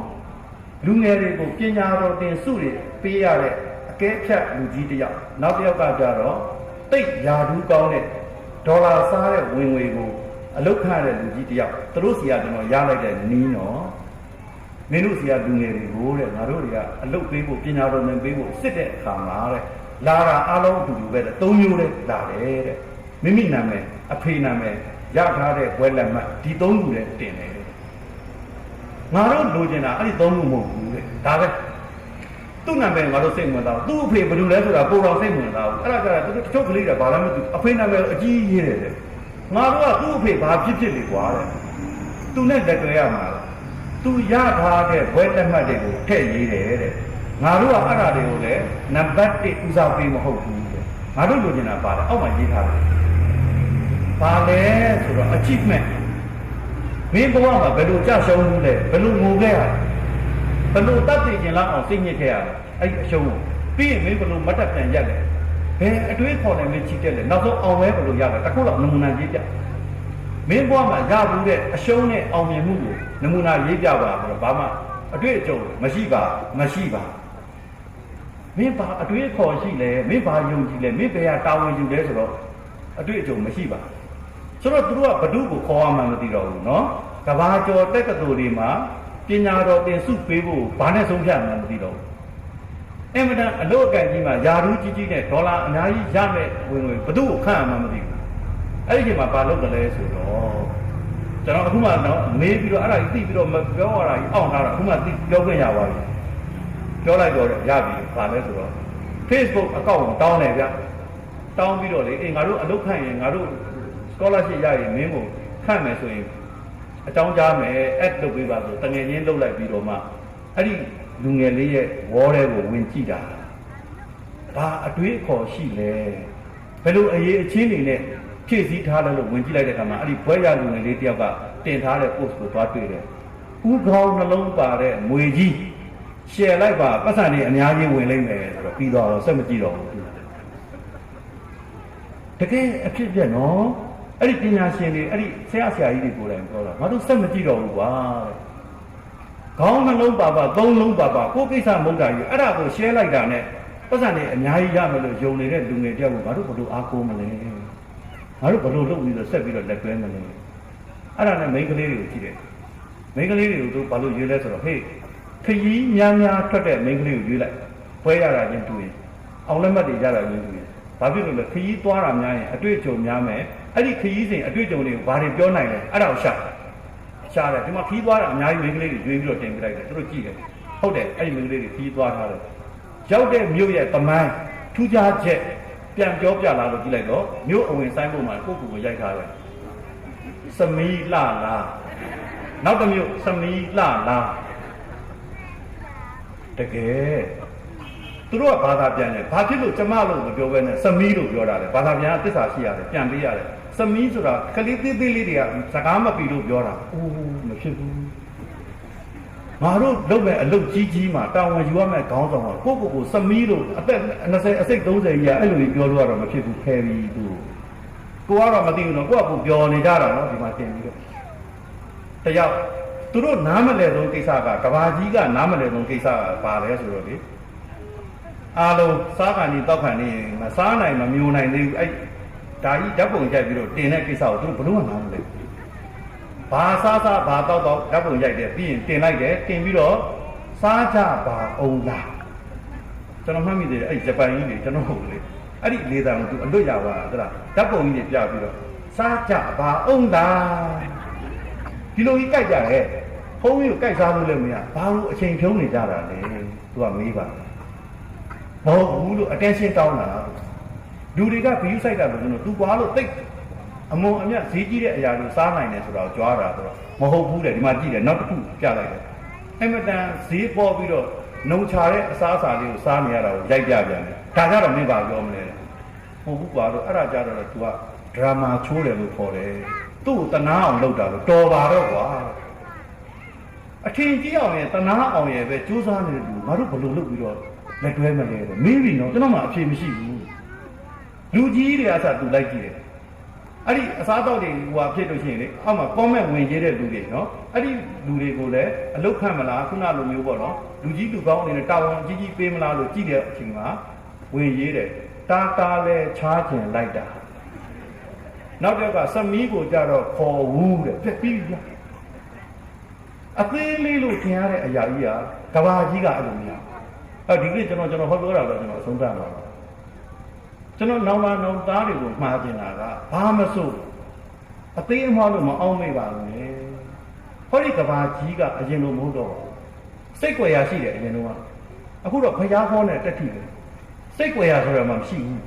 လူငယ်တွေကိုပညာတော်တင်စုတွေပေးရတဲ့အကဲဖြတ်လူကြီးတယောက်နောက်တစ်ယောက်ကကြတော့တိတ်ယာဒူးကောင်းတဲ့ဒေါ်လာစားတဲ့ဝင်ငွေကိုအလုတ်ခရတဲ့လူကြီးတယောက်သူတို့စီကကျွန်တော်ရလိုက်တဲ့နီးနော်မင်းတို့စီကလူငယ်တွေကိုတဲ့ငါတို့တွေကအလုတ်ပေးဖို့ပညာတော်နဲ့ပေးဖို့စစ်တဲ့အခါမှာတဲ့လာတာအားလုံးအတူတူပဲတဲ့၃မျိုးနဲ့လာတယ်တဲ့မိမိနာမည်အဖေနာမည်ရထားတဲ့ဘွဲလက်မှတ်ဒီ၃ခုနဲ့တင်တယ်ငါတို့လိုချင်တာအဲ့ဒီ၃ခုမဟုတ်ဘူးတဲ့ဒါပဲသူ့နာမည်ငါတို့စိတ်ဝင်စားသူ့အဖေဘယ်လိုလဲဆိုတာပုံတော်စိတ်ဝင်စားဘူးအဲ့ဒါကြတာသူတချို့ကလေးတွေဘာလဲမသိအဖေနာမည်အကြီးကြီးရေးတယ်ငါတို့ကသူ့အဖေဘာဖြစ်ဖြစ်လေကွာတဲ့သူနဲ့လက်တွေ့ရမှာသူရထားတဲ့ဘွဲလက်မှတ်တွေကိုထည့်ရေးတယ်တဲ့ငါတို့ကအဲ့ဒါတွေကိုလည်းနံပါတ်1ဦးစားပေးမဟုတ်ဘူးတဲ့ငါတို့လိုချင်တာပါတယ်အောက်မှာရေးထားတယ်ဘာလဲဆိုတော့ achievement မင်းဘဝမှာဘယ်လိုကြရှုံးမှုလဲဘယ်လိုငိုခဲ့ရဘယ်လိုတတ်သိကျင်လောက်အောင်စိတ်ညစ်ခဲ့ရအဲ့ဒီအရှုံးကိုပြီးရင်မင်းဘယ်လိုမတ်တက်ပြန်ရက်လဲဘယ်အတွေးခေါ်နိုင်မင်းချစ်တယ်လဲနောက်ဆုံးအောင်လဲဘယ်လိုရလဲတခုတော့နမူနာရေးပြမင်းဘဝမှာရဘူးတဲ့အရှုံးနဲ့အောင်မြင်မှုကိုနမူနာရေးပြပါဆိုတော့ဘာမှအတွေ့အကြုံမရှိပါမင်းဘာအတွေးခေါ်ရှိလဲမင်းဘာယုံကြည်လဲမင်းဘယ်ဟာတာဝန်ယူလဲဆိုတော့အတွေ့အကြုံမရှိပါဆိုတော့သူတို့ကဘဒုကိုခေါ်ရမှမသိတော့ဘူးเนาะကဘာကျော်တက်ကတူတွေမှာပညာတော်တင်စုပေးဖို့ဘာနဲ့ဆုံးဖြတ်မှမသိတော့ဘူးအင်မတန်အလို့အကန့်ကြီးမှာယာရူးကြီးကြီးနဲ့ဒေါ်လာအများကြီးရမဲ့ဝင်ငွေဘဒုကိုခန့်ရမှမသိဘူးအဲ့ဒီချိန်မှာဘာလုပ်ကြလဲဆိုတော့ကျွန်တော်အခုမှတော့မေးပြီးတော့အဲ့ဒါကြီးသိပြီးတော့မပြောရတာကြီးအောင့်ထားတာအခုမှသိပြောခွင့်ရပါပြီပြောလိုက်တော့ရပြီဘာလဲဆိုတော့ Facebook အကောင့်တောင်းတယ်ဗျတောင်းပြီးတော့လေငါတို့အလုပ်ခန့်ရင်ငါတို့ scholarship ရရင်မင်းကိုခန့်မယ်ဆိုရင်အကြောင်းကြားမယ် add လုပ်ပေးပါဆိုတငယ်ချင်းလုပ်လိုက်ပြီးတော့မှအဲ့ဒီလူငယ်လေးရဲ့ wall တွေကိုဝင်ကြည့်တာဘာအတွေးအခေါ်ရှိလဲဘယ်လိုအရေးအချင်းတွေနဲ့ဖြည့်ဆည်းထားလဲလို့ဝင်ကြည့်လိုက်တဲ့အခါမှာအဲ့ဒီဘွဲရလူငယ်လေးတယောက်ကတင်ထားတဲ့ post ကိုသွားတွေ့တယ်ဥခေါင်းနှလုံးပါတဲ့ငွေကြီးရှယ်လိုက်ပါပတ်စံတွေအများကြီးဝင်လိမ့်မယ်ဆိုတော့ပြီးတော့ဆက်မကြည့်တော့ဘူးတကယ်အဖြစ်ပြက်နော်အဲ့ဒီပညာရှင်တွေအဲ့ဒီဆရာကြီးတွေကိုယ်တိုင်ပြောတာငါတို့ဆက်မကြည့်တော့ဘူးကွာခေါင်းနှလုံးပါသုံးလုံးပါကိုယ်ကိစ္စမဟုတ်တာကြီးအဲ့ဒါကိုရှယ်လိုက်တာနဲ့ပတ်စံတွေအများကြီးရမယ်လို့ယုံနေတဲ့လူငယ်တယောက်ကိုငါတို့ဘယ်လိုအားကိုးမလဲငါတို့ဘယ်လိုလုပ်ပြီးတော့ဆက်ပြီးတော့လက်တွဲမလဲအဲ့ဒါနဲ့မိန်းကလေးတွေကိုကြည့်တယ်မိန်းကလေးတွေကိုတို့ဘာလို့ရွေးလဲဆိုတော့ဟေးခရီးများထွက်တဲ့မိန်းကလေးကိုရွေးလိုက်ဖွဲရတာချင်းတူရင်အောင်လက်မှတ်တွေရတာချင်းတူရင်ဘာဖြစ်လို့လဲခရီးသွားတာများရင်အတွေ့အကြုံများမယ်အဲ့ဒီခရီးစဉ်အတွေ့အကြုံတွေကိုဘာတွေပြောနိုင်လဲအဲ့ဒါကိုရှာတယ်ဒီမှာခရီးသွားတာအများကြီးမိန်းကလေးတွေရွေးပြီးတော့တင်ပြလိုက်တယ်သူတို့ကြည့်တယ်ဟုတ်တယ်အဲ့ဒီမိန်းကလေးတွေခရီးသွားထားတယ်ရောက်တဲ့မြို့ရဲ့တမိုင်းထူးခြားချက်ပြန်ပြောပြလာလို့ကြည့်လိုက်တော့မြို့အဝင်ဆိုင်ပုံမှာကိုယ့်ကိုယ်ကိုရိုက်ထားတယ်စမီးလှလားနောက်တစ်မြို့စမီးလှလားတကယ်သူတို့ကဘာသာပြန်တယ်ဘာဖြစ်လို့ကျမလို့မပြောဘဲနဲ့စမီးလို့ပြောတာလဲဘာသာပြန်ကသစ္စာရှိရတယ်ပြန်ပေးရတယ်စမီးဆိုတာကလေးသေးသေးလေးတွေကစကားမပြီးလို့ပြောတာအိုးမဖြစ်ဘူးငါတို့လုပ်မဲ့အလုပ်ကြီးမှာတာဝန်ယူရမဲ့ခေါင်းဆောင်ကကိုစမီးလို့အသက်20အစိတ်30ကြီးကအဲ့လိုကြီးပြောလို့ကတော့မဖြစ်ဘူးခဲပြီးသူကိုကတော့မသိဘူးနော်ကိုကပြောနေကြတာနော်ဒီမှာတင်ပြီးတော့တယောက်သူတို့နားမလဲဆုံးကိစ္စကကဘာကြီးကနားမလဲဆုံးကိစ္စကဘာလဲဆိုတော့လေအားလုံးစားခံနေတောက်ခံနေမစားနိုင်မမျိုးနိုင်သေးဘူးအဲ့ဒါကြီးဓာတ်ပုံရိုက်ပြီးတော့တင်တဲ့ကိစ္စကိုသူတို့ဘလို့မှနားမလဲဘာစားဘာတောက်ဓာတ်ပုံရိုက်တယ်ပြီးရင်တင်လိုက်တယ်တင်ပြီးတော့စားကြပါအောင်လားကျွန်တော်မှတ်မိသေးတယ်အဲ့ဂျပန်ကြီးတွေကျွန်တော်ဟုတ်လေအဲ့ဒီလေသာကိုသူအလွတ်ရပါသလားဓာတ်ပုံကြီးတွေပြပြီးတော့စားကြပါအောင်လားဒီလိုကြီးကြိုက်ကြတယ်ဘုန်းကြီးကိုကြိုက်စားလို့လည်းမရဘာလို့အချိန်ဖြုံးနေကြတာလဲသူကမေးပါမဟုတ်ဘူးလို့ attention တောင်းတာ လူတွေကဘီယူဆိုင်တာလို့ကျွန်တော်သူကွာလို့တိတ်အမုံအမြတ်ဈေးကြီးတဲ့အရာကိုစားနိုင်တယ်ဆိုတော့ကြွားတာဆိုတော့မဟုတ်ဘူးတဲ့ဒီမှာကြည့်တယ်နောက်တစ်ခုပြလိုက်တယ်အမတန်ဈေးပေါ်ပြီးတော့နှုံချတဲ့အစားအစာလေးကိုစားနေရတာကိုရိုက်ပြပြန်တယ်ဒါကြတော့မင်းပါပြောမလဲမဟုတ်ဘူးကွာတော့အဲ့ဒါကြတော့ तू ကဒရာမာချိုးတယ်လို့ခေါ်တယ်သူ့ကိုတနာအောင်လုပ်တာလို့တော်ပါတော့ကွာအထင်ကြီးအောင်ရဲ့တနာအောင်ရဲ့ပဲစူးစမ်းနေတယ်သူငါတို့ဘယ်လိုလုပ်ပြီးတော့လက်တွဲမလဲတဲ့မင်းပြီနော်ကျွန်တော်မှအဖြေမရှိဘူးလူကြီးတွေအစားသူလိုက်ကြည့်တယ်အဲ့ဒီအစားတော့တွေဟိုဖြစ်လို့ရှိရင်လေအောက်မှာ comment ဝင်ကြတဲ့လူတွေနော်အဲ့ဒီလူတွေကိုလည်းအလုတ်ခတ်မလားခုနလိုမျိုးပေါ့နော်လူကြီးလူကောင်းအနေနဲ့တာဝန်ကြီးကြီးပေးမလားလို့ကြည့်တဲ့အချိန်မှာဝင်ရေးတယ်တာတာလဲချားကျင်လိုက်တာနောက်တစ်ခါစမီးကိုကြတော့ခေါ်ဝူးတဲ့ပြက်ပြီးလားအသေးလေးလို့ထင်ရတဲ့အရာကြီးကကဘာကြီးကအဲ့လိုမျိုးဒီကိကျွန်တော်ဟောပြောတာတော့ကျွန်တော်အဆုံးသတ်ပါတော့ကျွန်တော်နောင်သားတွေကိုမှားကျင်တာကဘာမစိုးအသေးအမလို့မအောင်မိပါဘူးလေဟောဒီကဘာကြီးကအရင်လိုမဟုတ်တော့စိတ်ကြွယ်ရရှိတယ်အရင်တော့အခုတော့ဖျားခေါ်နဲ့တက်ထိတယ်စိတ်ကြွယ်ရဆိုတော့မှမရှိဘူး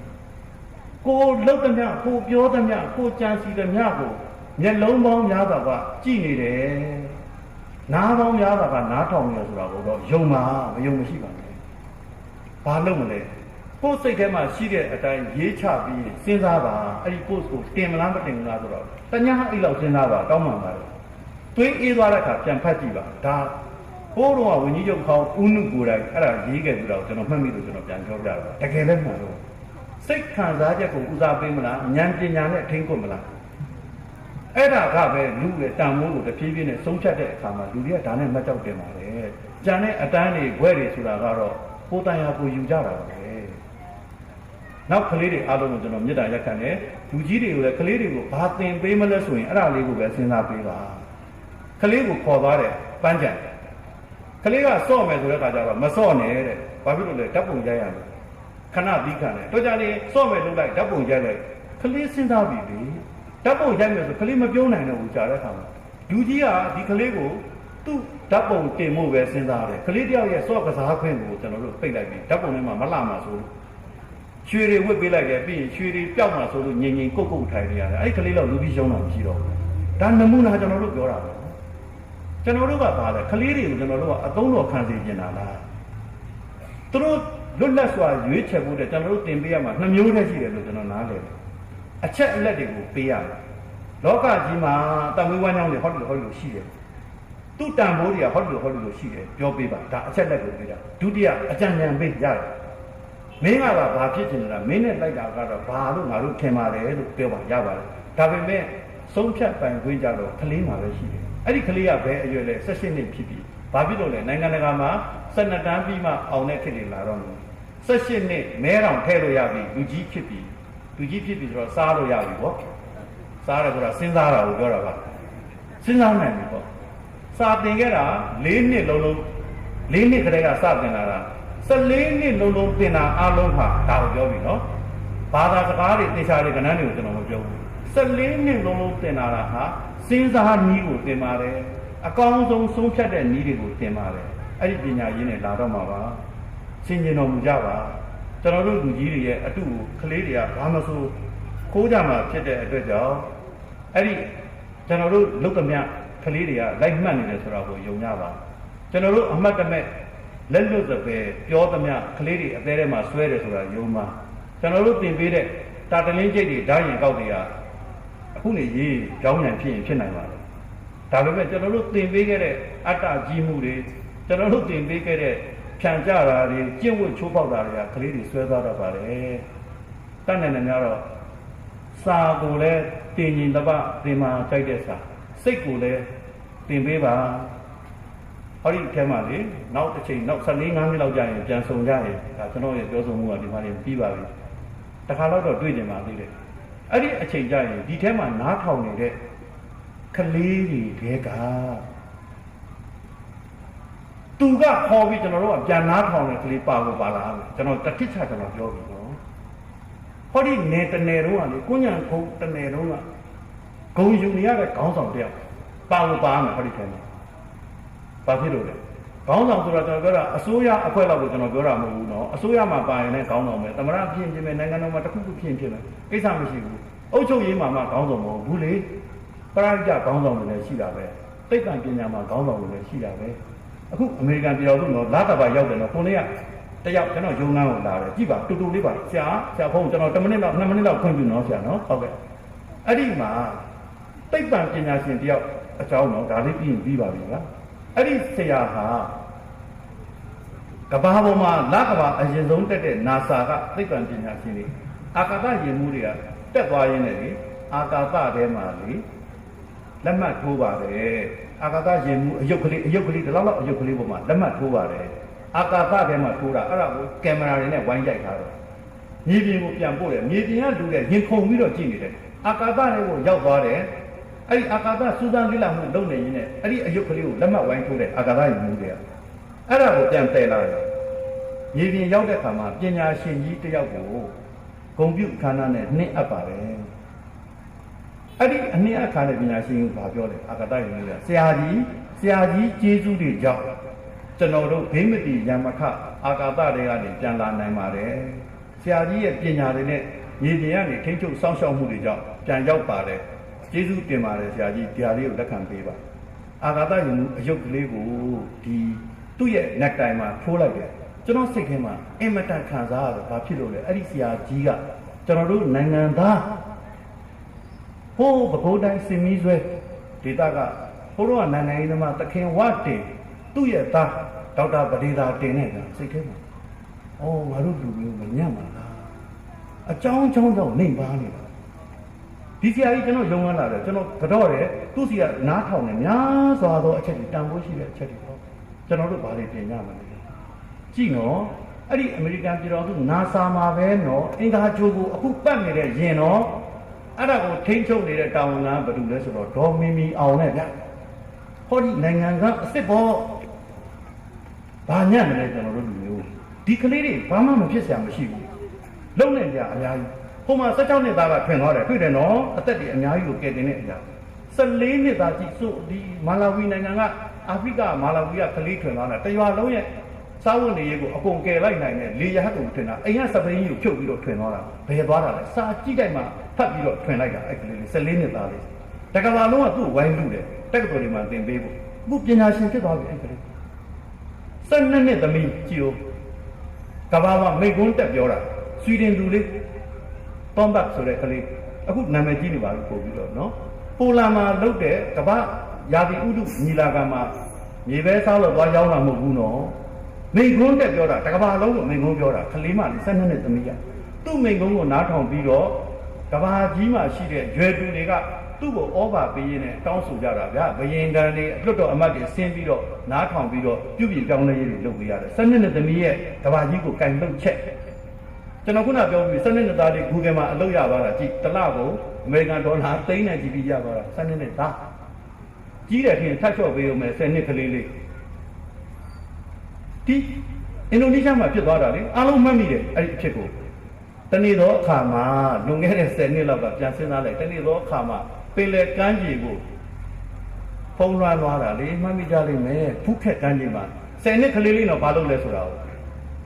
ကိုလှုပ်သမျှကိုပြောသမျှကိုကြံစီသမျှကိုမျက်လုံးပေါင်းများစွာကကြည်နေတယ်နားပေါင်းများစွာကနားထောင်နေတယ်ဆိုတာကိုတော့ယုံမှာမယုံမရှိပါနဲ့ဘာလို့မလဲကိုယ်စိတ်ထဲမှာရှိတဲ့အတိုင်းရေးချပြီးစဉ်းစားပါအဲ့ဒီ post ကိုတင်မလားမတင်ဘူးလားဆိုတော့တ냐အဲ့လောက်စဉ်းစားပါတောင်းပန်ပါတယ်သွေးအေးသွားတဲ့အခါပြန်ဖတ်ကြည့်ပါဒါဘိုးတော်ကဝင်းကြီးချုပ်ခေါင်းဦးနုကိုယ်တိုင်အဲ့ဒါရေးခဲ့ပြီးတော့ကျွန်တော်မှတ်မိလို့ကျွန်တော်ပြန်ပြောပြတာတကယ်လည်းမှန်လို့စိတ်ခံစားချက်ကိုဦးစားပေးမလားဉာဏ်ပညာနဲ့ထိန်းကွပ်မလားအဲ့ဒါကပဲလူရဲ့တန်ဖိုးကိုတဖြည်းဖြည်းနဲ့ဆုံးဖြတ်တဲ့အခါမှာလူတွေကဒါနဲ့မှတ်ကြောက်တင်ပါတယ်ကြံတဲ့အတန်းတွေဘွဲတွေဆိုတာကတော့ကိုယ်တိုင်ဟာကိုယူကြတာပဲနောက်ကလေးတွေအားလုံးကိုကျွန်တော်မေတ္တာရက်ခံတယ်လူကြီးတွေကိုလည်းကလေးတွေကိုဘာသင်ပေးမလဲဆိုရင်အဲ့ဒါလေးကိုပဲစဉ်းစားပေးပါကလေးကိုခေါ်သွားတယ်ပန်းချံကလေးကစော့မယ်ဆိုတဲ့အခါကျတော့မစော့နဲ့တဲ့ဘာဖြစ်လို့လဲဓာတ်ပုံရိုက်ရမယ်ခဏပြီးခံတယ်တော့ကြလေစော့မယ်လုပ်လိုက်ဓာတ်ပုံရိုက်လိုက်ကလေးစဉ်းစားပြီလေဓာတ်ပုံရိုက်မယ်ဆိုကလေးမပြုံးနိုင်တော့ဘူးကြားတဲ့အခါမှာလူကြီးကဒီကလေးကိုသူ့ဓာတ်ပုံတင်ဖို့ပဲစဉ်းစားတယ်ကလေးတယောက်ရဲ့စော့ကစားခွင့်ကိုကျွန်တော်တို့ပိတ်လိုက်ပြီဓာတ်ပုံထဲမှာမလှမှာဆိုရွှေတွေဝစ်ပေးလိုက်တယ်ပြီးရင်ရွှေတွေပျောက်မှာဆိုလို့ငြိမ်ငြိမ်ကုတ်ကုတ်ထိုင်နေရတယ်အဲ့ဒီကလေးတော့လူပြီးရှုံးတာမရှိတော့ဘူးဒါနမူနာကျွန်တော်တို့ပြောတာပဲကျွန်တော်တို့ကပါလဲကလေးတွေကိုကျွန်တော်တို့ကအသုံးတော်ခံစေချင်တာလားသူတို့လွတ်လပ်စွာရွေးချယ်ဖို့တဲ့ကျွန်တော်တို့တင်ပေးရမှာ2မျိုးတည်းရှိတယ်လို့ကျွန်တော်နားလည်တယ်အချက်အလက်တွေကိုပေးရမယ်လောကကြီးမှာတမွေးဝမ်းကြောင်းတွေဟောလို့ရှိတယ်သူ့တန်ဖိုးတွေကဟောလို့ရှိတယ်ပြောပေးပါဒါအချက်လက်ကိုပေးတာဒုတိယအကြံဉာဏ်ပေးရတယ်မင်းကဘာဖြစ်ချင်လဲမင်းနဲ့လိုက်တာကတော့ဘာလို့ငါတို့ထင်ပါတယ်လို့ပြောပါရပါတယ်ဒါပေမဲ့ဆုံးဖြတ်ပိုင်ခွင့်ကြတော့ကလေးမှာပဲရှိတယ်အဲ့ဒီကလေးကဘယ်အရွယ်လဲ18နှစ်ဖြစ်ပြီဘာဖြစ်လို့လဲနိုင်ငံတကာမှာ12တန်းပြီးမှအောင်တဲ့ခေတ်တွေလာတော့18နှစ်မဲတောင်ထဲလို့ရပြီလူကြီးဖြစ်ပြီဆိုတော့စားလို့ရပြီပေါ့စားတယ်ဆိုတာစဉ်းစားတာကိုပြောတာပါစဉ်းစားနိုင်ပြီပေါ့စာသင်ခဲ့တာ4နှစ်လုံး4နှစ်ကတည်းကစသင်လာတာ14နှစ်လုံးသင်တာအားလုံးဟာဒါကိုပြောပြီနော်ဘာသာစကားတွေသင်ချာတွေကဏ္ဍတွေကိုကျွန်တော်မပြောဘူး14နှစ်လုံးသင်လာတာဟာစဉ်းစားနည်းကိုသင်ပါတယ်အကောင်းဆုံးဆုံးဖြတ်တဲ့နည်းတွေကိုသင်ပါတယ်အဲ့ဒီပညာရင်းနဲ့လာတော့မှာပါဆင်ခြင်တော်မူကြပါကျွန်တော်တို့လူကြီးတွေရဲ့အတုကိုကလေးတွေကဘာမဆိုခိုးကြမှာဖြစ်တဲ့အတွက်ကြောင့်အဲ့ဒီကျွန်တော်တို့လုတ်သမျှကလေးတွေကလိုက်မှတ်နေတယ်ဆိုတာကိုယုံကြပါကျွန်တော်တို့အမှတ်တမဲ့လက်လွတ်သပဲပြောသမျှကလေးတွေအသေးထဲမှာဆွဲတယ်ဆိုတာယုံပါကျွန်တော်တို့သင်ပေးတဲ့တာတလင်းကျိတ်တွေဓာတ်ရင်ကောက်တွေကအခုနေရေးကြောင်းဉာဏ်ဖြစ်ရင်ဖြစ်နိုင်ပါတယ်ဒါပေမဲ့ကျွန်တော်တို့သင်ပေးခဲ့တဲ့အတ္တကြီးမှုတွေကျွန်တော်တို့သင်ပေးခဲ့တဲ့ဖြန့်ကြတာတွေကျင့်ဝတ်ချိုးပေါက်တာတွေကကလေးတွေဆွဲသွားတတ်ပါတယ်တတ်နိုင်တယ်များတော့စာကိုလည်းတင်ရင်တပတ်သင်မှာကြိုက်တဲ့စာစိတ်ကိုလည်းသင်ပေးပါဟောဒီအထဲမှာလေနောက်တစ်ချိန်နောက်14 5နှစ်လောက်ကြာရင်ပြန်ဆောင်ကြရင်ဒါကျွန်တော်ရဲ့ပြောဆိုမှုကဒီမှာနေပြီးပါပြီတခါတော့တွေ့ကြမှာသေးတယ်အဲ့ဒီအချိန်ကြာရင်ဒီထဲမှာနားထောင်နေတဲ့ကလေးတွေကသူကခေါ်ပြီးကျွန်တော်တို့ကပြန်နားထောင်တဲ့ကလေးပါလို့ပါလားကျွန်တော်တတိချကျွန်တော်ပြောပြီနော်ဟောဒီနေတနယ်တော့ကလေကိုညံခုံတနယ်တော့ကဂုံယူနေရတဲ့ခေါင်းဆောင်တယောက်ပါလို့ပါမယ်ဟောဒီထဲမှာဘာဖြစ်လို့လဲ ခေါင်းဆောင်ဆိုတာကျွန်တော်ပြောတာအစိုးရအဖွဲ့လောက်ကိုကျွန်တော်ပြောတာမဟုတ်ဘူးเนาะအစိုးရမှာပါရင်လည်းခေါင်းဆောင်ပဲသမရဖြစ်ဖြစ်မယ်နိုင်ငံတော်မှာတစ်ခုခုဖြစ်ဖြစ်မယ်ကိစ္စမရှိဘူးအုပ်ချုပ်ရေးမှာမှခေါင်းဆောင်မဟုတ်ဘူးလေပရိကြခေါင်းဆောင်တွေလည်းရှိတာပဲသိပ္ပံပညာမှာခေါင်းဆောင်တွေလည်းရှိတာပဲအခုအမေရိကန်ပြည်တော်စုเนาะလာတဘာရောက်တယ်เนาะကိုနေ့ကတယောက်ကျွန်တော်ရုံးငန်းကိုလာတယ်ကြည့်ပါတူတူလေးပါဆရာဖုန်းကျွန်တော်10မိနစ်လောက်2မိနစ်လောက်ခွင့်ပြုเนาะဆရာเนาะဟုတ်ကဲ့အဲ့ဒီမှာသိပ္ပံပညာရှင်တယောက်အကြောင်းเนาะဒါလေးပြီးပါပြီလားအဲ့ဒီဆရာဟာကဘာပေါ်မှာလကဘာအရင်ဆုံးတက်တဲ့ NASA ကသိပ္ပံပညာရှင်တွေအာကာသယာဉ်မှူးတွေကတက်သွားရင်းနဲ့လေအာကာသထဲမှာလေလက်မှတ်ထိုးပါတယ်အာကာသယာဉ်မှူးအယုတ်ကလေးဒီလောက်အယုတ်ကလေးပေါ်မှာလက်မှတ်ထိုးပါတယ်အာကာသထဲမှာထိုးတာအဲ့ဒါကိုကင်မရာတွေနဲ့ဝိုင်းရိုက်ထားတယ်မြေပြင်ကိုပြန်ပို့တယ်မြေပြင်ကလူတွေရင်ခုန်ပြီးတော့ကြည့်နေတယ်အာကာသထဲကိုရောက်သွားတယ်အဲ့ဒီအာကာသစူးစမ်းလေ့လာမှုလုပ်နေရင်းနဲ့အဲ့ဒီအယုတ်ကလေးကိုလက်မှတ်ဝိုင်းထိုးတယ်အာကာသယာဉ်မှူးတွေကအဲ့ဒါကိုပြန်ပယ်လာတယ်မြေပြင်ရောက်တဲ့အခါမှာပညာရှင်ကြီးတယောက်ကိုဂုဏ်ပြုခန္ဓာနဲ့နှိမ့်အပ်ပါတယ်အဲ့ဒီအနှိမ့်အခါနဲ့ပညာရှင်ကိုဗာပြောတယ်အာကာသယာဉ်မှူးကဆရာကြီးကျေးဇူးတွေကြောင့်ကျွန်တော်တို့ဘိမတိယမခအာကာသတွေကနေပြန်လာနိုင်ပါတယ်ဆရာကြီးရဲ့ပညာတွေနဲ့မြေပြင်ကနေထိန်းချုပ်စောင့်ရှောက်မှုတွေကြောင့်ပြန်ရောက်ပါတယ်ကျေးဇူးတင်ပါတယ်ဆရာကြီးဒီဟာလေးကိုလက်ခံပေးပါအာကာသယာဉ်မှူးအယုတ်ကလေးကိုဒီသူ့ရဲ့ neck တိုင်မှာထိုးလိုက်တယ်ကျွန်တော်စိတ်ထဲမှာအင်မတန်ခံစားရတယ်ဘာဖြစ်လို့လဲအဲ့ဒီဆရာကြီးကကျွန်တော်တို့နိုင်ငံသားဟိုးပဲခူးတိုင်းစင်မီးဆွဲဒေတာကဟိုတော့နိုင်ငံရေးသမားတခင်ဝတင်သူ့ရဲ့သားဒေါက်တာပဒေသာတင်နေတာစိတ်ထဲမှာအော်ငါတို့လူမျိုးမညံ့ပါလားအကြောင်းတော့နေပါနေတာဒီဆရာကြီးကျွန်တော်ယုံရလာတယ်ကျွန်တော်ကတော့တယ်သူ့စီကနားထောင်နေများစွာသောအချက်တွေတန်ဖိုးရှိတဲ့အချက်တွေပေါ့ကျွန်တော်တို့ဘာတွေပြင်ရမလဲကြည့်နော်အဲ့ဒီအမေရိကန်ပြည်တော်စု NASA မှာပဲနော်အင်္ဂါဂျိုးကိုအခုပတ်နေတဲ့ယင်နော်အဲ့ဒါကိုထိန်းချုပ်နေတဲ့တာဝန်ကဘာလို့လဲဆိုတော့ဒေါ်မီမီအောင်နဲ့ဗျဟောဒီနိုင်ငံကအစ်စ်ပေါ်ဘာညံ့မလဲကျွန်တော်တို့လူမျိုးဒီကလေးတွေဘာမှမဖြစ်စရာမရှိဘူးလုံနေကြအများကြီးဟိုမှာ16နှစ်သားကထွင်သွားတယ်တွေ့တယ်နော်အသက်တွေအများကြီးကိုကယ်တင်တဲ့အရာ14နှစ်သားကြည့်ဆိုဒီမာလာဝီနိုင်ငံကအာဖရိကမာလာဝီကကလေးထွင်သွားတာတရွာလုံးရဲ့စားဝတ်နေရေးကိုအကုန်ကယ်လိုက်နိုင်တဲ့လေယာဉ်ကိုထွင်တာအိမ်ကစပရင်းကြီးကိုဖြုတ်ပြီးတော့ထွင်သွားတာဘယ်သွားတာလဲစာကြည့်တိုက်မှဖတ်ပြီးတော့ထွင်လိုက်တာအဲ့ကလေး14နှစ်သားလေးတက္ကသိုလ်လုံးကသူ့ဝိုင်းလူတယ်တက္ကသိုလ်တွေမှာသင်ပေးဖို့အခုပညာရှင်ဖြစ်သွားပြီအဲ့ကလေး12နှစ်သမီးကြည့်ဦးကဘာမှာမိကွန်းတက်ပြောတာဆွီဒင်သူလေးတွန်ဘတ်ဆိုတဲ့ကလေးအခုနာမည်ကြီးနေပါပြီပို့ပြီးတော့နော်ပိုလန်မှာလုပ်တဲ့ကဘာရာသီဥတုညီလာခံမှာမြေပဲစားလို့သွားရောက်လာမဟုတ်ဘူးနော်မိကွန်းတက်ပြောတာတကဘာလုံးကိုမိကွန်းပြောတာကလေးမလေး12နှစ်သမီးကသူ့မိကွန်းကိုနားထောင်ပြီးတော့ကဘာကြီးမှာရှိတဲ့ရွယ်သူတွေကသူ့ကိုဩဘာပေးရင်းနဲ့တောင်းဆိုကြတာဗျာဘယင်တန်တွေအလွတ်တော်အမတ်တွေဆင်းပြီးတော့နားထောင်ပြီးတော့ပြုပြင်ပြောင်းလဲရေးတွေလုပ်ပေးရတယ်12နှစ်သမီးရဲ့ကဘာကြီးကိုကင်လုပ်ချက်ကျွန်တော်ခုနပြောပြီး12နှစ်သားလေး Google မှာအလုပ်ရသွားတာကြည့်တစ်လကိုအမေရိကန်ဒေါ်လာ3နဲ့ GB ရသွားတာ12နှစ်သားကြီးတယ်ထင်ထပ်ချော့ပေးဦးမယ်10နှစ်ကလေးလေးဒီအင်ဒိုနီးရှားမှာဖြစ်သွားတာလေအားလုံးမှတ်မိတယ်အဲ့ဒီအဖြစ်ကိုတနေ့သောအခါမှာလွန်ခဲ့တဲ့10နှစ်လောက်ကပြန်စဉ်းစားလိုက်တနေ့သောအခါမှာပင်လယ်ကမ်းခြေကိုဖုံးလွှမ်းသွားတာလေမှတ်မိကြလိမ့်မယ်ဖူးခက်ကမ်းခြေမှာ10နှစ်ကလေးလေးတော့ဘာလုပ်လဲဆိုတာကိ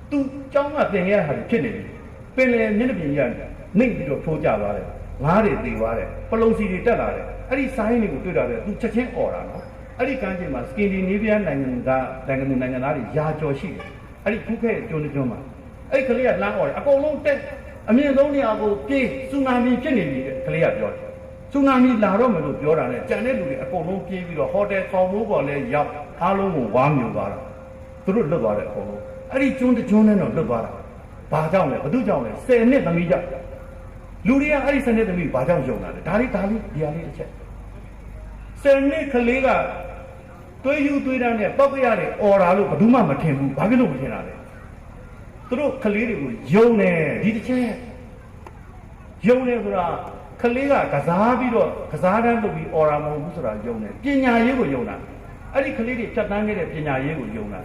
ုသူကျောင်းကသင်ရတဲ့ဟာဖြစ်နေပြီပင်လယ်မျက်နှာပြင်ကြီးကနှိမ့်ပြီးတော့ထိုးကြသွားတယ်ငားတွေသေသွားတယ်ပလုံစီတွေတက်လာတယ်အဲ့ဒီဆိုင်းတွေကိုတွေ့တာလေသူချက်ချင်းអော်တာနော်အဲ့ဒီကမ်းခြေမှာစကင်ဒီနေဗီးယားနိုင်ငံသားတွေယာကျော်ရှိတယ်အဲ့ဒီဖူးခက်ကျွန်းမှာအဲ့ဒီကလေးကလမ်းអော်တယ်အကုန်လုံးတက်အမြင့်ဆုံးနေရာကိုပြေးဆူနာမီဖြစ်နေပြီတဲ့ကလေးကပြောတယ်ဆူနာမီလာတော့မယ်လို့ပြောတာနဲ့ကြံတဲ့လူတွေအကုန်လုံးပြေးပြီးတော့ဟိုတယ်ကောင်မိုးပေါ်လဲရောက်အားလုံးကိုဝါမြူသွားတာသူတို့လွတ်သွားတယ်အကုန်လုံးအဲ့ဒီကျွန်းတစ်ကျွန်းနဲ့တော့လွတ်သွားတာဘာကြောင့်လဲဘသူကြောင့်လဲ10နှစ်သမီးကြောင့်လူတွေကအဲ့ဒီ10နှစ်သမီးဘာကြောင့်ယုံတာလဲဒါလေးဒီဟာလေးတစ်ချက်10နှစ်ကလေးကသွေးယူသွေးတန်းနဲ့ပောက်ကြရတယ်អော်တာလို့ဘယ်သူမှမထင်ဘူးဘာဖြစ်လို့မထင်တာလဲသူတို့ကလေးတွေကိုယုံတယ်ဒီတစ်ချက်ယုံတယ်ဆိုတာကလေးကကစားပြီးတော့ကစားတန်းလုပ်ပြီးអော်တာမဟုတ်ဘူးဆိုတာယုံတယ်ပညာရေးကိုယုံတာအဲ့ဒီကလေးတွေဖြတ်တန်းခဲ့တဲ့ပညာရေးကိုယုံတ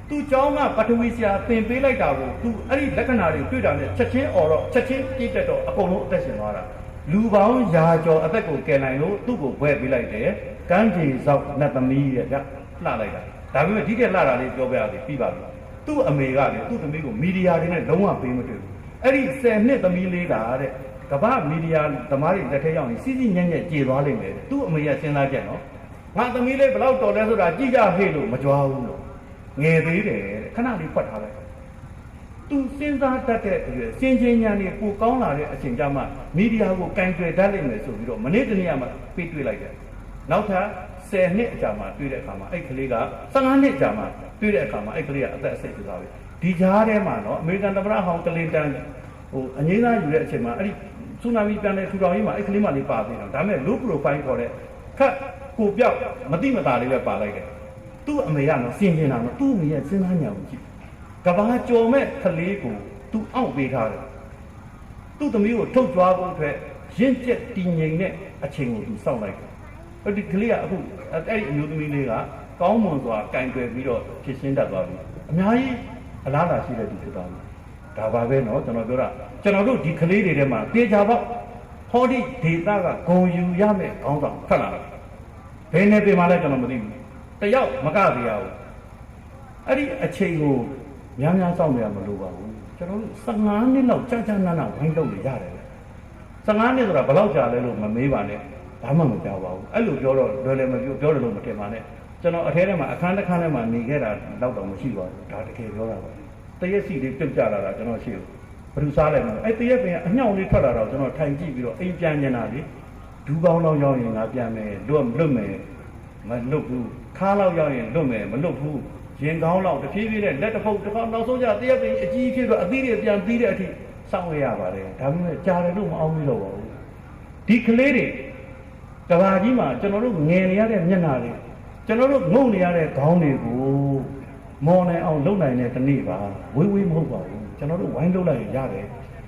ာသူเจ้าကပထဝီဆရာသင်ပေးလိုက်တာကိုသူအဲ့ဒီလက္ခဏာတွေတွေ့တာနဲ့ချက်ချင်းអော်တော့ချက်ချင်းပြည့်တက်တော့အကုန်လုံးအသက်ရှင်သွားတာလူပေါင်းရာကျော်အသက်ကိုကယ်နိုင်လို့သူ့ကိုဘွဲပေးလိုက်တယ်ကမ်းခြေဆောက်နတ်သမီးရဲ့ဗျလှလိုက်တာ ဒါပေမဲ့ဒီတဲ့လာတာလေးပြောပြရစီပြီးပါပြီသူ့အမေကလေသူ့သမီးကိုမီဒီယာတွေနဲ့လုံးဝပေးမတွေ့ဘူးအဲ့ဒီ10နှစ်သမီးလေးကတဲ့ကမ္ဘာမီဒီယာသမားတွေလက်ထက်ရောက်ရင်စီးစီးညံ့ညံ့ကြေသွားလိမ့်မယ်သူ့အမေကစဉ်းစားချက်နော်ငါသမီးလေးဘယ်လောက်တော်လဲဆိုတာကြည့်ကြဟဲ့လို့မကြွားဘူးလို့ငယ်သေးတယ်တဲ့ခဏလေးဖွက်ထားလိုက်သူစဉ်းစားတတ်တဲ့အရွယ်စင်ချင်းညာနေပိုကောင်းလာတဲ့အချိန်ကျမှမီဒီယာကိုကင်တွယ်တတ်လိမ့်မယ်ဆိုပြီးတော့မနေ့တနေ့မှပြေးတွေ့လိုက်တယ်နောက်ထပ်10နှစ်အကြာမှတွေ့တဲ့အခါမှာအဲ့ကလေးက15နှစ်အကြာမှတွေ့တဲ့အခါမှာအဲ့ကလေးကအသက်အဆိပ်ပြသွားပြီဒီကြားထဲမှာနော်အမေရိကန်သမ္မတဟောင်းကလင်တန်အငြိမ်းသားယူတဲ့အချိန်မှာအဲ့ဒီဆူနာမီပြန်တဲ့ထူထောင်ရေးမှာအဲ့ကလေးမှလေးပါသေးတယ်ဒါပေမဲ့ low profile ခေါ်တဲ့ခက်ကိုပြောက်မတိမတာလေးပဲပါလိုက်တယ်သူ့အမေကနော်စင်ကျင်တာနော်သူ့အမေရဲ့စဉ်းစားညာကိုကြည့်ကဘာကြော်မဲ့ကလေးကိုသူအောင့်ပေးထားတယ်သူ့သမီးကိုထုတ်ကြွားဖို့အတွက်ရင့်ကျက်တည်ငြိမ်တဲ့အချိန်ကိုသူစောင့်လိုက်တယ်အဲ့ဒီကလေးကအခုအဲ့ဒီအမျိုးသမီးလေးကကောင်းမွန်စွာကင်တွယ်ပြီးတော့ဖြစ်ရှင်းတတ်သွားပြီအများကြီးအလားလာရှိတဲ့သူဖြစ်သွားပြီဒါပါပဲနော်ကျွန်တော်ပြောတာကျွန်တော်တို့ဒီကလေးတွေထဲမှာတေချာပေါ့ဟောဒီဒေတာကဂုံယူရမယ်ခေါင်းဆောင်ထွက်လာတယ်ဘယ်နဲ့ပြင်မှလဲကျွန်တော်မသိဘူးတယောက်မကသေးရဘူးအဲ့ဒီအချိန်ကိုများများစောင့်ရမလို့ပါဘူးကျွန်တော်တို့15နှစ်လောက်ကြာကြာနာနာဝိုင်းလုပ်နေရတယ်15နှစ်ဆိုတာဘယ်လောက်ကြာလဲလို့မမေးပါနဲ့ဘာမှမကြောက်ပါဘူးအဲ့လိုပြောတော့လွယ်လွယ်မပြောတယ်လို့မထင်ပါနဲ့ကျွန်တော်အထဲထဲမှာအခန်းတစ်ခန်းထဲမှာနေခဲ့တာတော့တော့မရှိပါဘူးဒါတကယ်ပြောတာပါတရက်စီလေးပြုတ်ကြလာတာကျွန်တော်ရှိဘူးဘယ်သူစားလိုက်မလဲအဲ့တရက်ပင်အညောင်လေးထွက်လာတော့ကျွန်တော်ထိုင်ကြည့်ပြီးတော့အိမ်ပြန်နေတာလေဒူးပေါင်းလောက်ရောက်ရင်ငါပြန်မယ်လွတ်မယ်မလွတ်ဘူးခါလောက်ရောက်ရင်လွတ်မယ်မလွတ်ဘူးရင်ကောင်းလောက်တဖြည်းဖြည်းနဲ့လက်တစ်ဖုတ်တစ်ခါနောက်ဆုံးကျတရက်ပင်အကြီးဖြစ်တော့အသီးတွေပြန်ပြီးတဲ့အထိစောင့်ရပါတယ်ဒါပေမဲ့ကြားတယ်လို့မအောင်ဘူးလို့ပါဘူးဒီကလေးတွေကဘာကြီးမှာကျွန်တော်တို့ငယ်နေရတဲ့မျက်နှာတွေကျွန်တော်တို့ငုံနေရတဲ့ခေါင်းတွေကိုမော်နိုင်အောင်လုပ်နိုင်တဲ့တနေ့ပါဝေးမဟုတ်ပါဘူးကျွန်တော်တို့ဝိုင်းလုပ်လိုက်ရင်ရတယ်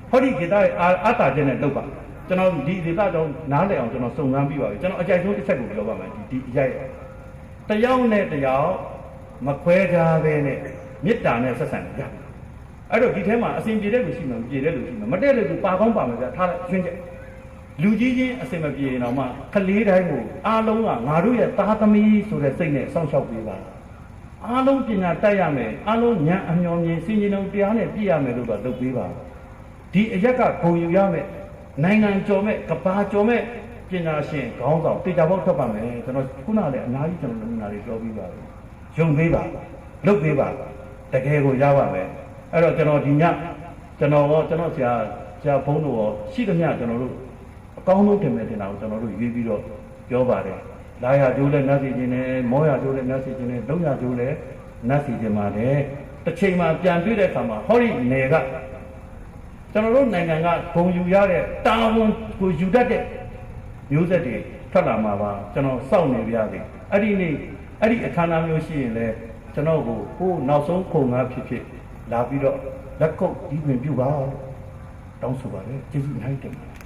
ဟောဒီဒေတာရဲ့အာသာချက်နဲ့လုပ်ပါကျွန်တော်ဒီဒေတာတော့နားလည်အောင်ကျွန်တော်စုံစမ်းပြီးပါပြီကျွန်တော်အကြိုက်ဆုံးတစ်ချက်ကိုပြောပါမယ်ဒီအရိုက်တယောက်နဲ့တယောက်မခွဲခြားပဲနဲ့မေတ္တာနဲ့ဆက်ဆံကြအဲ့တော့ဒီထဲမှာအစဉ်ပြေတဲ့လူရှိမှမပြေတဲ့လူရှိမှမတည့်တဲ့လူပါကောင်းပါမယ်ဗျာထားလိုက်ရှင်းချက်လူကြီးချင်းအစင်မပြေရင်တော့မှကလေးတိုင်းကိုအားလုံးကငါတို့ရဲ့သားသမီးဆိုတဲ့စိတ်နဲ့စောင့်ရှောက်ပေးပါအားလုံးပညာတတ်ရမယ်အားလုံးဉာဏ်အမျှော်မြင်စင်ကြင်လုံးတရားနဲ့ပြည့်ရမယ်လို့တော့လုပ်ပေးပါဒီအရက်ကဂုံယူရမယ်နိုင်ငံကျော်မဲ့ကဘာကျော်မဲ့ပညာရှင်ခေါင်းဆောင်တေချာပေါက်ထွက်ပါမယ်ကျွန်တော်ခုနကလည်းအများကြီးကျွန်တော်နမူနာတွေပြောပြီးပါပြီယုံပေးပါလုပ်ပေးပါတကယ်ကိုရပါမယ်အဲ့တော့ကျွန်တော်ဒီညကျွန်တော်ဆရာဘုန်းတော်ရောရှိသမျှကျွန်တော်တို့အကောင်းဆုံးတင်မယ်တင်တာကိုကျွန်တော်တို့ရွေးပြီးတော့ပြောပါတယ်လာရကျိုးလည်းနတ်စီခြင်းနဲ့မောရကျိုးလည်းနတ်စီခြင်းနဲ့လုံရကျိုးလည်းနတ်စီခြင်းမှာလည်းတစ်ချိန်မှာပြန်တွေ့တဲ့အခါမှာဟောဒီနယ်ကကျွန်တော်တို့နိုင်ငံကဂုံယူရတဲ့တာဝန်ကိုယူတတ်တဲ့မျိုးဆက်တွေထွက်လာမှာပါကျွန်တော်စောင့်နေပြရသည်အဲ့ဒီအခမ်းအနားမျိုးရှိရင်လည်းကျွန်တော်ကိုနောက်ဆုံးခုံငါဖြစ်လာပြီးတော့လက်ကုပ်ဒီပင်ပြုပါတောင်းဆိုပါလေကျေးဇူးအများကြီးတင်ပါတယ်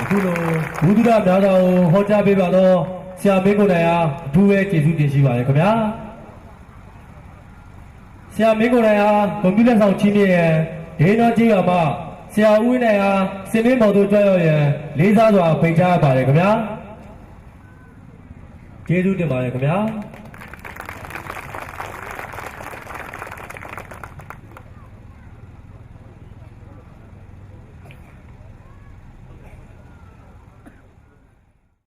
အခုလိုဘုဒ္ဓများစွာကိုဟောကြားပေးပါတော့ဆရာမင်းကိုယ်တိုင်အားအထူးပဲကျေးဇူးတင်ရှိပါတယ်ခင်ဗျာဆရာမင်းကိုယ်တိုင်အားကွန်ပျူတာဆောင်ချင်းရဲ့ဒေနာကြီးကမှဆရာဦးဝင်းနိုင်အားစင်မင်းမော်တို့ကြွရောက်ရန်လေးစားစွာဖိတ်ကြားပါတယ်ခင်ဗျာကျေးဇူးတင်ပါတယ်ခင်ဗျာ